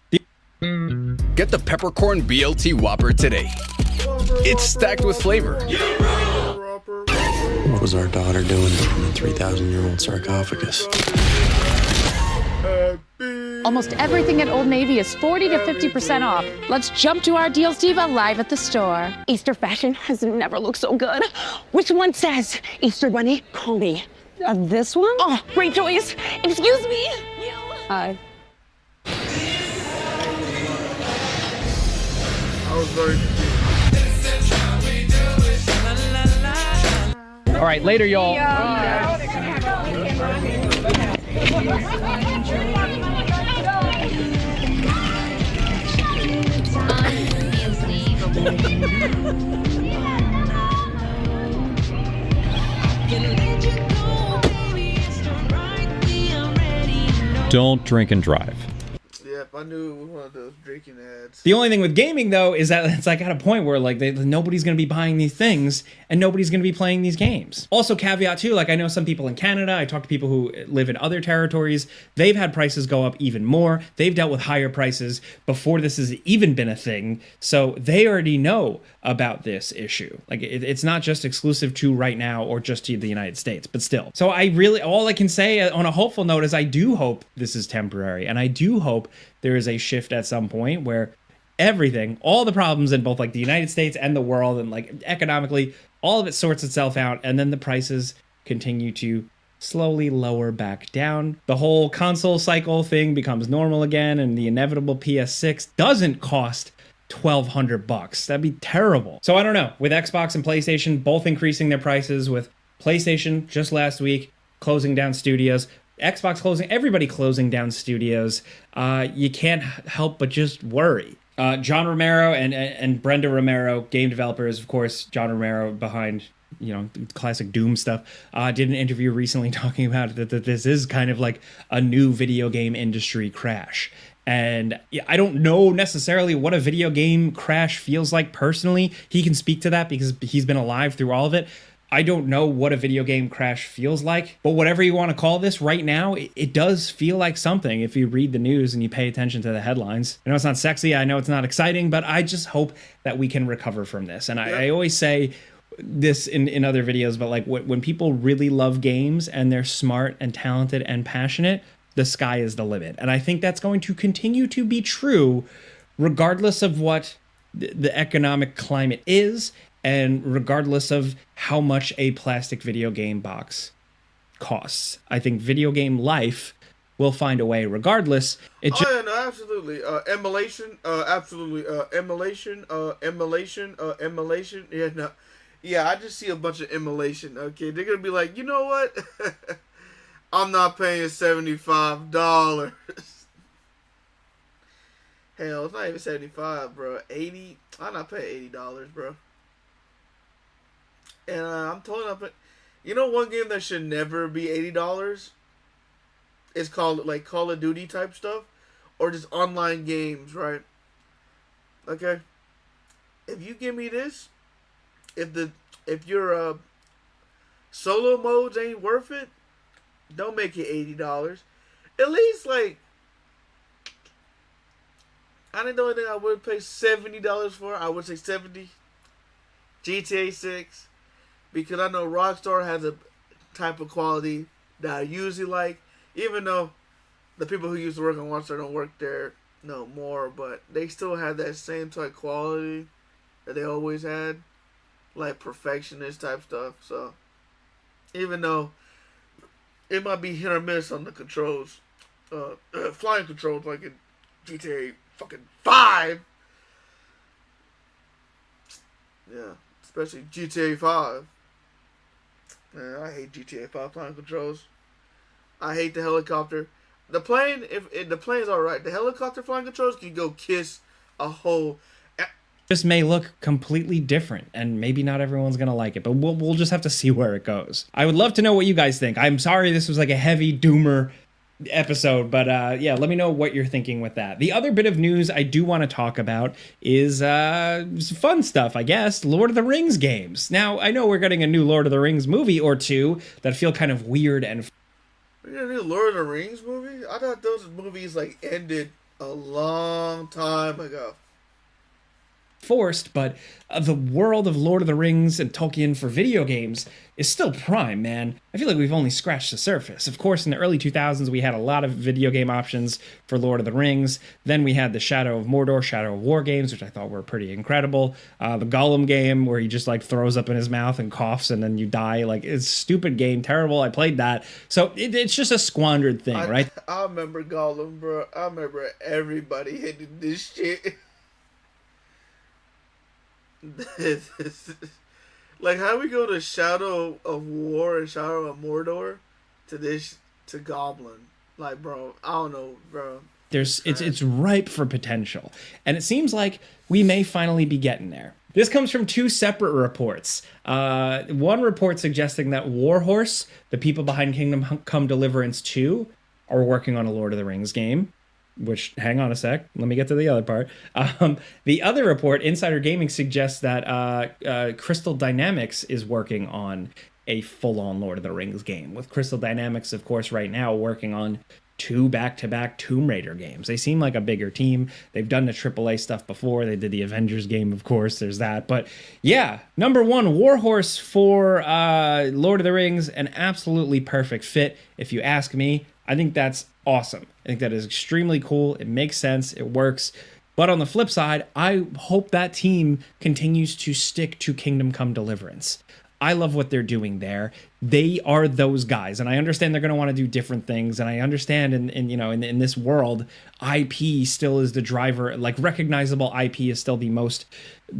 [SPEAKER 2] Get the Peppercorn BLT Whopper today. It's stacked with flavor.
[SPEAKER 16] What was our daughter doing in a 3,000-year-old sarcophagus?
[SPEAKER 8] Almost everything at Old Navy is 40 to 50% off. Let's jump to our deals diva live at the store.
[SPEAKER 13] Easter fashion has never looked so good. Which one says Easter Bunny, call me?
[SPEAKER 8] This one?
[SPEAKER 13] Oh, great choice. Excuse me.
[SPEAKER 8] Hi.
[SPEAKER 1] I was very.
[SPEAKER 15] All right, later, y'all.
[SPEAKER 23] Don't drink and drive.
[SPEAKER 1] Yep, I knew it was one of those drinking ads.
[SPEAKER 4] The only thing with gaming, though, is that it's like at a point where like nobody's going to be buying these things and nobody's going to be playing these games. Also, caveat too, like I know some people in Canada, I talk to people who live in other territories, they've had prices go up even more. They've dealt with higher prices before this has even been a thing. So they already know about this issue. Like it's not just exclusive to right now or just to the United States, but still. So all I can say on a hopeful note is I do hope this is temporary, and I do hope there is a shift at some point where everything, all the problems in both like the United States and the world and like economically, all of it sorts itself out, and then the prices continue to slowly lower back down. The whole console cycle thing becomes normal again, and the inevitable PS6 doesn't cost $1,200. That'd be terrible. So I don't know. With Xbox and PlayStation both increasing their prices, with PlayStation just last week closing down studios, Xbox closing, everybody closing down studios, you can't help but just worry. John Romero and Brenda Romero, game developers, of course, John Romero behind, classic Doom stuff, did an interview recently talking about that this is kind of like a new video game industry crash. And I don't know necessarily what a video game crash feels like personally. He can speak to that because he's been alive through all of it. I don't know what a video game crash feels like, but whatever you want to call this right now, it does feel like something if you read the news and you pay attention to the headlines. I know it's not sexy, I know it's not exciting, but I just hope that we can recover from this. And I always say this in other videos, but like when people really love games and they're smart and talented and passionate, the sky is the limit. And I think that's going to continue to be true regardless of what the economic climate is, and regardless of how much a plastic video game box costs. I think video game life we'll find a way regardless. It just,
[SPEAKER 1] Oh yeah, no, absolutely. Emulation, absolutely. Emulation. Yeah, no. Yeah, I just see a bunch of emulation. Okay, they're gonna be like, you know what? I'm not paying $75. Hell, it's not even 75, bro. 80. I'm not paying $80, bro. And I'm totally not paying. You know, one game that should never be $80 is called like Call of Duty type stuff, or just online games, right? Okay. If you give me this, if your solo modes ain't worth it, don't make it $80. At least like, I think the only thing I would pay $70 for, I would say 70. GTA 6, because I know Rockstar has a type of quality that I usually like, even though the people who used to work on Rockstar don't work there no more, but they still have that same type quality that they always had, like perfectionist type stuff. So even though it might be hit or miss on the controls, flying controls like in GTA fucking 5, yeah, especially GTA 5. Man, I hate GTA 5 flying controls. I hate the helicopter. The plane, if the plane's alright, the helicopter flying controls can go kiss a hole.
[SPEAKER 4] just may look completely different, and maybe not everyone's gonna like it, but we'll just have to see where it goes. I would love to know what you guys think. I'm sorry this was like a heavy doomer episode, but yeah, let me know what you're thinking with that. The other bit of news I do want to talk about is fun stuff, I guess. Lord of the Rings games. Now, I know we're getting a new Lord of the Rings movie or two that feel kind of weird and...
[SPEAKER 1] We're gonna do Lord of the Rings movie? I thought those movies like ended a long time ago.
[SPEAKER 4] Forced, but the world of Lord of the Rings and Tolkien for video games is still prime, man. I feel like we've only scratched the surface. Of course, in the early 2000s, we had a lot of video game options for Lord of the Rings. Then we had the Shadow of Mordor, Shadow of War games, which I thought were pretty incredible. The Gollum game, where he just like throws up in his mouth and coughs and then you die. Like, it's a stupid game, terrible. I played that. So it's just a squandered thing, right?
[SPEAKER 1] I remember Gollum, bro. I remember everybody hitting this shit. Like, how we go to Shadow of War and Shadow of Mordor to Goblin? Like, bro, I don't know, bro.
[SPEAKER 4] It's ripe for potential, and it seems like we may finally be getting there. This comes from two separate reports. One report suggesting that Warhorse, the people behind Kingdom Come Deliverance 2, are working on a Lord of the Rings game. Which, hang on a sec, let me get to the other part. The other report, Insider Gaming, suggests that Crystal Dynamics is working on a full-on Lord of the Rings game, with Crystal Dynamics, of course, right now working on 2 back-to-back Tomb Raider games. They seem like a bigger team. They've done the AAA stuff before. They did the Avengers game, of course, there's that. But yeah, number one, Warhorse for Lord of the Rings, an absolutely perfect fit, if you ask me. I think that's awesome. I think that is extremely cool. It makes sense. It works. But on the flip side, I hope that team continues to stick to Kingdom Come Deliverance. I love what they're doing there. They are those guys, and I understand they're going to want to do different things, and I understand in this world, IP still is the driver. Like, recognizable IP is still the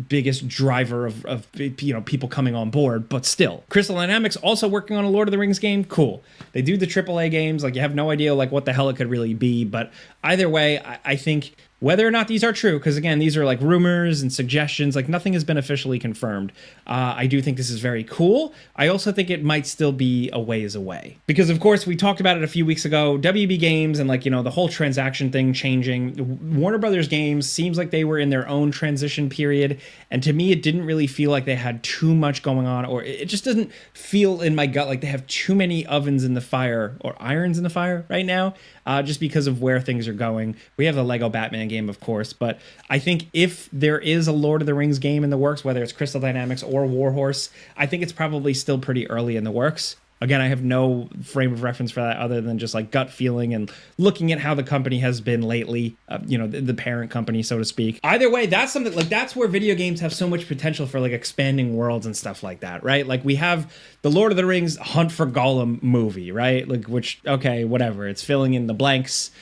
[SPEAKER 4] biggest driver of people coming on board. But still, Crystal Dynamics also working on a Lord of the Rings game. Cool. They do the AAA games. Like, you have no idea like what the hell it could really be. But either way, I think whether or not these are true, because again, these are like rumors and suggestions, like nothing has been officially confirmed. I do think this is very cool. I also think it might still be a ways away. Because of course, we talked about it a few weeks ago, WB Games and the whole transaction thing changing. Warner Brothers Games seems like they were in their own transition period. And to me, it didn't really feel like they had too much going on, or it just doesn't feel in my gut like they have too many ovens in the fire or irons in the fire right now, just because of where things are going. We have the Lego Batman game, of course, but I think if there is a Lord of the Rings game in the works, whether it's Crystal Dynamics or Warhorse, I think it's probably still pretty early in the works. Again, I have no frame of reference for that other than just like gut feeling and looking at how the company has been lately, the parent company, so to speak. Either way, that's something like that's where video games have so much potential for like expanding worlds and stuff like that, right? Like we have the Lord of the Rings Hunt for Gollum movie, right? Like, which, okay, whatever. It's filling in the blanks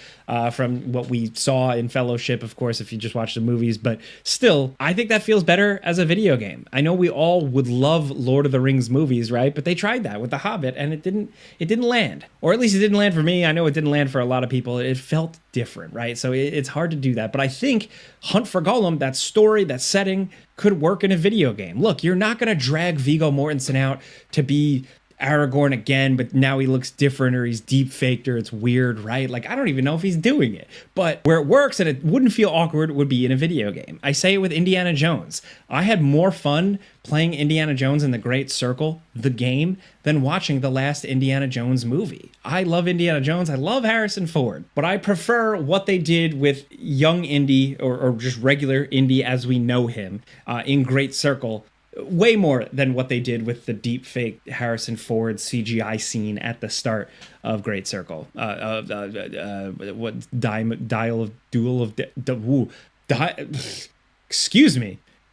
[SPEAKER 4] from what we saw in Fellowship, of course, if you just watch the movies. But still, I think that feels better as a video game. I know we all would love Lord of the Rings movies, right? But they tried that with The Hobbit, and it didn't land. Or at least it didn't land for me. I know it didn't land for a lot of people. It felt different, right? So it's hard to do that. But I think Hunt for Gollum, that story, that setting, could work in a video game. Look, you're not going to drag Viggo Mortensen out to be Aragorn again, but now he looks different, or he's deep faked, or it's weird, right? Like, I don't even know if he's doing it. But where it works and it wouldn't feel awkward would be in a video game. I say it with Indiana Jones. I had more fun playing Indiana Jones in the Great Circle, the game, than watching the last Indiana Jones movie. I love Indiana Jones. I love Harrison Ford. But I prefer what they did with young Indy, or just regular Indy as we know him, in Great Circle, way more than what they did with the deep fake Harrison Ford CGI scene at the start of Great Circle.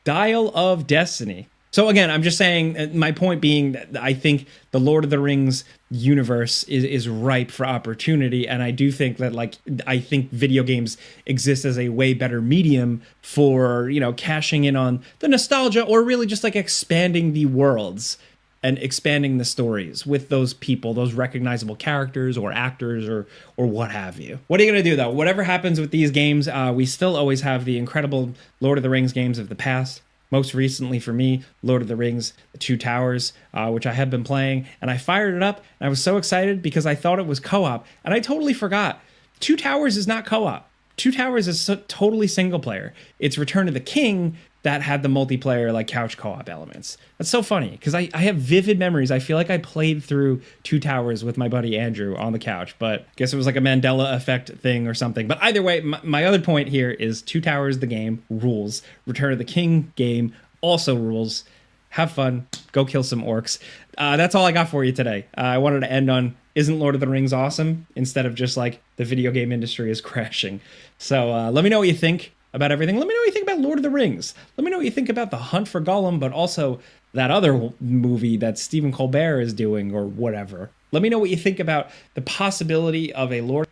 [SPEAKER 4] Dial of Destiny. So again, I'm just saying, my point being that I think the Lord of the Rings universe is ripe for opportunity, and I do think that, like, I think video games exist as a way better medium for, cashing in on the nostalgia, or really just like expanding the worlds and expanding the stories with those people, those recognizable characters or actors or what have you. What are you going to do, though? Whatever happens with these games, we still always have the incredible Lord of the Rings games of the past. Most recently for me, Lord of the Rings, The Two Towers, which I have been playing, and I fired it up, and I was so excited because I thought it was co-op, and I totally forgot. Two Towers is not co-op. Two Towers is totally single player. It's Return of the King that had the multiplayer, like, couch co-op elements. That's so funny, because I have vivid memories. I feel like I played through Two Towers with my buddy Andrew on the couch, but I guess it was like a Mandela effect thing or something. But either way, my other point here is Two Towers, the game, rules. Return of the King game also rules. Have fun. Go kill some orcs. That's all I got for you today. I wanted to end on, isn't Lord of the Rings awesome? Instead of just like, the video game industry is crashing. So let me know what you think about everything. Let me know what you think about Lord of the Rings. Let me know what you think about The Hunt for Gollum, but also that other movie that Stephen Colbert is doing, or whatever. Let me know what you think about the possibility of a Lord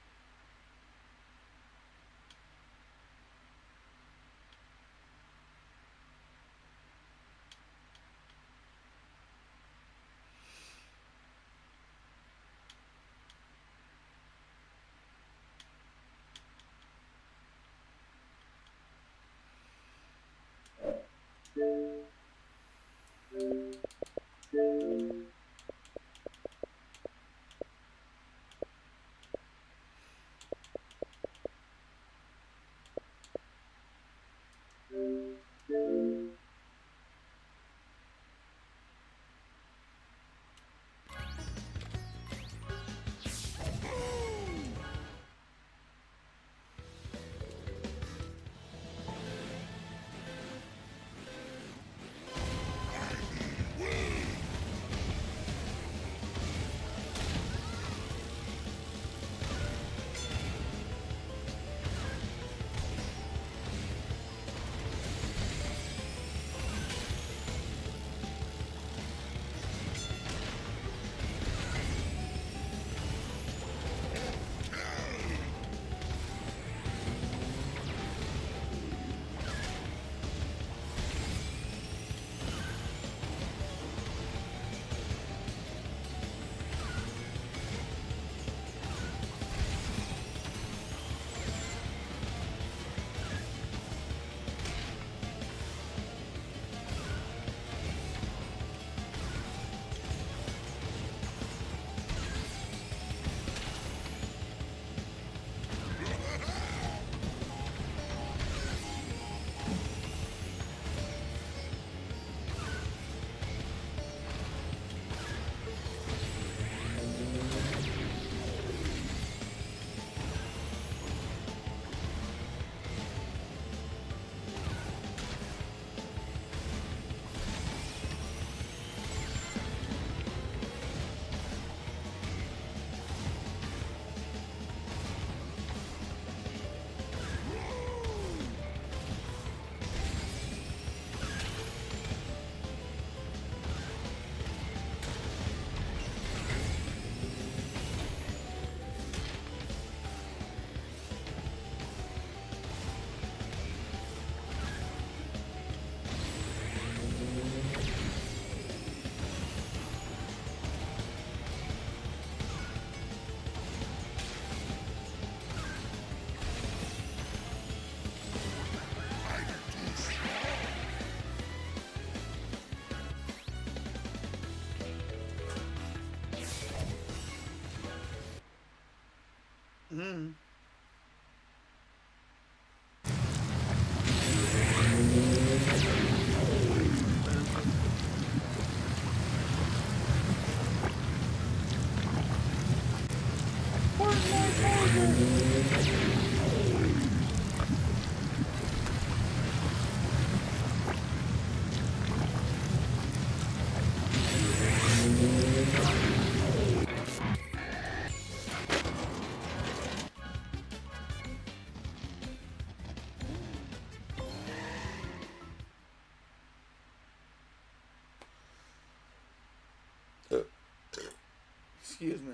[SPEAKER 1] Excuse me.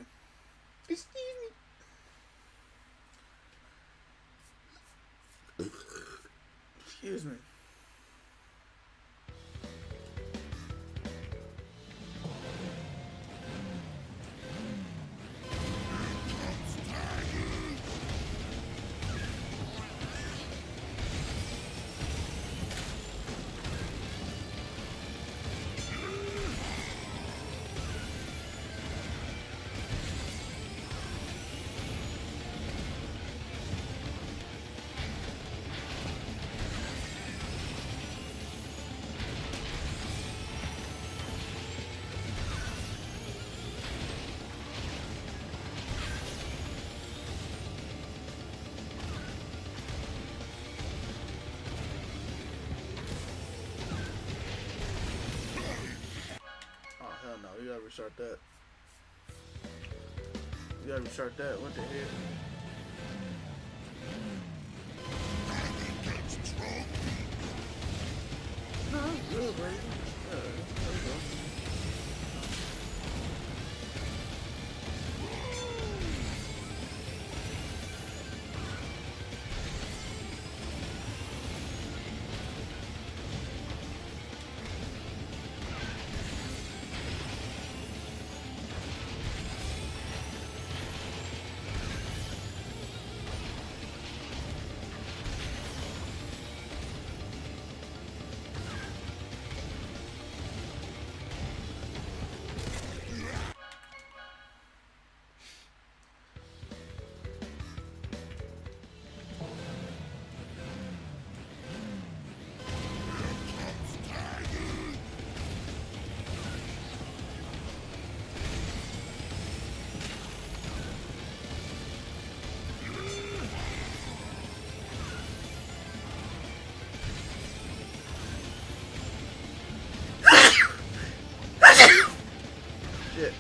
[SPEAKER 1] Excuse me. Excuse me. Oh, hell no. You gotta restart that. You gotta restart that. What the heck? No, I'm good, baby. Yeah, there we go. Shit.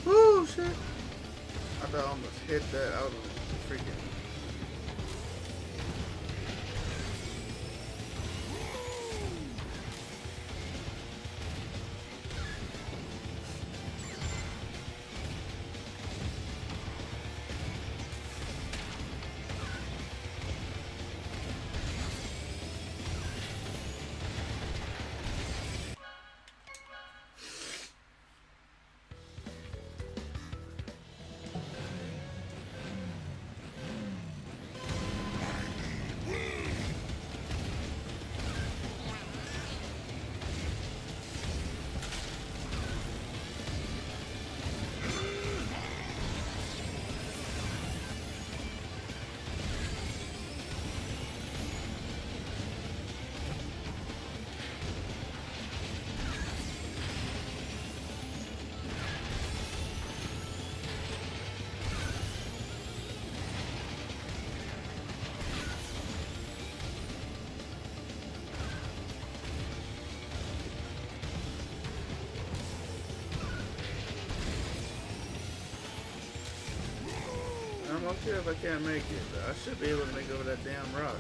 [SPEAKER 1] Woo, shit. I thought I almost hit that out of the freaking. I'm okay if I can't make it, but I should be able to make over that damn rock.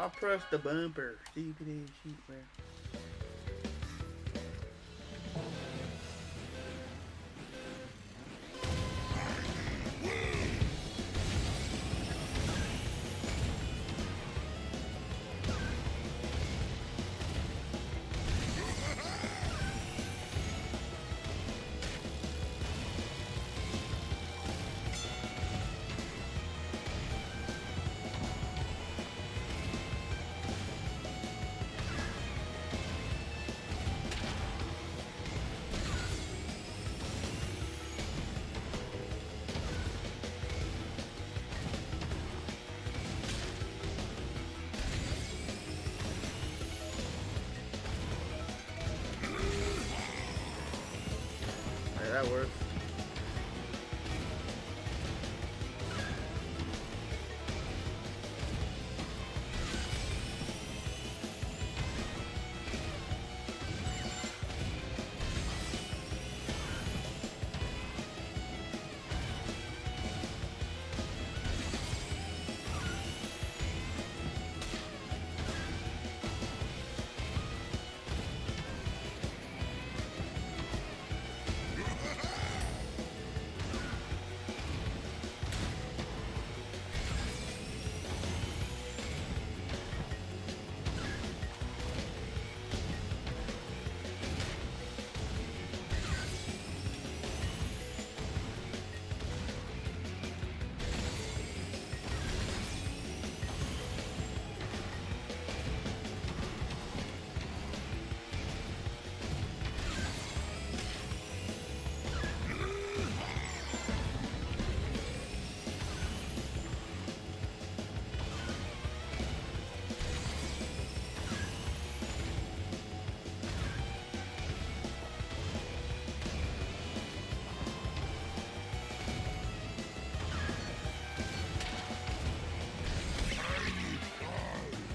[SPEAKER 1] I pressed the bumper. Stupid ass shit, man. That works.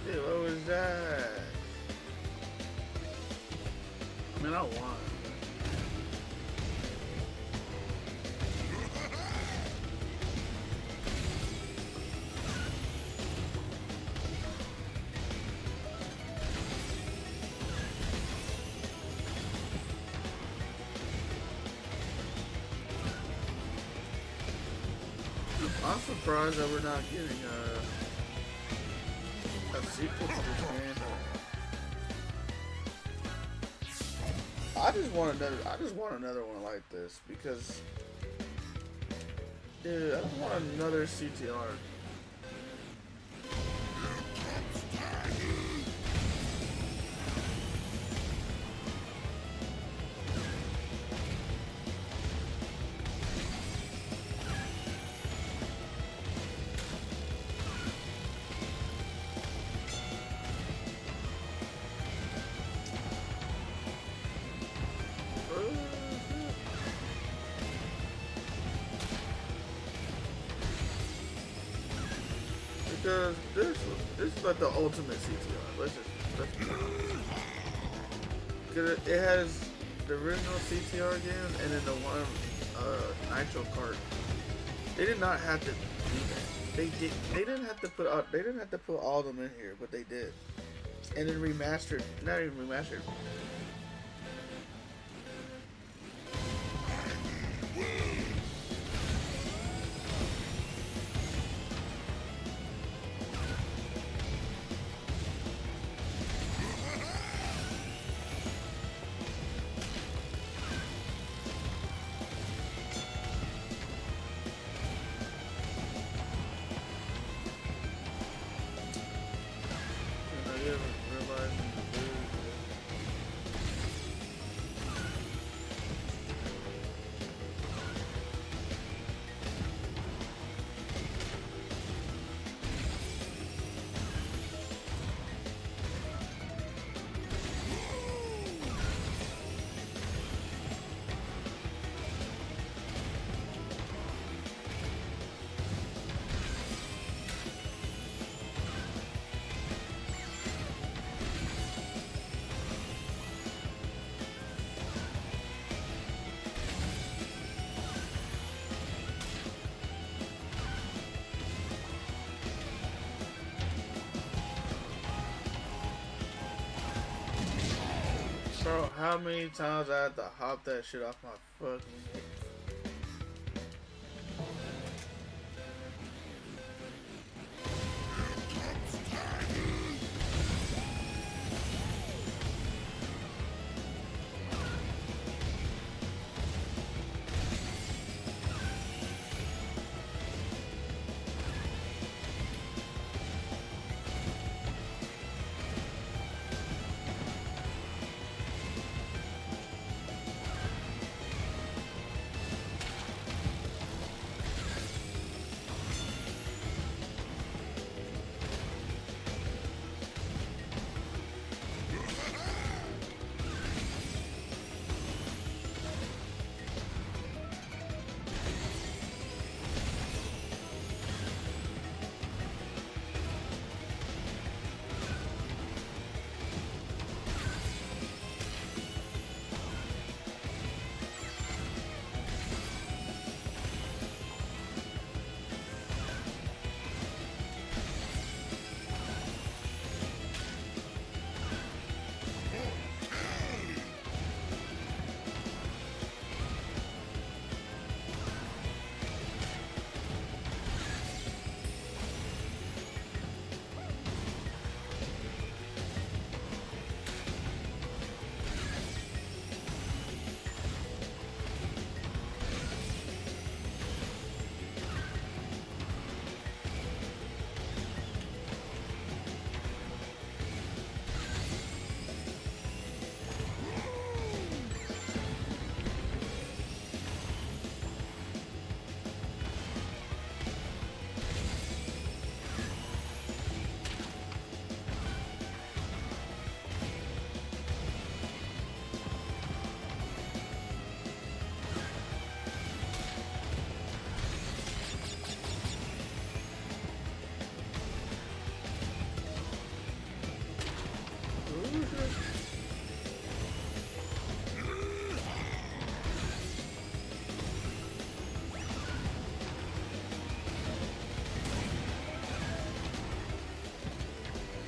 [SPEAKER 1] Dude, what was that? I mean, I won. I'm surprised that we're not getting a sequel to this game. I just want another one like this because, dude, I want another CTR. Because this is like the ultimate CTR. Let's be honest. Cause it has the original CTR game and then the one Nitro Kart. They did not have to do that. They didn't have to put all of them in here, but they did. And then remastered, not even remastered. how many times I had to hop that shit off my fucking head.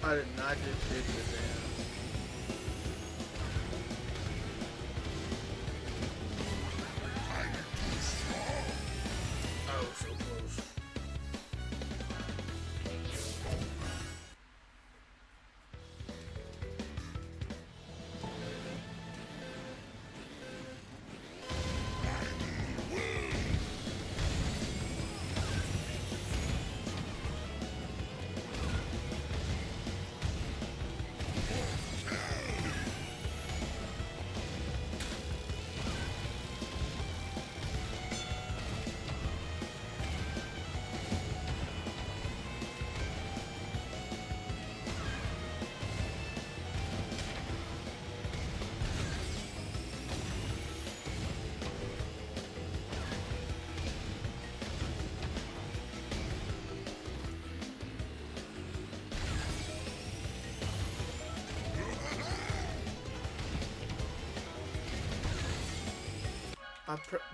[SPEAKER 1] I did not just hit the damn. Oh, so close.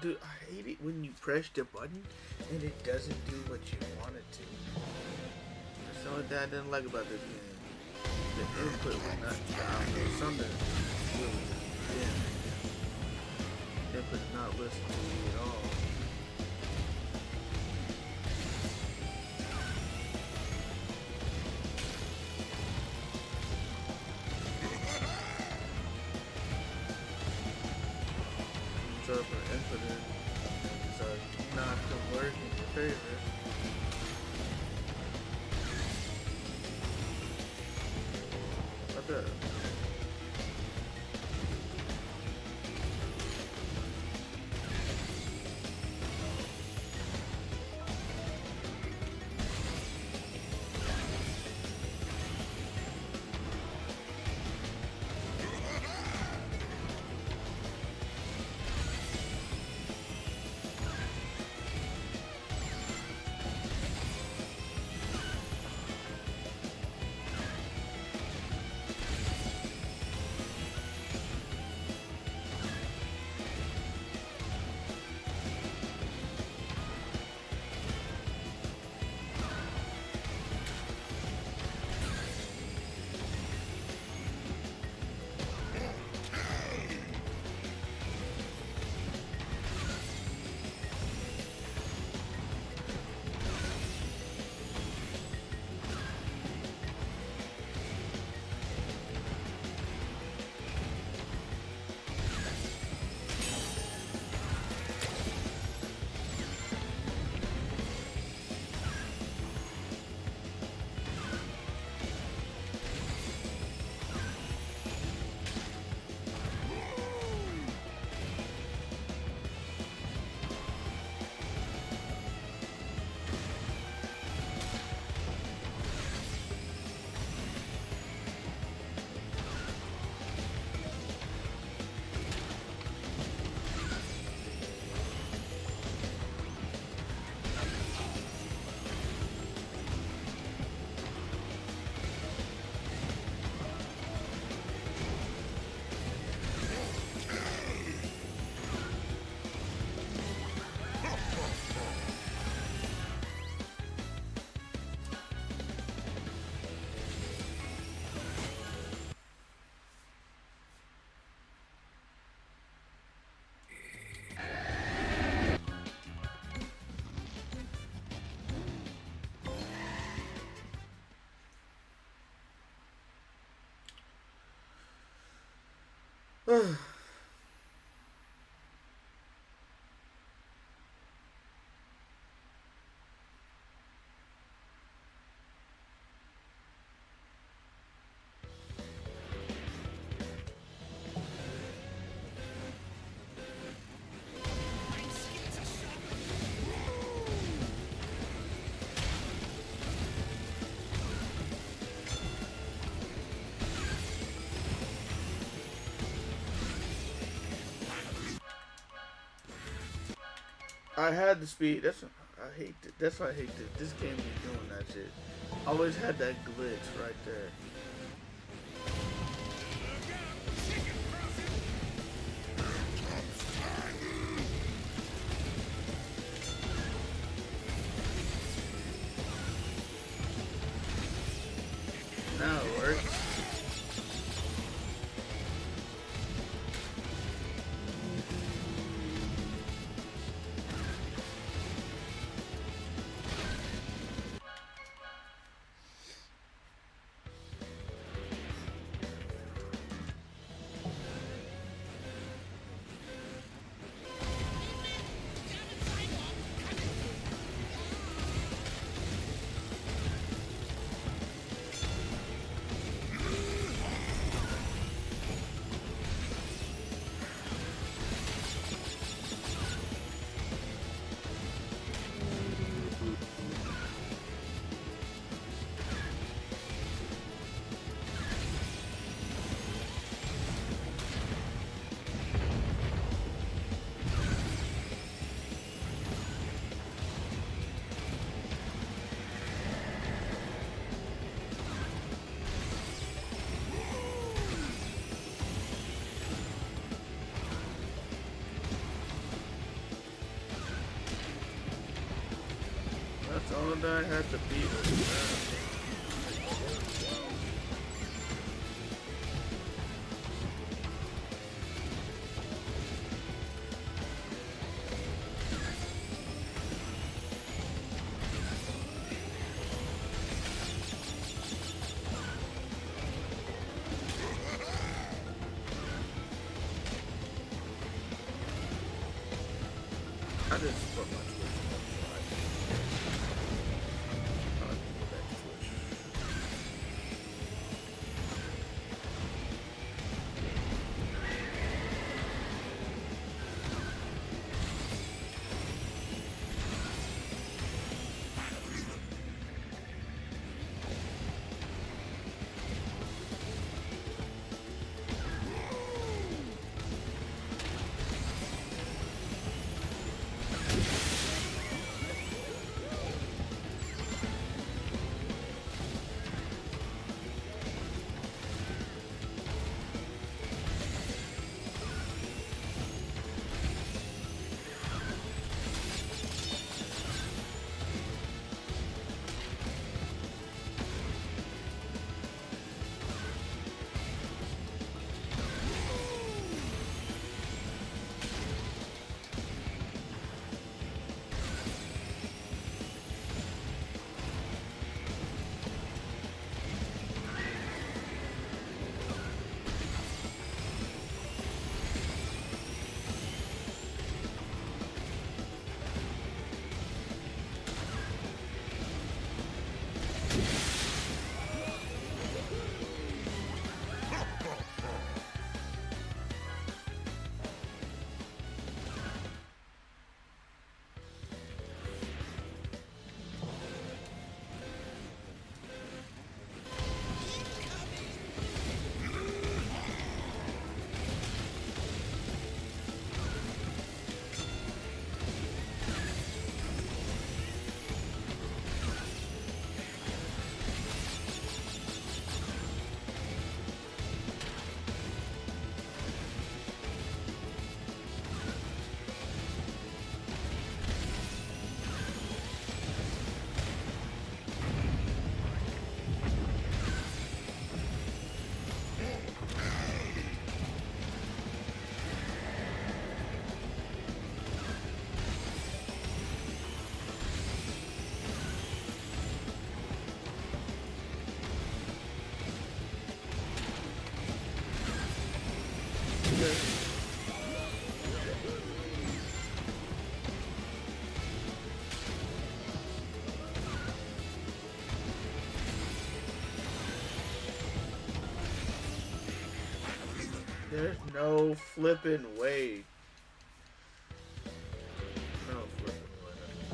[SPEAKER 1] Dude, I hate it when you press the button and it doesn't do what you want it to. That's the only thing I didn't like about this game. The input was not down. Something really the input did not listen to me at all. Up or infinite, so not to work in your favor. What the? I had the speed. I hate it. That's why I hate it. This game is doing that shit. Always had that glitch right there. Now it works. That's all that I had to beat was I just put my Twitch There's no flipping way. No flipping way.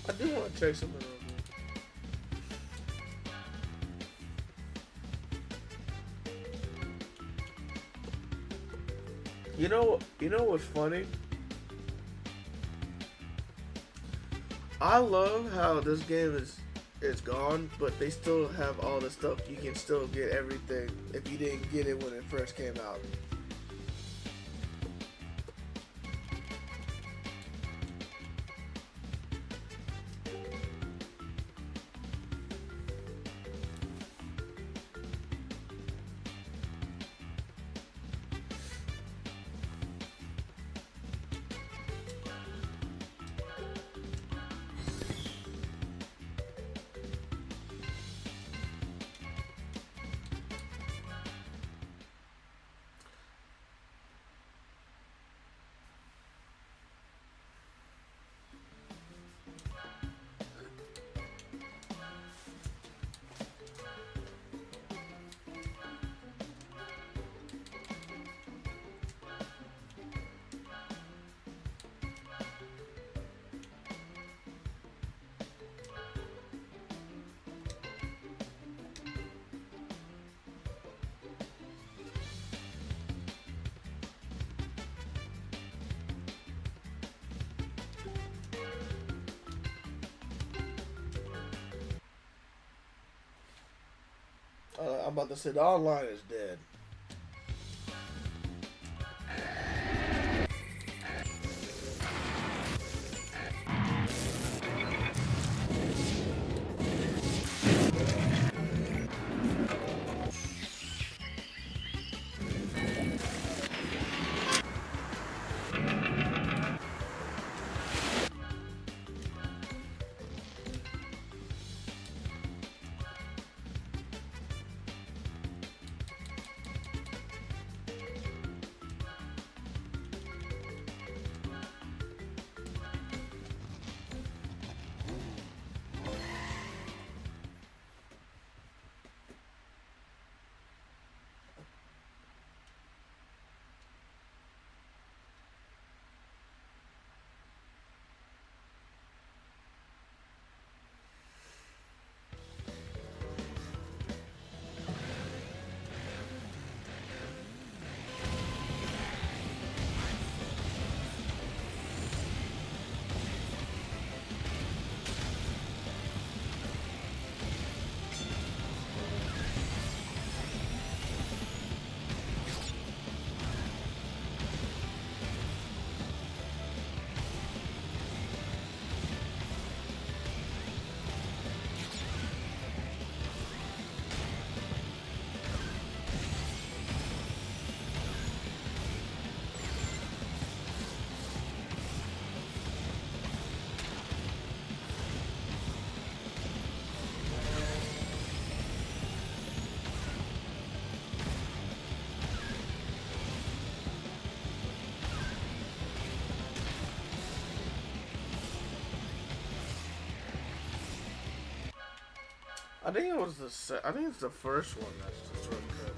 [SPEAKER 1] I do want to check something real quick. You know what's funny? I love how this game is gone, but they still have all the stuff. You can still get everything if you didn't get it when it first came out. I'm about to say the online is dead. I think it was I think it's the first one that's the shortcut.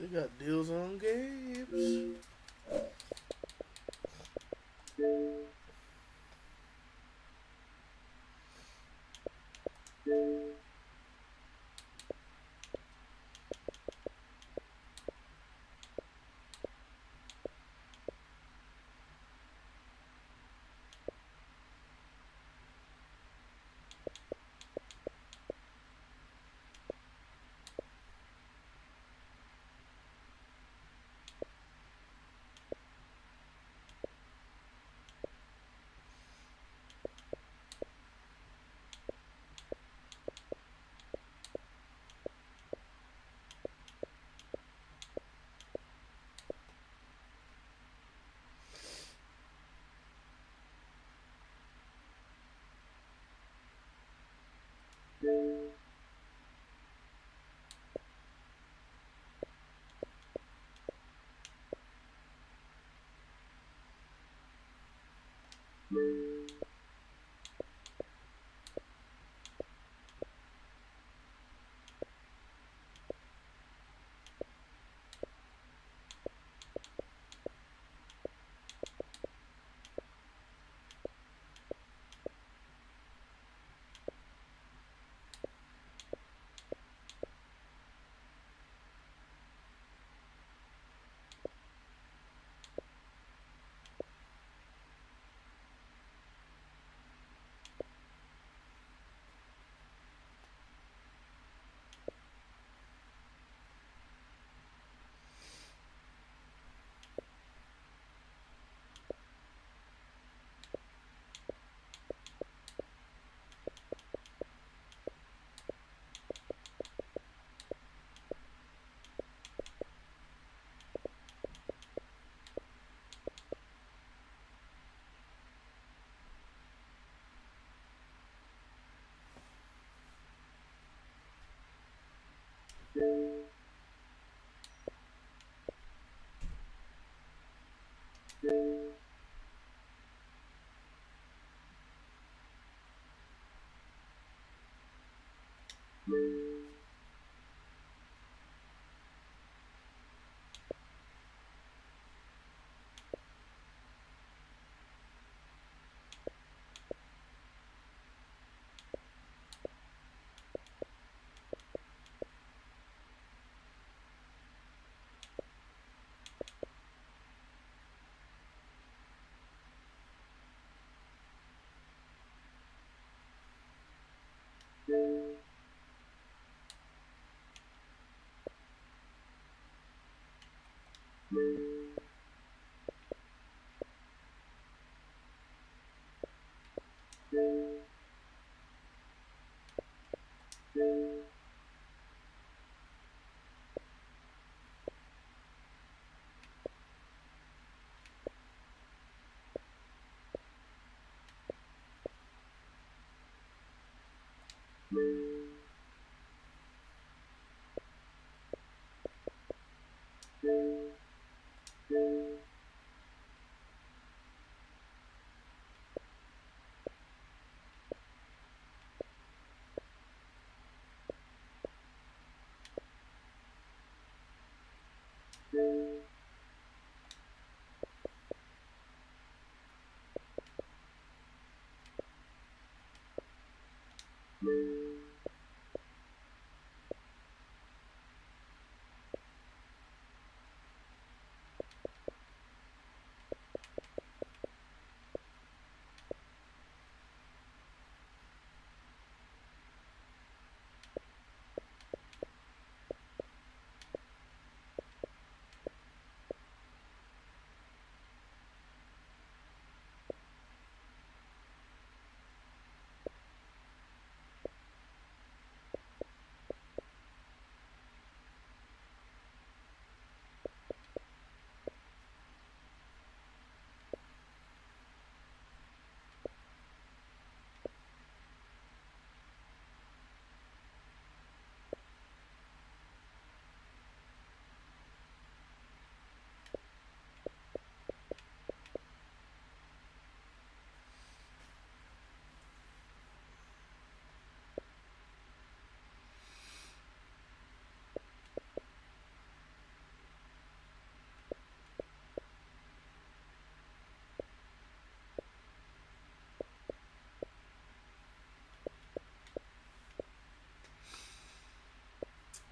[SPEAKER 1] They got deals on games.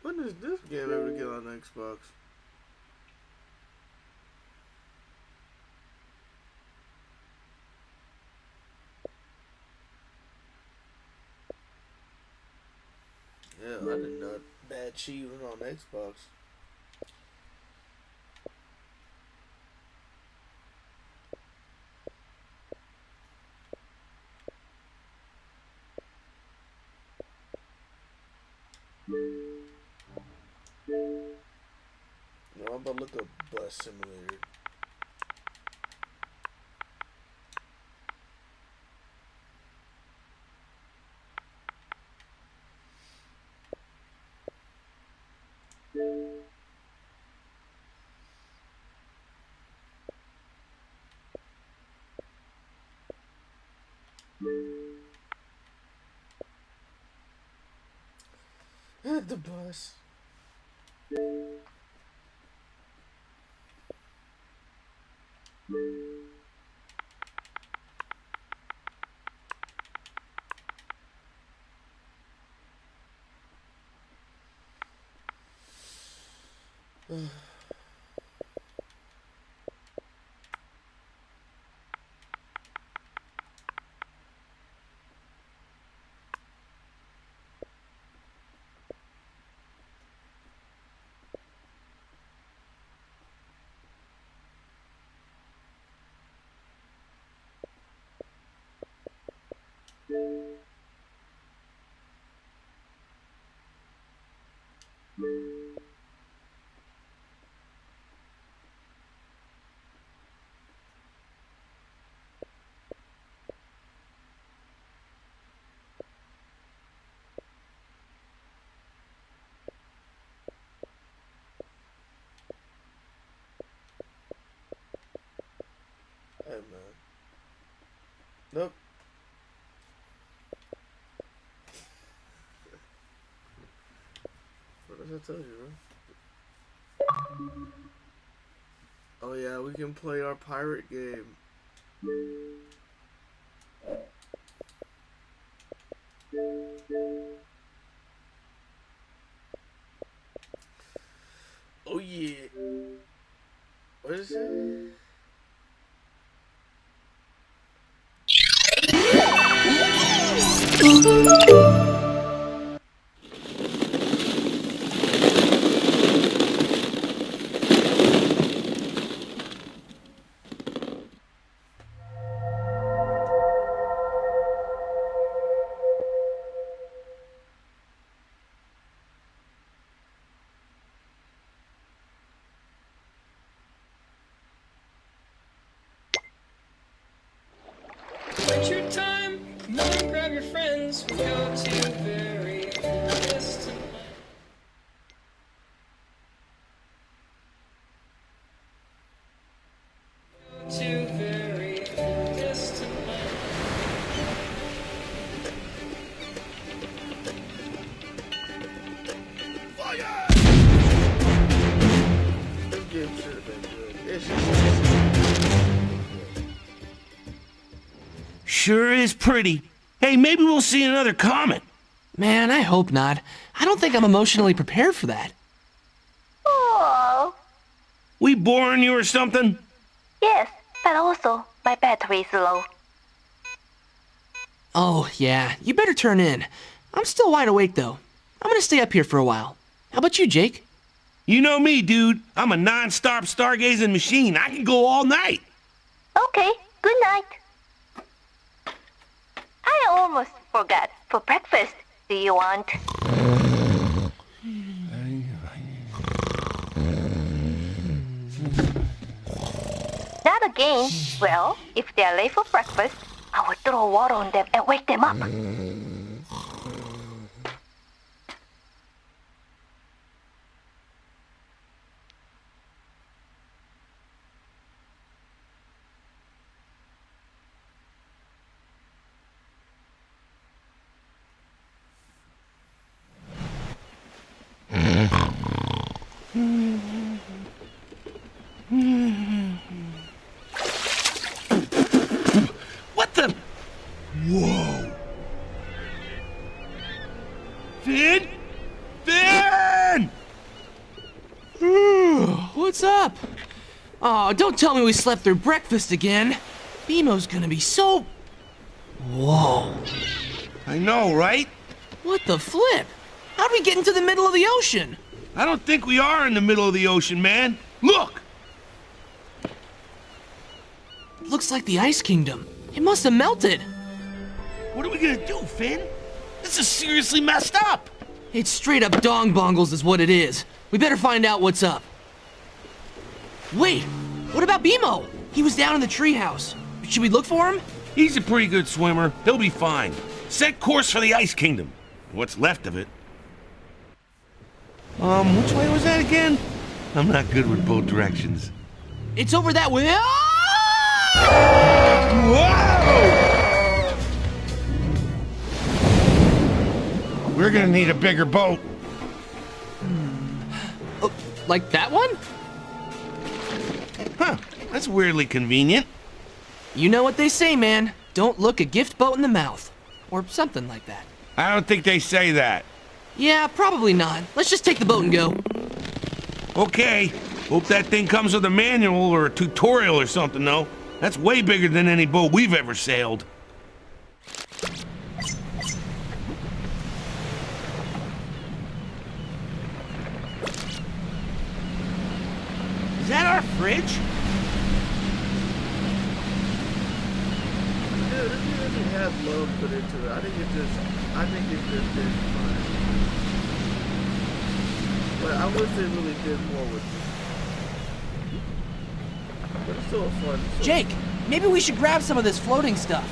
[SPEAKER 1] When does this game ever get on Xbox? Yeah, I didn't know Bad Chi was on Xbox. No, I'm about to look up Bus Simulator. The bus. Hey, man. Nope. What does that tell you, bro? Oh yeah, we can play our pirate game. Oh yeah. What is it?
[SPEAKER 9] Winter time, come on, grab your friends. We go to the
[SPEAKER 7] Sure is pretty. Hey, maybe we'll see another comet.
[SPEAKER 10] Man, I hope not. I don't think I'm emotionally prepared for that.
[SPEAKER 14] Oh.
[SPEAKER 7] We boring you or something?
[SPEAKER 14] Yes, but also my battery is low.
[SPEAKER 10] Oh, yeah. You better turn in. I'm still wide awake, though. I'm gonna stay up here for a while. How about you, Jake?
[SPEAKER 7] You know me, dude. I'm a non-stop stargazing machine. I can go all night.
[SPEAKER 14] Okay, good night. I almost forgot. For breakfast, do you want? Not again. Well, if they're late for breakfast, I will throw water on them and wake them up.
[SPEAKER 7] What the? Whoa. Finn? Finn!
[SPEAKER 10] What's up? Oh, don't tell me we slept through breakfast again. BMO's gonna be so... Whoa.
[SPEAKER 7] I know, right?
[SPEAKER 10] What the flip? How'd we get into the middle of the ocean?
[SPEAKER 7] I don't think we are in the middle of the ocean, man. Look!
[SPEAKER 10] Looks like the Ice Kingdom. It must have melted.
[SPEAKER 7] What are we gonna do, Finn? This is seriously messed up.
[SPEAKER 10] It's straight up dong bongles is what it is. We better find out what's up. Wait, what about BMO? He was down in the treehouse. Should we look for him?
[SPEAKER 7] He's a pretty good swimmer. He'll be fine. Set course for the Ice Kingdom. What's left of it. Which way was that again? I'm not good with both directions.
[SPEAKER 10] It's over that way.
[SPEAKER 7] Whoa! We're gonna need a bigger boat.
[SPEAKER 10] Oh, like that one?
[SPEAKER 7] Huh, that's weirdly convenient.
[SPEAKER 10] You know what they say, man. Don't look a gift boat in the mouth. Or something like that.
[SPEAKER 7] I don't think they say that.
[SPEAKER 10] Yeah, probably not. Let's just take the boat and go.
[SPEAKER 7] Okay. Hope that thing comes with a manual or a tutorial or something, though. That's way bigger than any boat we've ever sailed. Is that our fridge?
[SPEAKER 1] Yeah, this doesn't have love put into it. I think it just did fine. But I wish they really did more with it. But it's still fun.
[SPEAKER 10] Jake, maybe we should grab some of this floating stuff.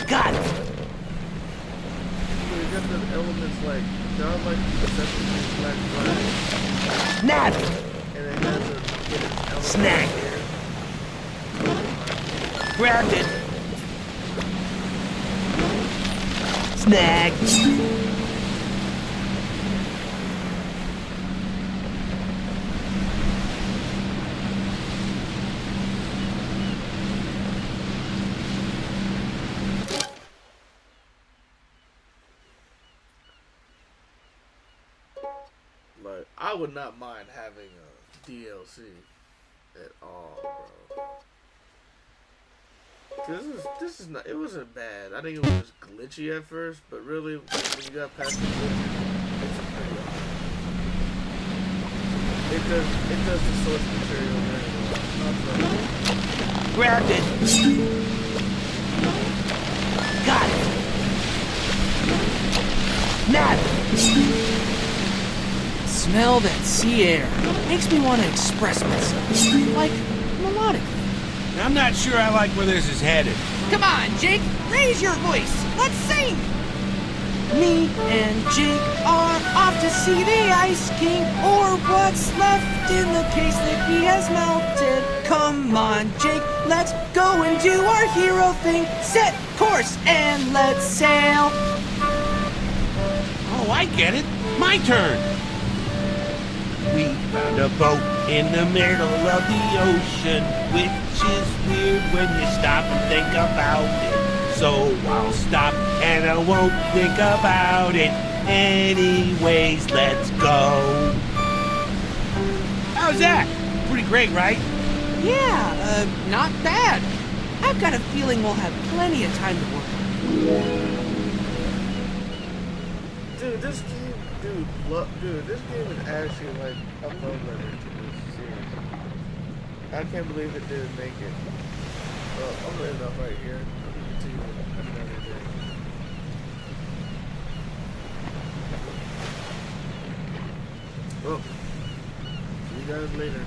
[SPEAKER 7] Got it.
[SPEAKER 1] So you got the elements like, not like the Sesame Black Flag.
[SPEAKER 7] Nab!
[SPEAKER 1] And it has a
[SPEAKER 7] Snack! Grabbed it! Snag!
[SPEAKER 1] Like, I would not mind having a DLC at all, bro. This is not. It wasn't bad. I think it was glitchy at first, but really, when you got past the glitches, it's pretty awesome. It does the source material very well.
[SPEAKER 7] Grabbed it! Got it! Nab!
[SPEAKER 10] Smell that sea air. Makes me want to express myself. Like, melodically.
[SPEAKER 7] I'm not sure I like where this is headed.
[SPEAKER 10] Come on, Jake. Raise your voice. Let's sing. Me and Jake are off to see the Ice King, or what's left in the case that he has melted. Come on, Jake. Let's go and do our hero thing. Set course and let's sail.
[SPEAKER 7] Oh, I get it. My turn. We found a boat in the middle of the ocean, which is weird when you stop and think about it. So I'll stop and I won't think about it. Anyways, let's go. How's that? Pretty great, right?
[SPEAKER 10] Yeah, not bad. I've got a feeling we'll have plenty of time to work on it.
[SPEAKER 1] Dude, this game, this game is actually like a love letter to this series. I can't believe it didn't make it. Well, I'm gonna end up right here. I'll continue another day. Well, see you guys later.